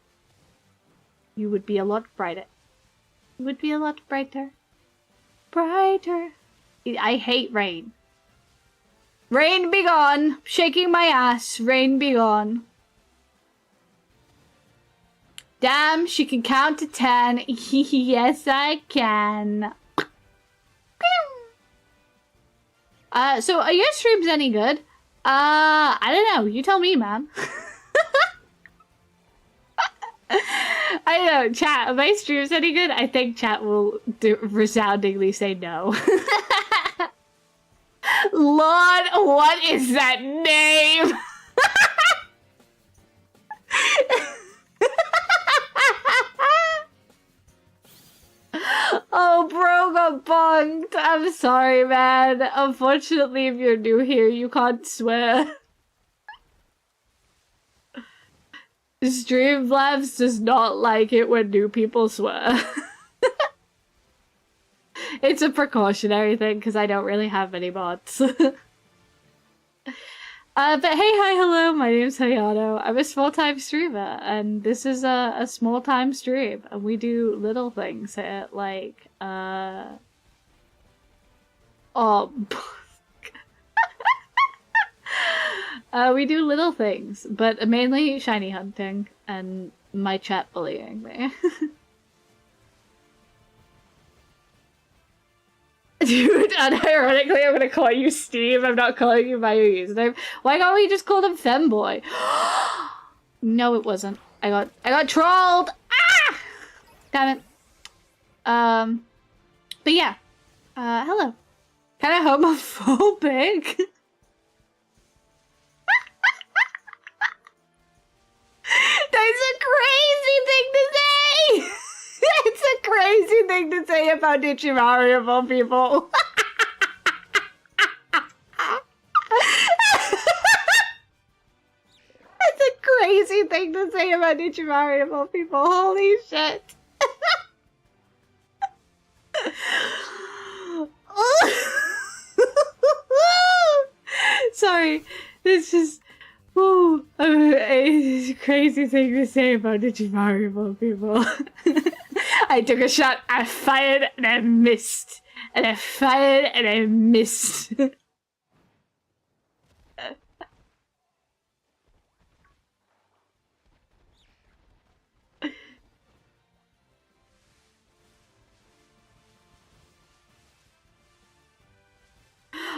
You would be a lot brighter. You would be a lot brighter. Brighter. I hate rain. Rain be gone. Shaking my ass. Rain be gone. Damn, she can count to 10. Yes, I can. So are your streams any good? I don't know. You tell me, man. I don't know. Chat, are my streams any good? I think chat will resoundingly say no. Lord, what is that name? Oh, bro got bonked. I'm sorry, man. Unfortunately, if you're new here, you can't swear. Streamlabs does not like it when new people swear. It's a precautionary thing because I don't really have many mods. But hey, hi, hello, my name's Hayano. I'm a small-time streamer, and this is a small-time stream, and we do little things here, like, we do little things, but mainly shiny hunting, and my chat bullying me. Dude, unironically, I'm gonna call you Steve. I'm not calling you by your username. Why can't we just call him Femboy? No, it wasn't. I got trolled. Ah! Damn it. But yeah. Hello. Kinda homophobic. That's a crazy thing to say! It's a crazy thing to say about Ichimaru of all people. That's a crazy thing to say about Ichimaru of all people. Holy shit. Sorry. It's just... Ooh, it's a crazy thing to say about Ichimaru of all people. I took a shot, I fired, and I missed. And I fired, and I missed.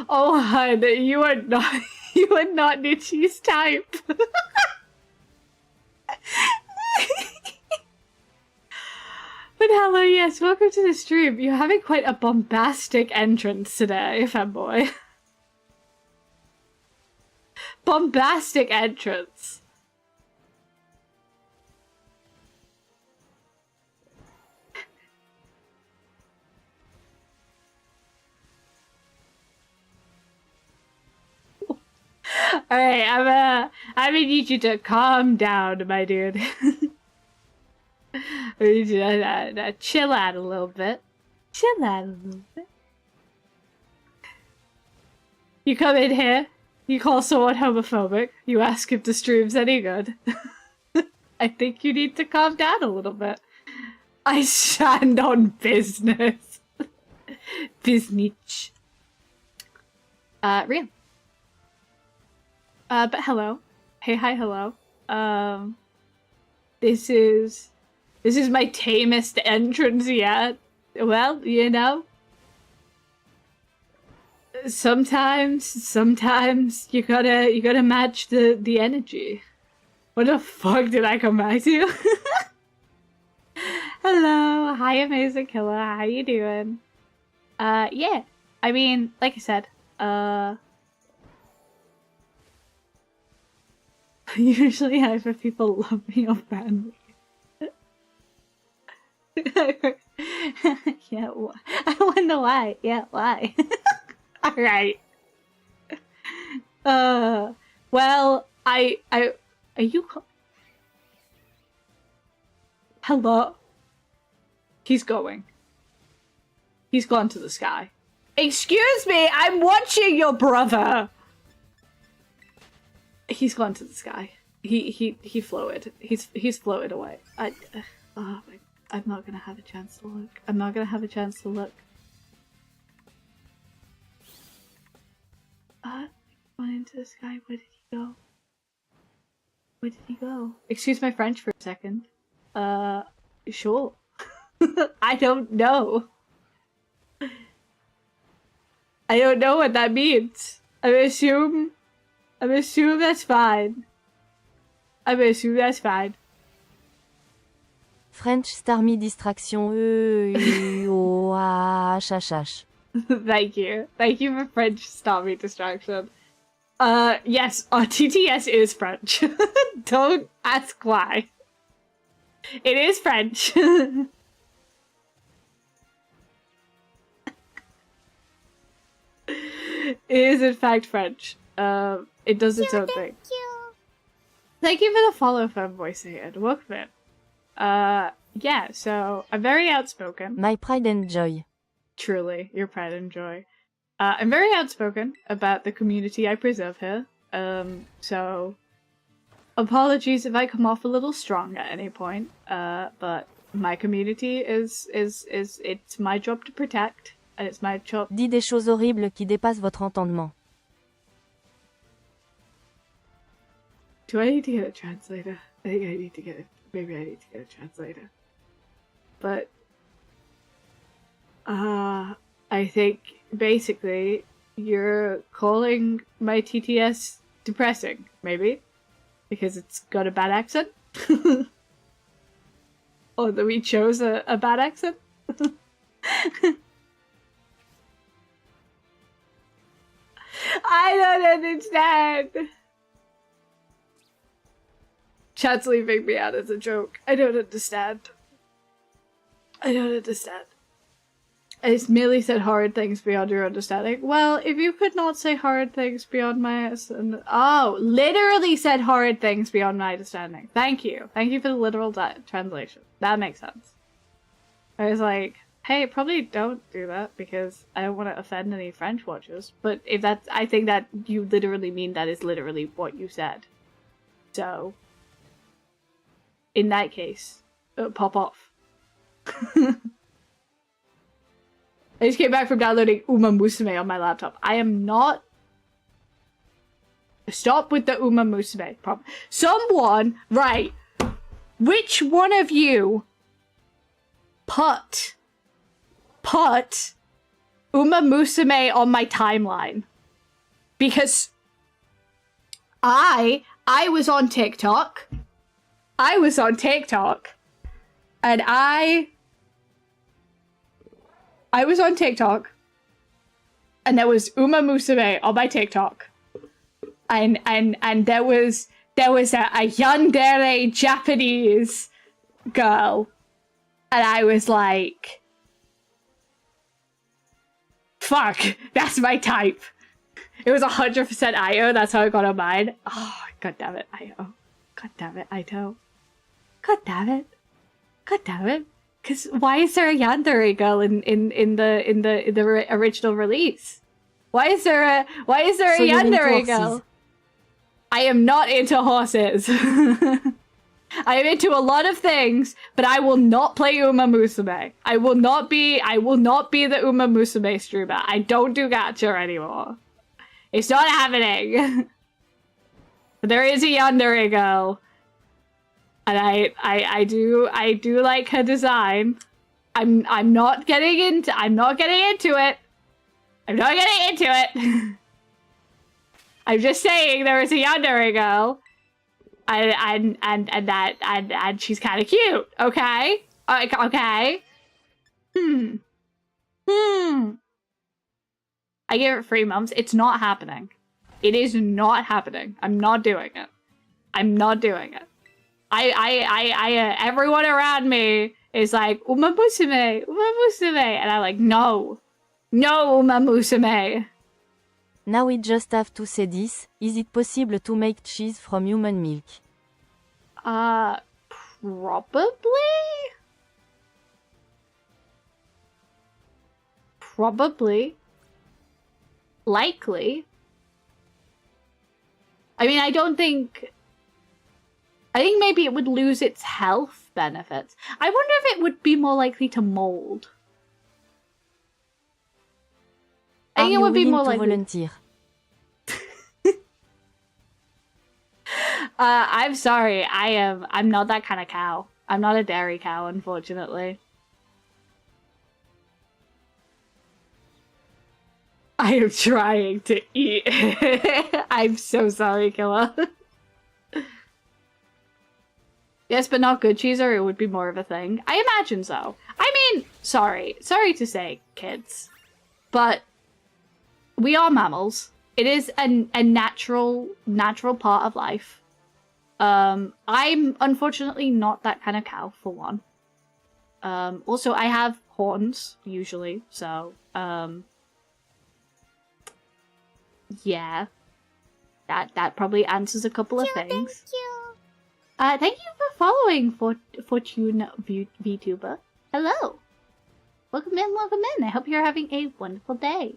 Oh, hun, you are not Nichi's type. But hello, yes, welcome to the stream. You're having quite a bombastic entrance today, Femboy. Bombastic entrance. Alright, I'm gonna need you to calm down, my dude. I need you to chill out a little bit. Chill out a little bit. You come in here, you call someone homophobic, you ask if the stream's any good. I think you need to calm down a little bit. I stand on business. Business. Real. But hello. Hey, hi, hello. This is my tamest entrance yet. Well, you know. Sometimes you gotta match the energy. What the fuck did I come back to? Hello, hi amazing killer, how you doing? Yeah. I mean, like I said, usually either people love me or ban me. Yeah, I wonder why. Yeah, why? Alright. Well, are you hello? He's going. He's gone to the sky. Excuse me, I'm watching your brother! He's gone to the sky. He floated. He's floated away. Oh my, I'm not gonna have a chance to look. I'm not gonna have a chance to look. flying into the sky. Where did he go? Where did he go? Excuse my French for a second. Sure. I don't know. I don't know what that means. I assume that's fine. I assume that's fine. French Starmy Distraction HH. Thank you. Thank you for French Starmy Distraction. Yes, TTS is French. Don't ask why. It is French. It is in fact French. It does its own thing. Thank you for the follow, Femvoicing, and welcome in. Yeah, so I'm very outspoken. My pride and joy. Truly, your pride and joy. I'm very outspoken about the community I preserve here. So apologies if I come off a little strong at any point. But my community is it's my job to protect, and it's my job. Dis des choses horribles qui dépassent votre entendement. Do I need to get a translator? I think I need to get it. Maybe I need to get a translator. But I think basically you're calling my TTS depressing, maybe? Because it's got a bad accent? Or that we chose a bad accent? I don't understand! Chat's leaving me out as a joke. I don't understand. I don't understand. I just merely said horrid things beyond your understanding. Well, if you could not say horrid things beyond my understanding. Oh, literally said horrid things beyond my understanding. Thank you. Thank you for the literal translation. That makes sense. I was like, hey, probably don't do that because I don't want to offend any French watchers. But if that's, I think that you literally mean that is literally what you said. So, in that case, pop off. I just came back from downloading Uma Musume on my laptop. I am not... Stop with the Uma Musume problem. Someone, right, which one of you put Uma Musume on my timeline? Because I was on TikTok. And I was on TikTok, and there was Uma Musume on my TikTok, and there was a yandere Japanese girl, and I was like, fuck, that's my type. It was 100% Io. That's how I got on mine. Oh, god damn it, Io. God damn it, Ito. God damn it. God damn it. Cause why is there a yandere girl in the original release? Why is there a yandere girl? I am not into horses. I am into a lot of things, but I will not play Uma Musume. I will not be the Uma Musume streamer. I don't do gacha anymore. It's not happening. But there is a yandere girl. And I do like her design. I'm not getting into it. I'm not getting into it. I'm just saying there is a yandere girl. And she's kind of cute. Okay. Okay. I give it 3 months. It's not happening. It is not happening. I'm not doing it. Everyone around me is like, Uma Musume, and I'm like, no, Uma Musume. Now we just have to say this. Is it possible to make cheese from human milk? Probably. Likely. I mean, I think maybe it would lose its health benefits. I wonder if it would be more likely to mold. I think it would be more likely. Volunteer? I'm sorry. I'm not that kind of cow. I'm not a dairy cow, unfortunately. I am trying to eat. I'm so sorry, Killa. Yes, but not good cheese, or it would be more of a thing. I imagine so. I mean, sorry. Sorry to say, kids. But we are mammals. It is a natural part of life. I'm unfortunately not that kind of cow, for one. Also, I have horns, usually, so, yeah. That probably answers a couple of things. Thank you. Thank you for following Fortune VTuber. Hello. Welcome in, welcome in. I hope you're having a wonderful day.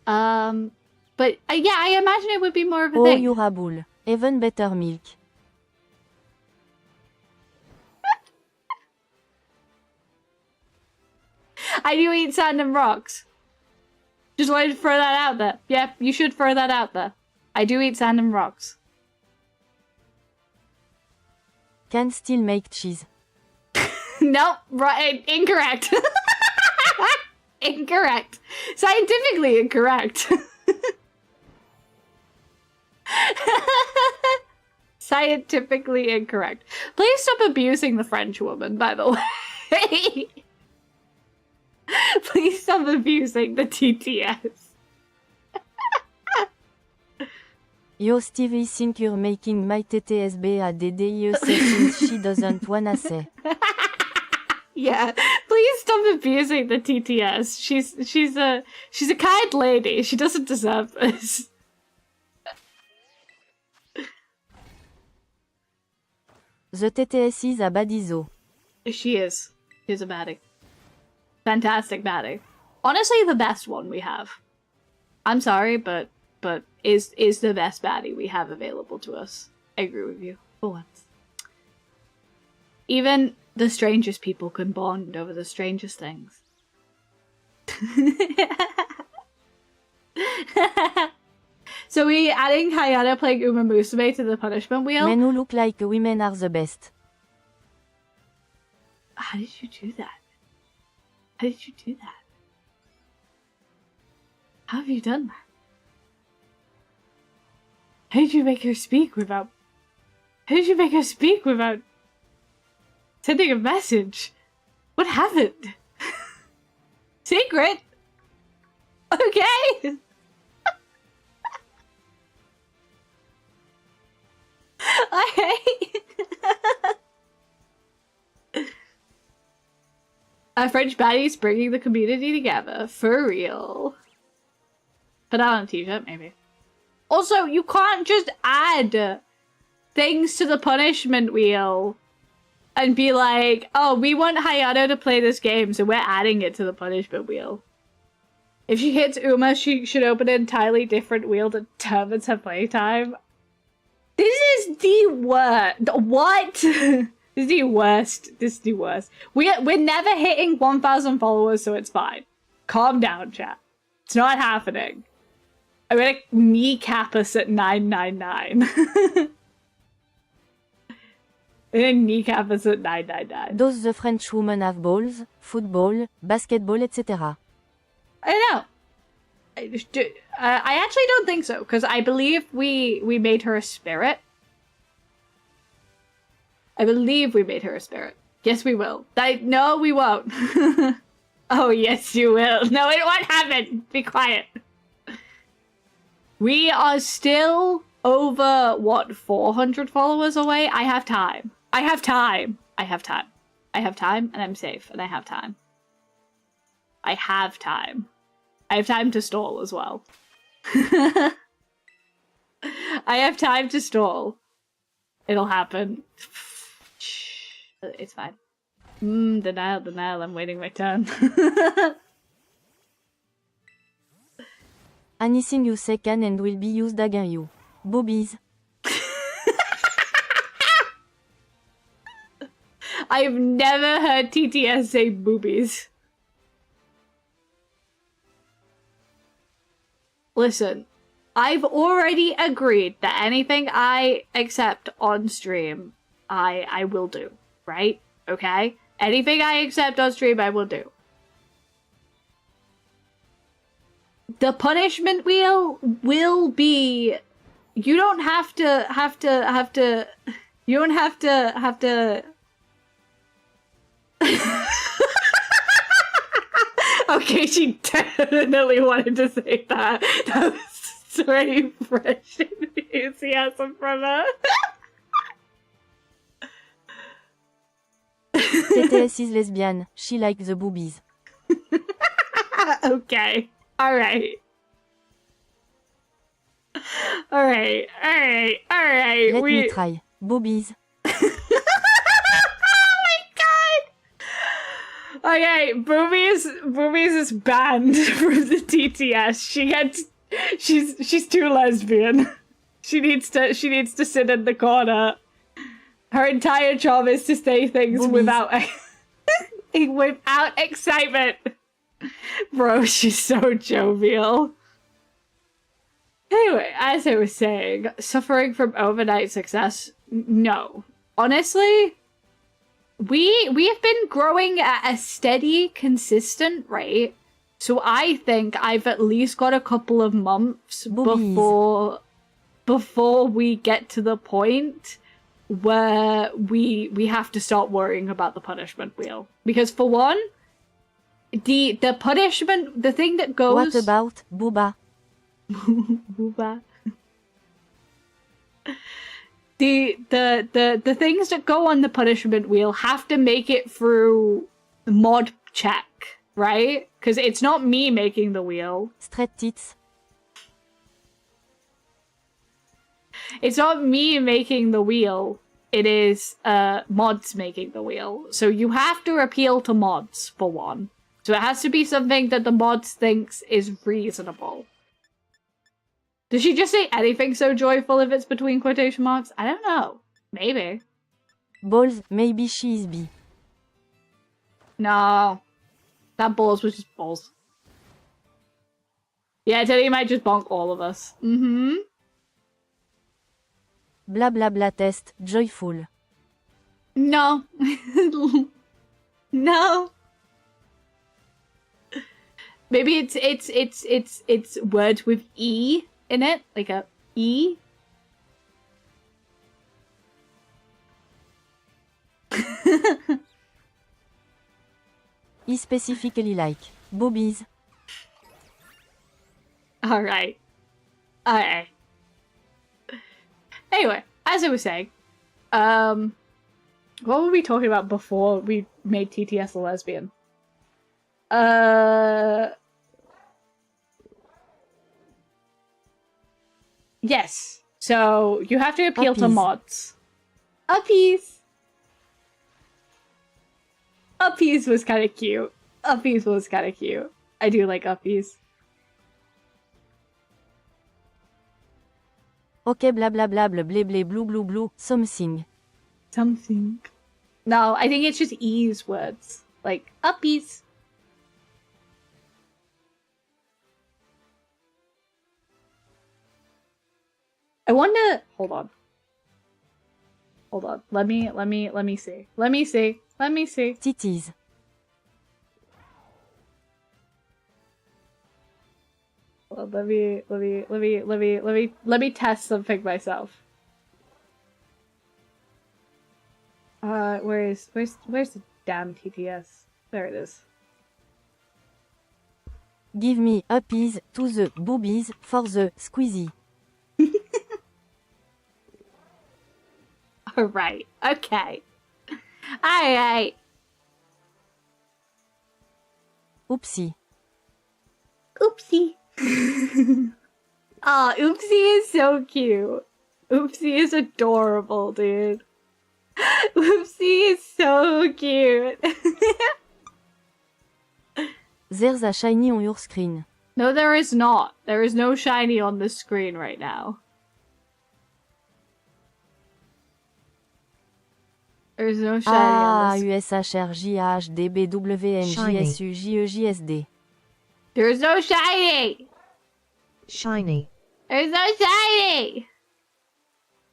But yeah, I imagine it would be more of a Oh, thing. you're a bull. Even better milk. I do eat sand and rocks. Just wanted to throw that out there. Yeah, you should throw that out there. I do eat sand and rocks. Can still make cheese. Nope, right, incorrect. Incorrect. Scientifically incorrect. Scientifically incorrect. Please stop abusing the French woman, by the way. Please stop abusing the TTS. Yo Stevie think you're making my TTSB a DDIEC since she doesn't wanna say. Yeah, please stop abusing the TTS. She's a kind lady. She doesn't deserve this. The TTS is a bad ISO. She is. She's a baddie. Fantastic baddie. Honestly, the best one we have. I'm sorry, but is the best baddie we have available to us. I agree with you for once. Even the strangest people can bond over the strangest things. So we adding Hayano playing Uma Musume to the punishment wheel? Men who look like women are the best. How did you do that? How did you do that? How have you done that? How did you make her speak without... How did you make her speak without... sending a message? What happened? Secret? Okay! French baddies bringing the community together. For real. Put that on a t-shirt, maybe. Also, you can't just add things to the punishment wheel and be like, oh, we want Hayano to play this game, so we're adding it to the punishment wheel. If she hits Uma, she should open an entirely different wheel that determines her playtime. This is the worst. What? This is the worst. This is the worst. We're never hitting 1,000 followers, so it's fine. Calm down, chat. It's not happening. I'm gonna kneecap us at 999. I'm gonna kneecap us at 999. Does the French woman have balls, football, basketball, etc.? I don't know. I actually don't think so, because I believe we made her a spirit. I believe we made her a spirit. Yes, we will. No, we won't. Oh, yes, you will. No, it won't happen. Be quiet. We are still over, what, 400 followers away? I have time. I have time. I have time. I have time, and I'm safe, and I have time. I have time. I have time to stall as well. I have time to stall. It'll happen. It's fine. Denial, I'm waiting my turn. Anything you say can and will be used against you. Boobies. I've never heard TTS say boobies. Listen, I've already agreed that anything I accept on stream, I will do, right? Okay? Anything I accept on stream, I will do. The punishment wheel will be... You don't have to... You don't have to... Okay, she definitely wanted to say that. That was straight fresh enthusiasm from her. TTS is lesbian. She likes the boobies. Okay. Alright. Alright. Let me try. Boobies. Okay, Boobies is banned from the TTS. She's too lesbian. She needs to sit in the corner. Her entire job is to say things without excitement. Bro, she's so jovial. Anyway, as I was saying, suffering from overnight success, no. Honestly, we've been growing at a steady, consistent rate. So I think I've at least got a couple of months before we get to the point where we have to start worrying about the punishment wheel. Because for one, the punishment, the thing that goes... What about booba? Booba. The things that go on the punishment wheel have to make it through mod check, right? Because it's not me making the wheel. Straight tits. It's not me making the wheel. It is mods making the wheel. So you have to appeal to mods, for one. So it has to be something that the mods thinks is reasonable. Does she just say anything so joyful if it's between quotation marks? I don't know. Maybe. Balls, maybe she is bi. No. That balls was just balls. Yeah, Teddy might just bonk all of us. Mm-hmm. Blah blah blah test, joyful. No. No. Maybe it's words with E in it, like a E. He specifically like boobies. Alright. Anyway, as I was saying, what were we talking about before we made TTS a lesbian? Yes. So you have to appeal to mods. Uppies. Uppies was kind of cute. Uppies was kind of cute. I do like uppies. Okay, blah blah blah blah blah blah blue blue blue something. Something. No, I think it's just ease words. Like uppies. I wonder. Hold on. Let me see. Let me see. Titties. Well, let me test something myself. Where's the damn TTS? There it is. Give me uppies to the boobies for the squeezy. Alright, okay. Alright. Oopsie. Oopsie. Aw, Oopsie is so cute. Oopsie is adorable, dude. Oopsie is so cute. There's a shiny on your screen. No, there is not. There is no shiny on this screen right now. There's no shiny on this. USHRJHDBWNJSUJEJSD. There's no shiny! Shiny. There's no shiny!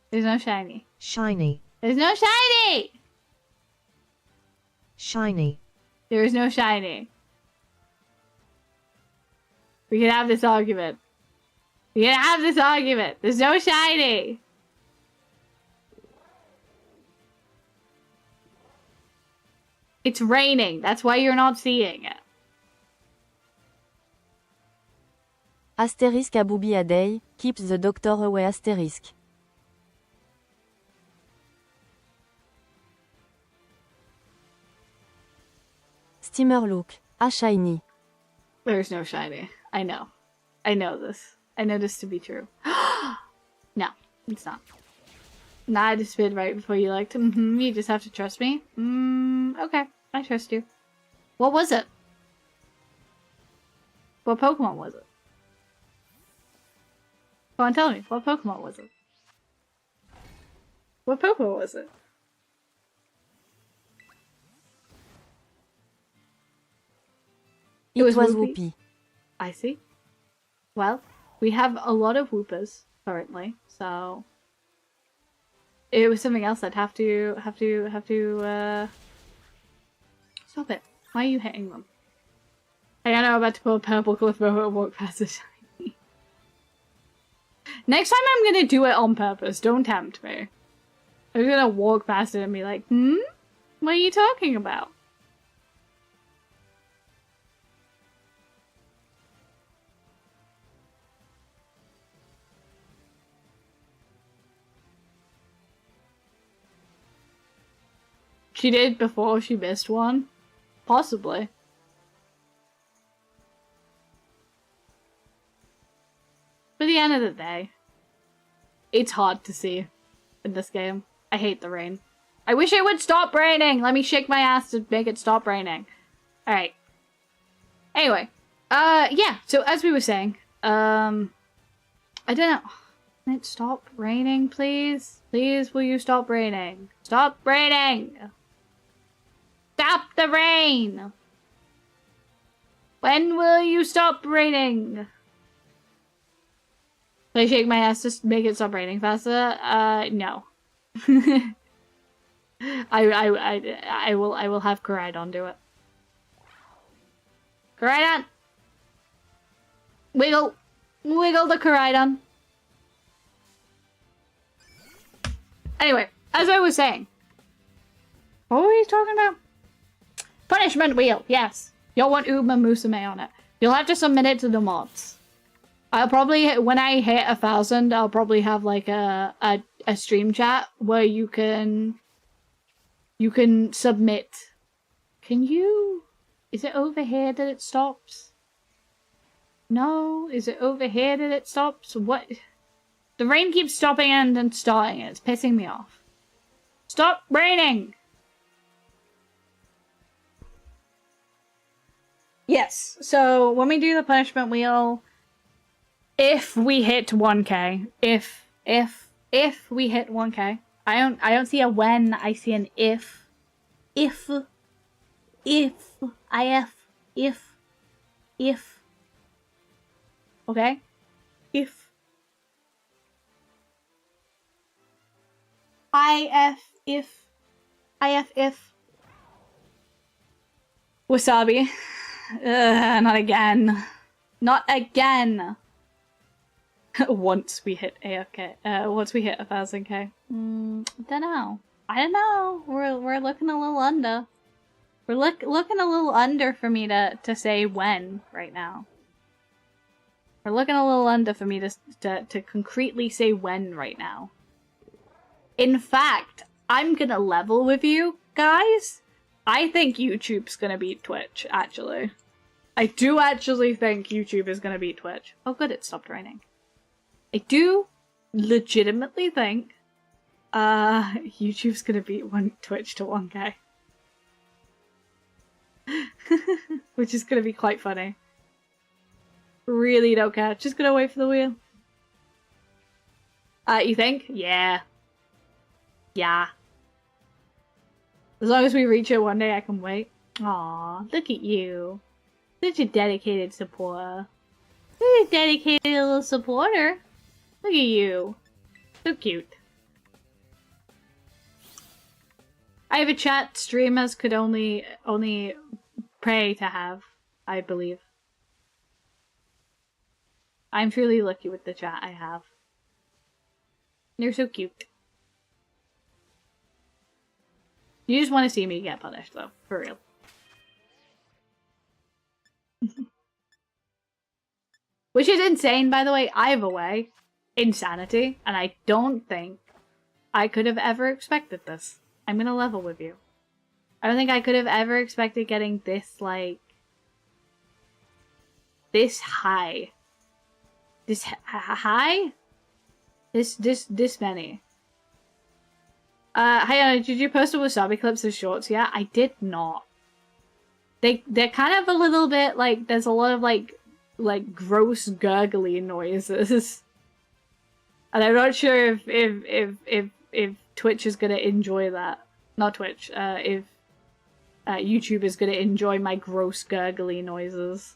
There's no shiny. Shiny. There's no shiny! Shiny. There is no shiny. We can have this argument. We can have this argument. There's no shiny! It's raining. That's why you're not seeing it. Asterisk a booby a day, keeps the doctor away asterisk. Steamer look, a shiny. There's no shiny. I know. I know this. I know this to be true. No, it's not. Nah, I just spit right before you liked him. You just have to trust me. Okay. I trust you. What was it? What Pokemon was it? Go on, tell me. What Pokemon was it? What Pokemon was it? It was Whoopie. Whoopi. I see. Well, we have a lot of Whoopers currently, so it was something else I'd have to stop it. Why are you hitting them? Hey, I know I'm about to pull a purple cliff over and walk past the shiny. Next time I'm gonna do it on purpose. Don't tempt me. I'm gonna walk past it and be like, what are you talking about? She did before she missed one? Possibly. But at the end of the day, it's hard to see in this game. I hate the rain. I wish it would stop raining! Let me shake my ass to make it stop raining. Alright. Anyway. Yeah, so as we were saying, I don't know. Can it stop raining, please? Please, will you stop raining? Stop raining! Stop the rain! When will you stop raining? Can I shake my ass to make it stop raining faster? No. I will have Koraidon do it. Koraidon! Wiggle! Wiggle the Koraidon! Anyway, as I was saying. What were we talking about? Punishment wheel, yes. You'll want Uma Musume on it. You'll have to submit it to the mods. I'll probably, when I hit 1,000, I'll probably have like a stream chat where you can submit. Can you? Is it over here that it stops? No, is it over here that it stops? What? The rain keeps stopping and then starting. It's pissing me off. Stop raining! Yes, so when we do the punishment wheel, if we hit 1k, if we hit 1k, I don't see a when, I see an if. If. Okay? If. if. Wasabi. Not again. Not again. Once we hit AFK. Once we hit 1,000k. Don't know. I don't know. We're looking a little under. We're looking a little under for me to say when right now. We're looking a little under for me to concretely say when right now. In fact, I'm gonna level with you guys. I think YouTube's gonna beat Twitch, actually. I do actually think YouTube is gonna beat Twitch. Oh good, it stopped raining. I do legitimately think YouTube's gonna beat Twitch to 1k. Which is gonna be quite funny. Really don't care. Just gonna wait for the wheel. You think? Yeah. Yeah. As long as we reach it one day, I can wait. Aw, look at you. Such a dedicated supporter. Such a dedicated little supporter. Look at you. So cute. I have a chat streamers could only pray to have, I believe. I'm truly lucky with the chat I have. They're so cute. You just want to see me get punished, though. For real. Which is insane, by the way. Either way. Insanity. And I don't think I could have ever expected this. I'm gonna level with you. I don't think I could have ever expected getting this, like... this high. This high? This many. Hey, did you post a wasabi clips of shorts? Yeah, I did not. They're kind of a little bit like there's a lot of like gross gurgly noises, and I'm not sure if Twitch is gonna enjoy that. Not Twitch. If YouTube is gonna enjoy my gross gurgly noises.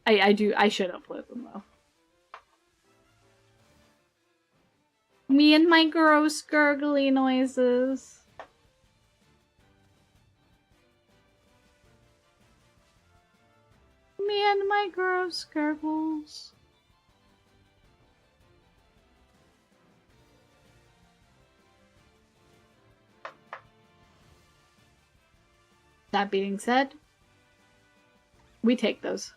I should upload them though. Me and my gross gurgly noises. Me and my gross gurgles. That being said, we take those.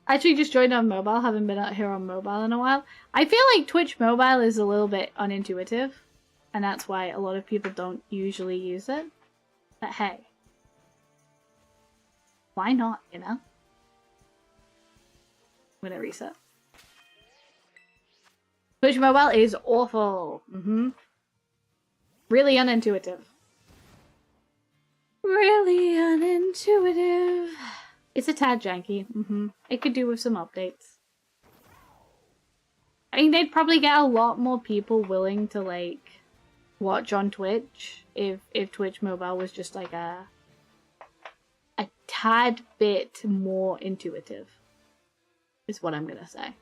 Actually just joined on mobile, haven't been out here on mobile in a while. I feel like Twitch mobile is a little bit unintuitive, and that's why a lot of people don't usually use it. But hey, why not, you know? I'm gonna reset. Twitch mobile is awful. Really unintuitive. Really unintuitive. It's a tad janky. It could do with some updates. I think they'd probably get a lot more people willing to like watch on Twitch if Twitch mobile was just like a tad bit more intuitive. Is what I'm gonna say.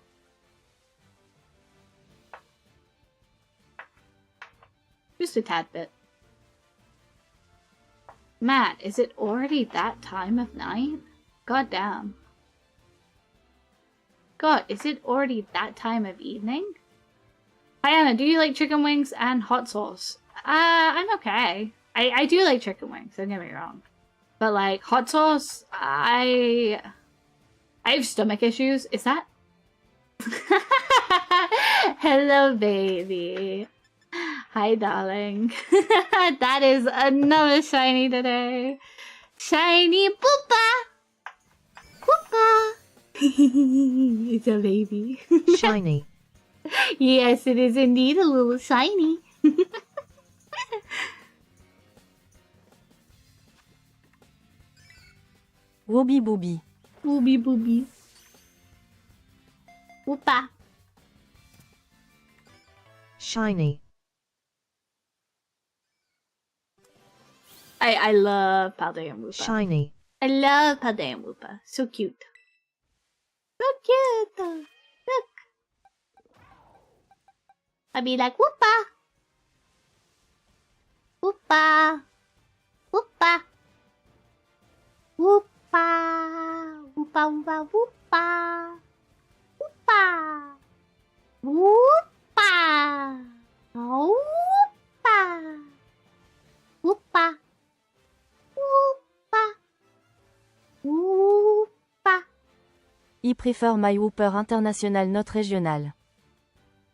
Just a tad bit. Matt, is it already that time of night? God damn. God, is it already that time of evening? Hayano, do you like chicken wings and hot sauce? I'm okay. I do like chicken wings, don't get me wrong. But like, hot sauce, I have stomach issues. Is that? Hello, baby. Hi, darling. That is another shiny today. Shiny poopa! Poopa! It's a baby. Shiny. Yes, it is indeed a little shiny. Wooby booby. Booby booby. Poopa. Shiny. I love Palday and Woopa. Shiny. I love Palday and Woopa. So cute. So cute. Look. I'd be like, Woopa. Woopa. Woopa. Woopa. Woopa, woopa, woopa. Woopa. Woopa. Woopa. Woopa. Woopa. Woopa. I prefer my whooper international not regional.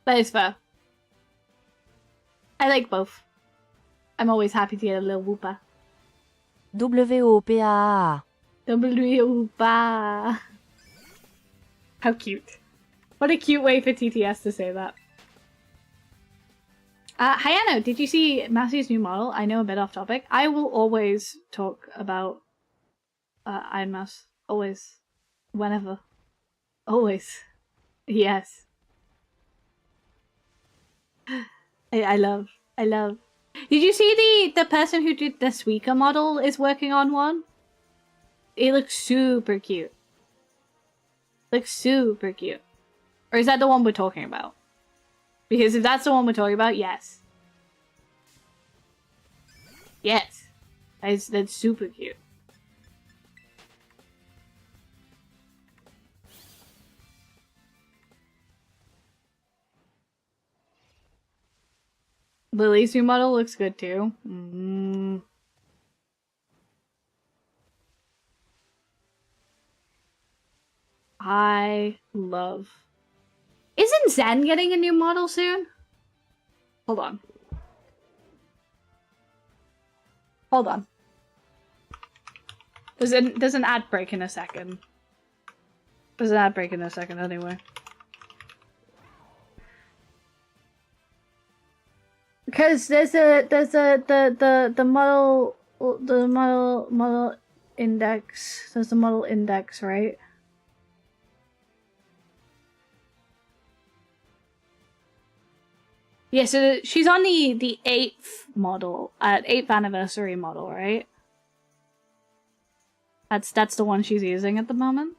That is fair. I like both. I'm always happy to get a little whoopa. WOPAA. Whoopa. How cute. What a cute way for TTS to say that. Hayano, did you see Massey's new model? I know a bit off topic. I will always talk about Iron Mouse. Always. Whenever. Always. Yes. I love Did you see the person who did the Suica model is working on one? It looks super cute. Looks super cute. Or is that the one we're talking about? Because if that's the one we're talking about, yes. Yes. That's super cute. Lily's new model looks good too. I love. Isn't Zen getting a new model soon? Hold on. Hold on. There's an ad break in a second. There's an ad break in a second anyway. Because the model index. There's the model index, right? Yeah, so she's on the 8th model, 8th anniversary model, right? That's the one she's using at the moment.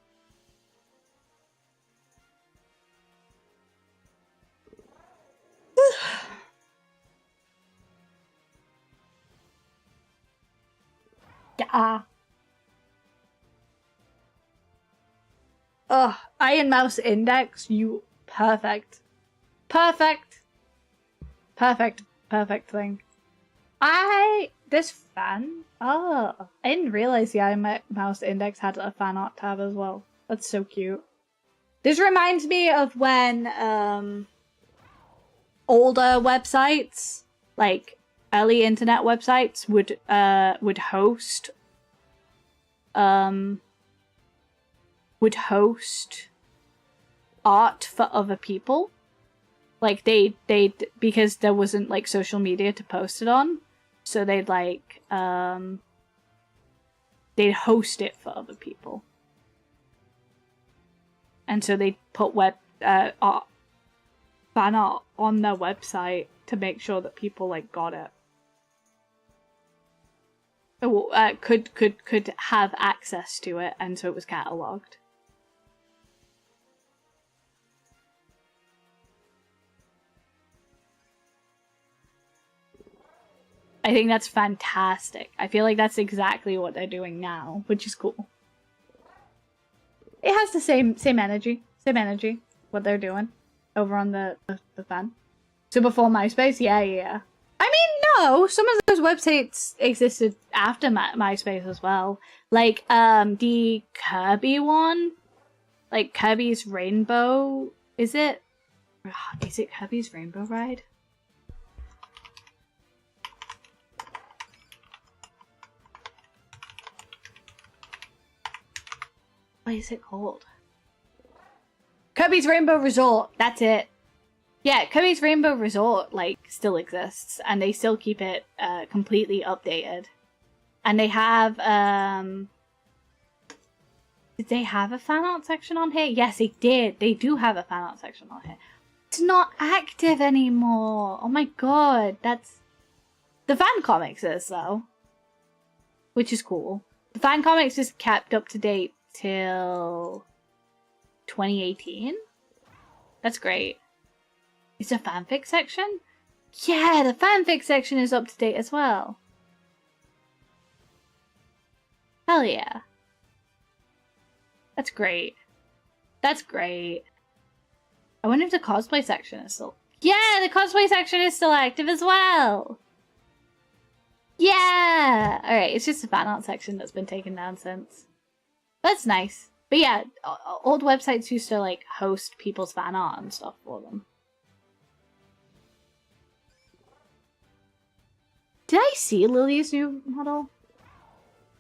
Yeah. Ugh, Iron Mouse Index, you perfect. Perfect. Perfect thing. This fan? Oh, I didn't realize the Iron Mouse Index had a fan art tab as well. That's so cute. This reminds me of when older websites, like early internet websites, would host art for other people. Like they because there wasn't like social media to post it on, so they'd like they'd host it for other people, and so they put fan art on their website to make sure that people like got it. Could have access to it, and so it was catalogued. I think that's fantastic. I feel like that's exactly what they're doing now, which is cool. It has the same energy, what they're doing over on the fan. So before MySpace, yeah. I mean, no, some of those websites existed after MySpace as well. Like the Kirby one, like Kirby's Rainbow. Is it Kirby's Rainbow Ride? What is it called? Kirby's Rainbow Resort. That's it. Yeah, Kirby's Rainbow Resort like still exists, and they still keep it completely updated. And they have did they have a fan art section on here? Yes, they did. They do have a fan art section on here. It's not active anymore. Oh my god, that's the fan comics is though, which is cool. The fan comics is kept up to date till 2018. That's great. Is there a fanfic section? Yeah, the fanfic section is up to date as well. Hell yeah. That's great. That's great. I wonder if the cosplay section is still... Yeah, the cosplay section is still active as well. Yeah! Alright, it's just the fan art section that's been taken down since. That's nice. But yeah, old websites used to like host people's fan art and stuff for them. Did I see Lily's new model?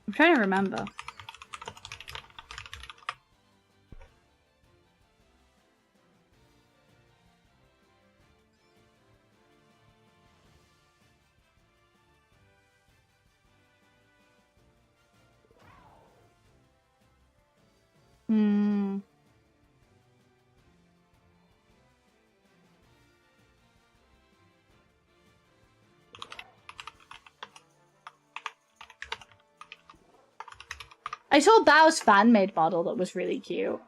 I'm trying to remember. I saw Bao's fan-made model that was really cute.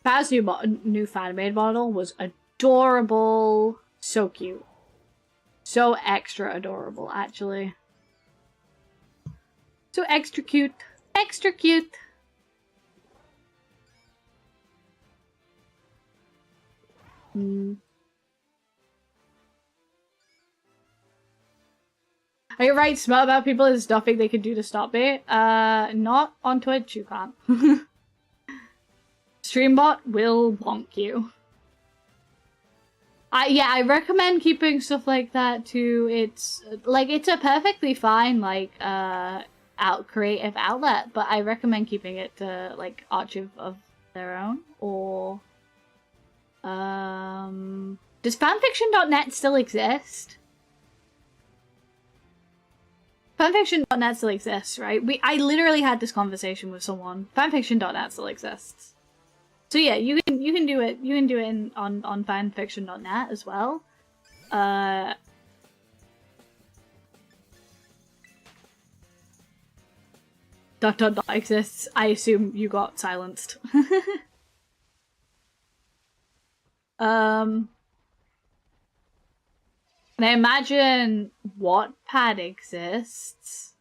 Bao's new fan-made model was adorable. So cute. So extra adorable, actually. So extra cute. Extra cute. Are you right smart about people? There's nothing they can do to stop me. Not on Twitch, you can't. Streambot will bonk you. Yeah, I recommend keeping stuff like that too. It's a perfectly fine creative outlet, but I recommend keeping it to like archive of their own. Or does fanfiction.net still exist? Fanfiction.net still exists, right? I literally had this conversation with someone. Fanfiction.net still exists. So yeah, you can do it. You can do it on fanfiction.net as well. ... exists. I assume you got silenced. And I imagine Wattpad exists.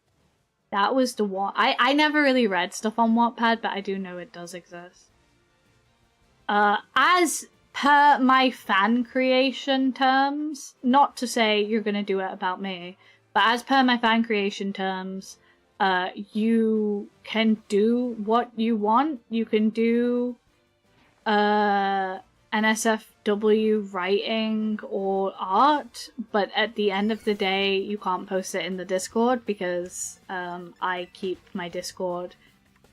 That was the one. I never really read stuff on Wattpad, but I do know it does exist. As per my fan creation terms, not to say you're gonna do it about me, but as per my fan creation terms, you can do what you want. You can do NSFW writing or art, but at the end of the day, you can't post it in the Discord because I keep my Discord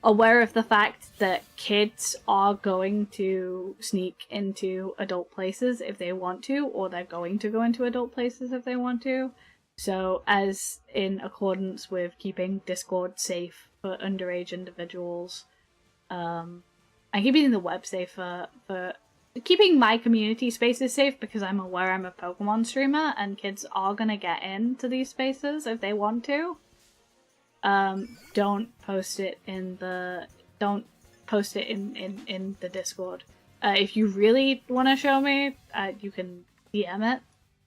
aware of the fact that kids are going to sneak into adult places if they want to, or they're going to go into adult places if they want to. So, as in accordance with keeping Discord safe for underage individuals, I'm keeping the web safe for keeping my community spaces safe because I'm aware I'm a Pokemon streamer and kids are gonna get into these spaces if they want to. Don't post it in the Discord. If you really want to show me, you can DM it.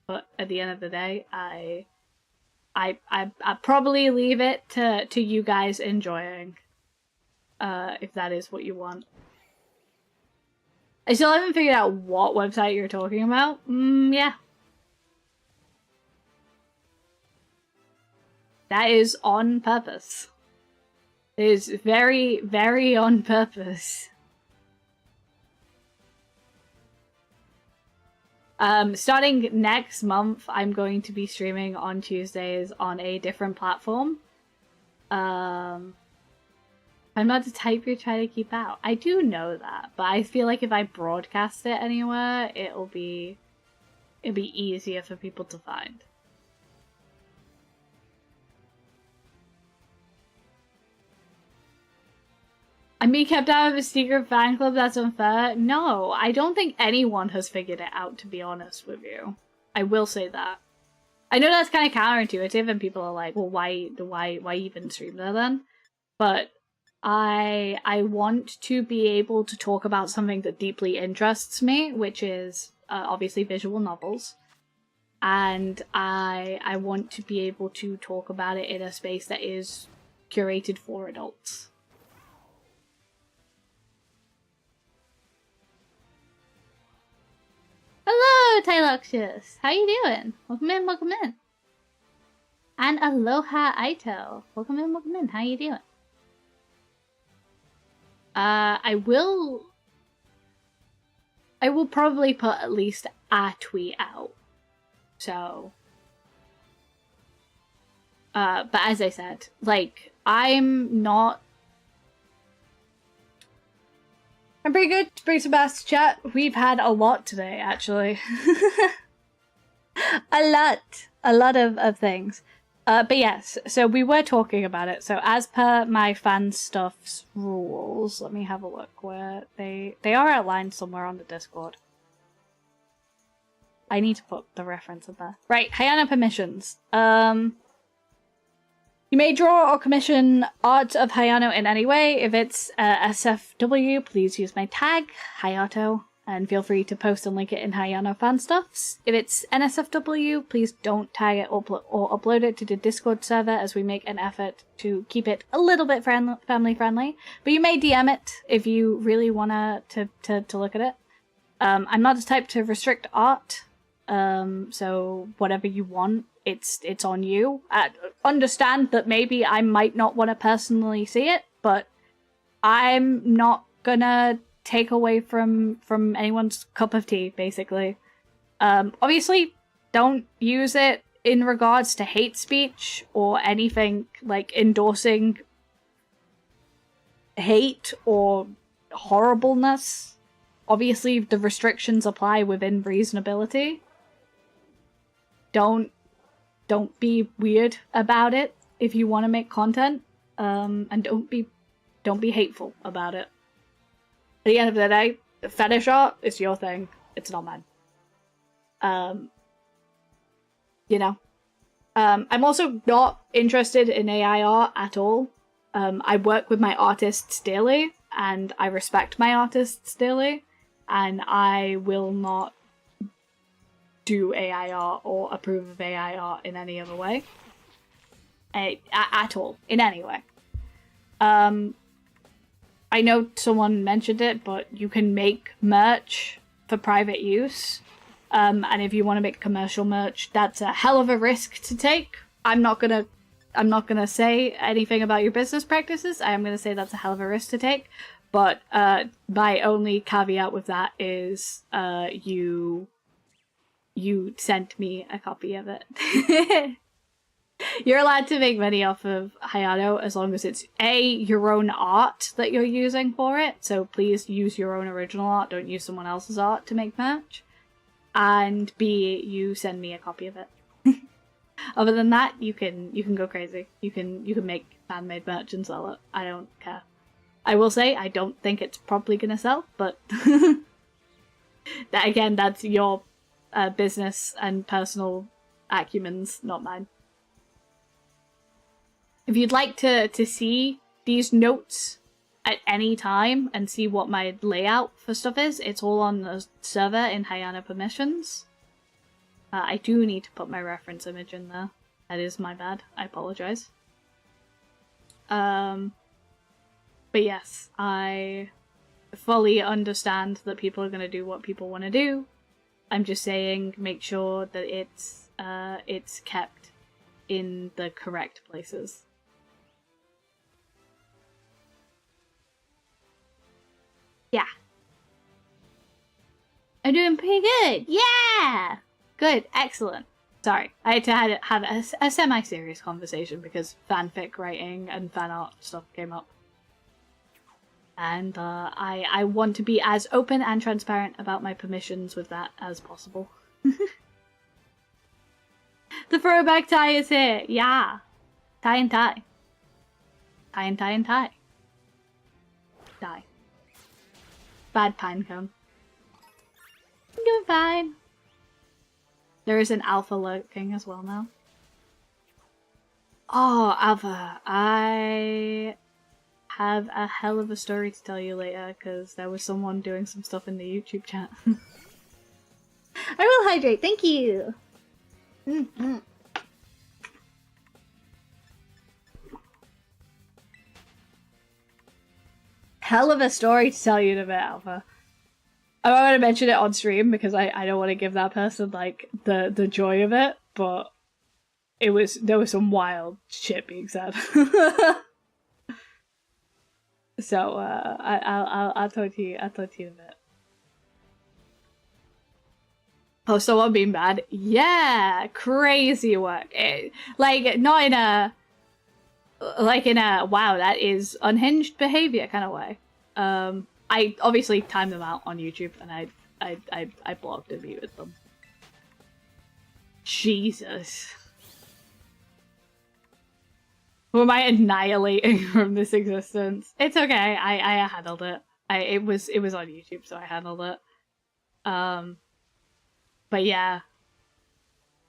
But at the end of the day, I probably leave it to you guys enjoying. If that is what you want. I still haven't figured out what website you're talking about. Yeah. That is on purpose. It is very, very on purpose. Starting next month, I'm going to be streaming on Tuesdays on a different platform. I'm not the type you're trying to keep out. I do know that, but I feel like if I broadcast it anywhere, it'll be easier for people to find. I'm being kept out of a secret fan club, that's unfair. No, I don't think anyone has figured it out, to be honest with you. I will say that. I know that's kind of counterintuitive and people are like, well, why even stream there then? But I want to be able to talk about something that deeply interests me, which is obviously visual novels. And I want to be able to talk about it in a space that is curated for adults. Hello, Tyloxius! How you doing? Welcome in, welcome in. And aloha, Aito. Welcome in, welcome in. How you doing? I will probably put at least a tweet out. So, but as I said, like, I'm pretty good. Bring some bass to chat. We've had a lot today, actually. a lot of things. But yes, so we were talking about it. So as per my fan stuff's rules, let me have a look where they are outlined somewhere on the Discord. I need to put the reference in there. Right, Hayano permissions. You may draw or commission art of Hayano in any way. If it's SFW, please use my tag, Hayato, and feel free to post and link it in Hayano fan stuffs. If it's NSFW, please don't tag it or upload it to the Discord server, as we make an effort to keep it a little bit family friendly. But you may DM it if you really wanna to look at it. I'm not the type to restrict art, so whatever you want, it's on you. Understand that maybe I might not want to personally see it, but I'm not gonna take away from anyone's cup of tea, basically. Obviously, don't use it in regards to hate speech or anything like endorsing hate or horribleness. Obviously, the restrictions apply within reasonability. Don't be weird about it if you want to make content, and don't be hateful about it. At the end of the day, fetish art is your thing. It's not mine. You know. I'm also not interested in AI art at all. I work with my artists daily, and I respect my artists daily, and I will not do AI art or approve of AI art in any other way. At all. In any way. I know someone mentioned it, but you can make merch for private use. And if you want to make commercial merch, that's a hell of a risk to take. I'm not gonna say anything about your business practices. I am gonna say that's a hell of a risk to take. But my only caveat with that is you sent me a copy of it. You're allowed to make money off of Hayano as long as it's A, your own art that you're using for it. So please use your own original art. Don't use someone else's art to make merch. And B, you send me a copy of it. Other than that, you can go crazy. You can make fan-made merch and sell it. I don't care. I will say I don't think it's probably gonna sell, but that again, that's your business and personal acumens, not mine. If you'd like to see these notes at any time and see what my layout for stuff is, it's all on the server in Hayano permissions. I do need to put my reference image in there. That is my bad. I apologize. But yes, I fully understand that people are going to do what people want to do. I'm just saying, make sure that it's kept in the correct places. Yeah. I'm doing pretty good. Yeah! Good. Excellent. Sorry. I had to have a semi-serious conversation because fanfic writing and fan art stuff came up. And I want to be as open and transparent about my permissions with that as possible. The throwback tie is here. Yeah. Tie and tie. Tie and tie and tie. Die. Bad pine cone. I'm doing fine. There is an alpha lurking as well now. Oh, Alpha. I have a hell of a story to tell you later, because there was someone doing some stuff in the YouTube chat. I will hydrate, thank you! Mm-hmm. Hell of a story to tell you in a bit, Alpha. I'm not going to mention it on stream because I don't want to give that person like the joy of it, but there was some wild shit being said. So I'll talk to you in a bit. Oh, someone being bad? Yeah, crazy work. Not in a wow, that is unhinged behavior kind of way. I obviously timed them out on YouTube, and I blocked and muted them. Jesus. Who am I annihilating from this existence? It's okay. I handled it. It was on YouTube, so I handled it. But yeah.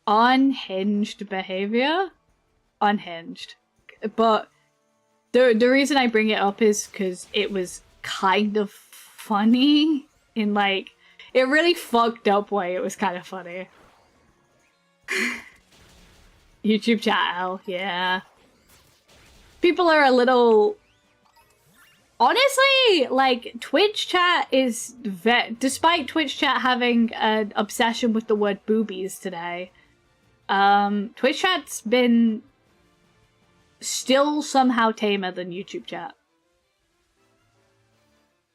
Unhinged behavior. Unhinged. But the reason I bring it up is because it was kind of funny in like a really fucked up way. It was kind of funny. YouTube chat hell, yeah. People are a little... Honestly, like, Twitch chat is... Despite Twitch chat having an obsession with the word boobies today, Twitch chat's been still somehow tamer than YouTube chat.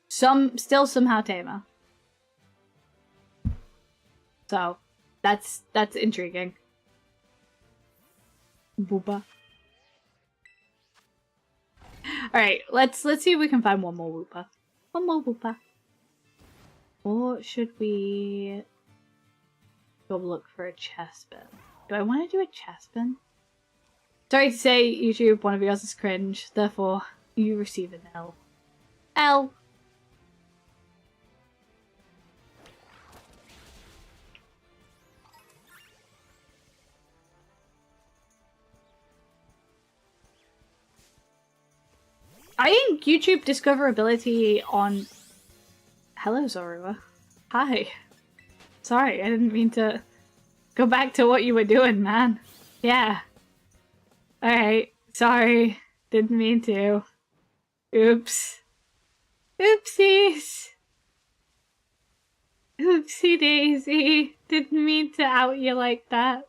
Still somehow tamer. So, that's intriguing. Booba. Alright, let's see if we can find one more Woopa. One more Woopa. Or should we go look for a chest bin? Do I want to do a chest bin? Sorry to say, YouTube, one of yours is cringe, therefore you receive an L. L. I think YouTube discoverability on... Hello, Zorua. Hi. Sorry, I didn't mean to go back to what you were doing, man. Yeah. Alright, sorry. Didn't mean to. Oops. Oopsies. Oopsie daisy. Didn't mean to out you like that.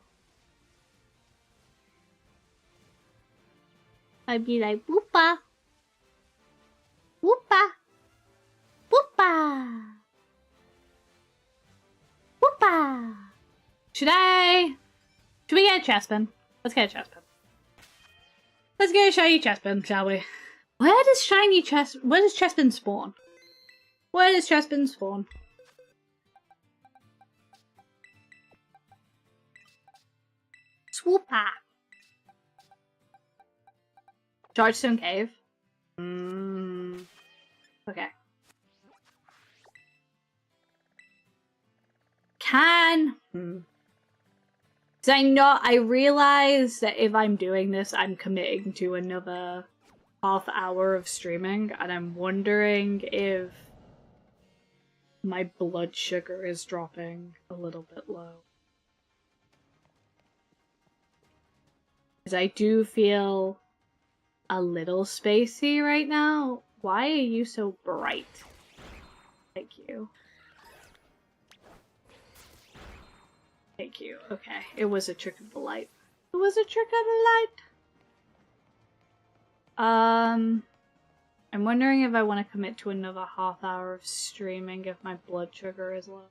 I'd be like, whoopa. Whoopa! Whoopa! Whoopa! Should we get a chest bin? Let's get a chest bin. Let's get a shiny chest bin, shall we? Where does chest bin spawn? Where does chest bin spawn? Swoopa! Chargestone Cave? Okay. So I realize that if I'm doing this, I'm committing to another half hour of streaming, and I'm wondering if my blood sugar is dropping a little bit low. Because I do feel a little spacey right now. Why are you so bright? Thank you. Thank you. Okay. It was a trick of the light. It was a trick of the light. I'm wondering if I want to commit to another half hour of streaming if my blood sugar is low.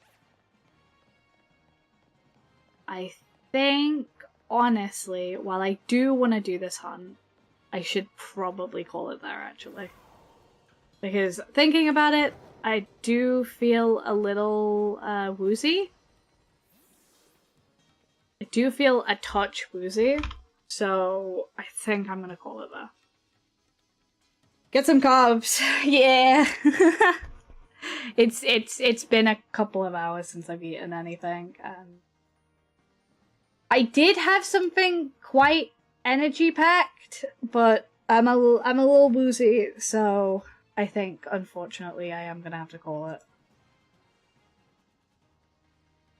I think, honestly, while I do want to do this hunt, I should probably call it there, actually. Because thinking about it, I do feel a little woozy. I do feel a touch woozy, so I think I'm gonna call it there. Get some carbs, yeah. It's been a couple of hours since I've eaten anything. I did have something quite energy packed, but I'm a little woozy, so I think unfortunately I am gonna have to call it.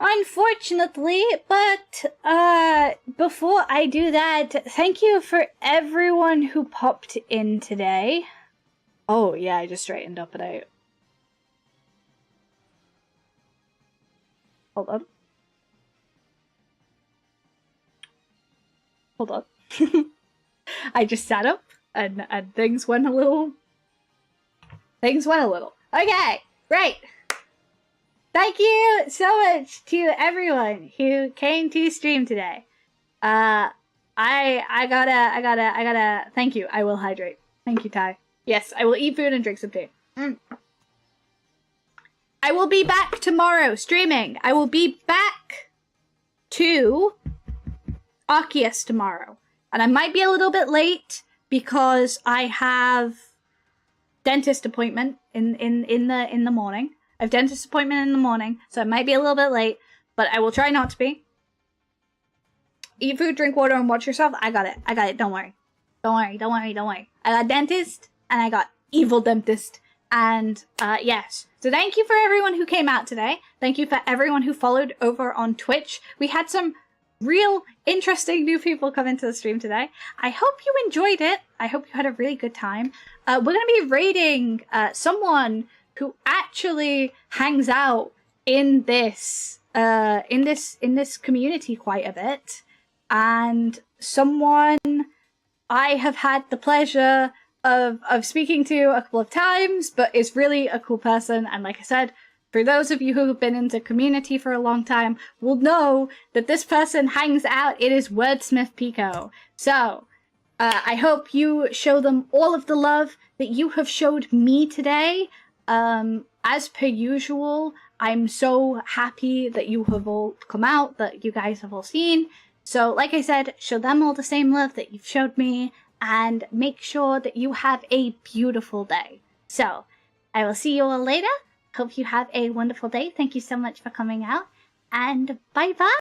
Unfortunately, but before I do that, thank you for everyone who popped in today. Oh yeah, I just straightened up and out. Hold on. Hold on. I just sat up and things went a little. Okay, right. Thank you so much to everyone who came to stream today. I gotta thank you. I will hydrate. Thank you, Ty. Yes, I will eat food and drink some tea. I will be back tomorrow streaming. I will be back to Arceus tomorrow. And I might be a little bit late because I have dentist appointment in the morning. I have dentist appointment in the morning, so I might be a little bit late, but I will try not to be. Eat food, drink water, and watch yourself. I got it. Don't worry. I got dentist, and I got evil dentist. And yes. So thank you for everyone who came out today. Thank you for everyone who followed over on Twitch. We had some real interesting new people come into the stream today. I hope you enjoyed it. I hope you had a really good time. We're going to be raiding someone who actually hangs out in this community quite a bit, and someone I have had the pleasure of speaking to a couple of times, but is really a cool person. And like I said, for those of you who have been into community for a long time, will know that this person hangs out. It is Wordsmith Pico. So I hope you show them all of the love that you have showed me today. As per usual, I'm so happy that you have all come out, that you guys have all seen. So like I said, show them all the same love that you've showed me, and make sure that you have a beautiful day. So I will see you all later. Hope you have a wonderful day. Thank you so much for coming out, and bye-bye.